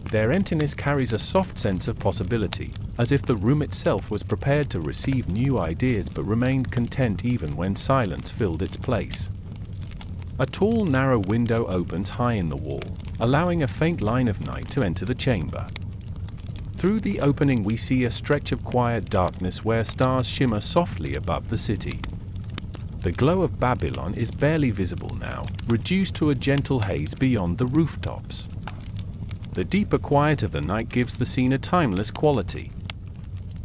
Their emptiness carries a soft sense of possibility, as if the room itself was prepared to receive new ideas but remained content even when silence filled its place. A tall, narrow window opens high in the wall, allowing a faint line of night to enter the chamber. Through the opening we see a stretch of quiet darkness where stars shimmer softly above the city. The glow of Babylon is barely visible now, reduced to a gentle haze beyond the rooftops. The deeper quiet of the night gives the scene a timeless quality.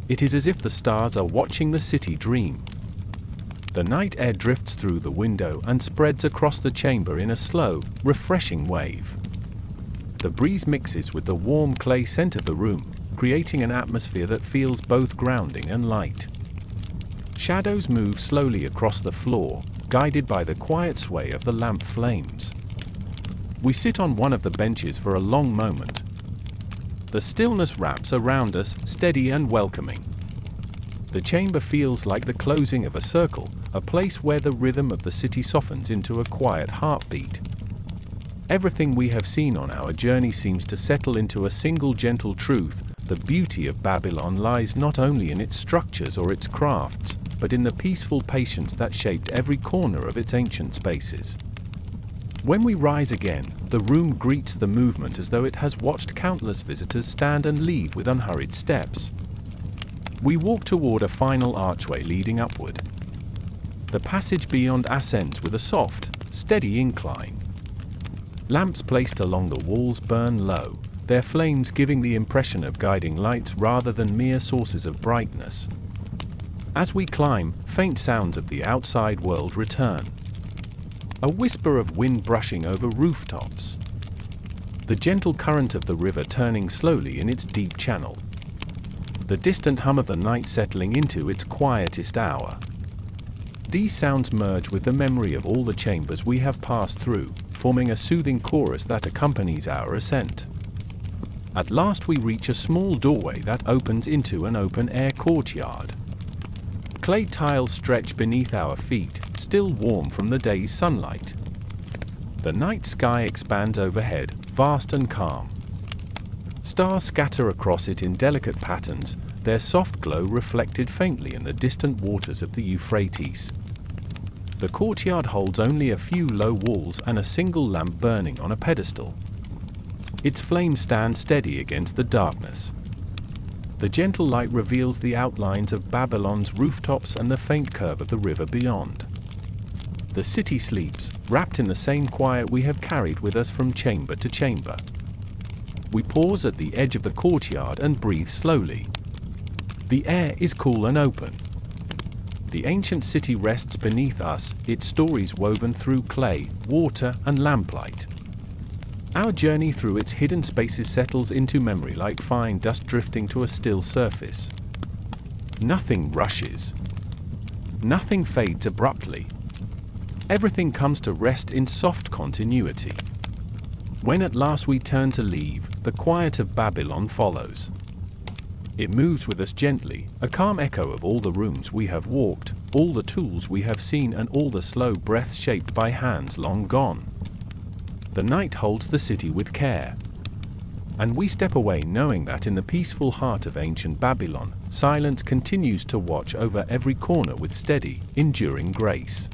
It is as if the stars are watching the city dream. The night air drifts through the window and spreads across the chamber in a slow, refreshing wave. The breeze mixes with the warm clay scent of the room, creating an atmosphere that feels both grounding and light. Shadows move slowly across the floor, guided by the quiet sway of the lamp flames. We sit on one of the benches for a long moment. The stillness wraps around us, steady and welcoming. The chamber feels like the closing of a circle, a place where the rhythm of the city softens into a quiet heartbeat. Everything we have seen on our journey seems to settle into a single gentle truth. The beauty of Babylon lies not only in its structures or its crafts, but in the peaceful patience that shaped every corner of its ancient spaces. When we rise again, the room greets the movement as though it has watched countless visitors stand and leave with unhurried steps. We walk toward a final archway leading upward. The passage beyond ascends with a soft, steady incline. Lamps placed along the walls burn low, their flames giving the impression of guiding lights rather than mere sources of brightness. As we climb, faint sounds of the outside world return. A whisper of wind brushing over rooftops. The gentle current of the river turning slowly in its deep channel. The distant hum of the night settling into its quietest hour. These sounds merge with the memory of all the chambers we have passed through, forming a soothing chorus that accompanies our ascent. At last we reach a small doorway that opens into an open-air courtyard. Clay tiles stretch beneath our feet, still warm from the day's sunlight. The night sky expands overhead, vast and calm. Stars scatter across it in delicate patterns, their soft glow reflected faintly in the distant waters of the Euphrates. The courtyard holds only a few low walls and a single lamp burning on a pedestal. Its flame stands steady against the darkness. The gentle light reveals the outlines of Babylon's rooftops and the faint curve of the river beyond. The city sleeps, wrapped in the same quiet we have carried with us from chamber to chamber. We pause at the edge of the courtyard and breathe slowly. The air is cool and open. The ancient city rests beneath us, its stories woven through clay, water, and lamplight. Our journey through its hidden spaces settles into memory like fine dust drifting to a still surface. Nothing rushes. Nothing fades abruptly. Everything comes to rest in soft continuity. When at last we turn to leave, the quiet of Babylon follows. It moves with us gently, a calm echo of all the rooms we have walked, all the tools we have seen, and all the slow breaths shaped by hands long gone. The night holds the city with care. And we step away knowing that in the peaceful heart of ancient Babylon, silence continues to watch over every corner with steady, enduring grace.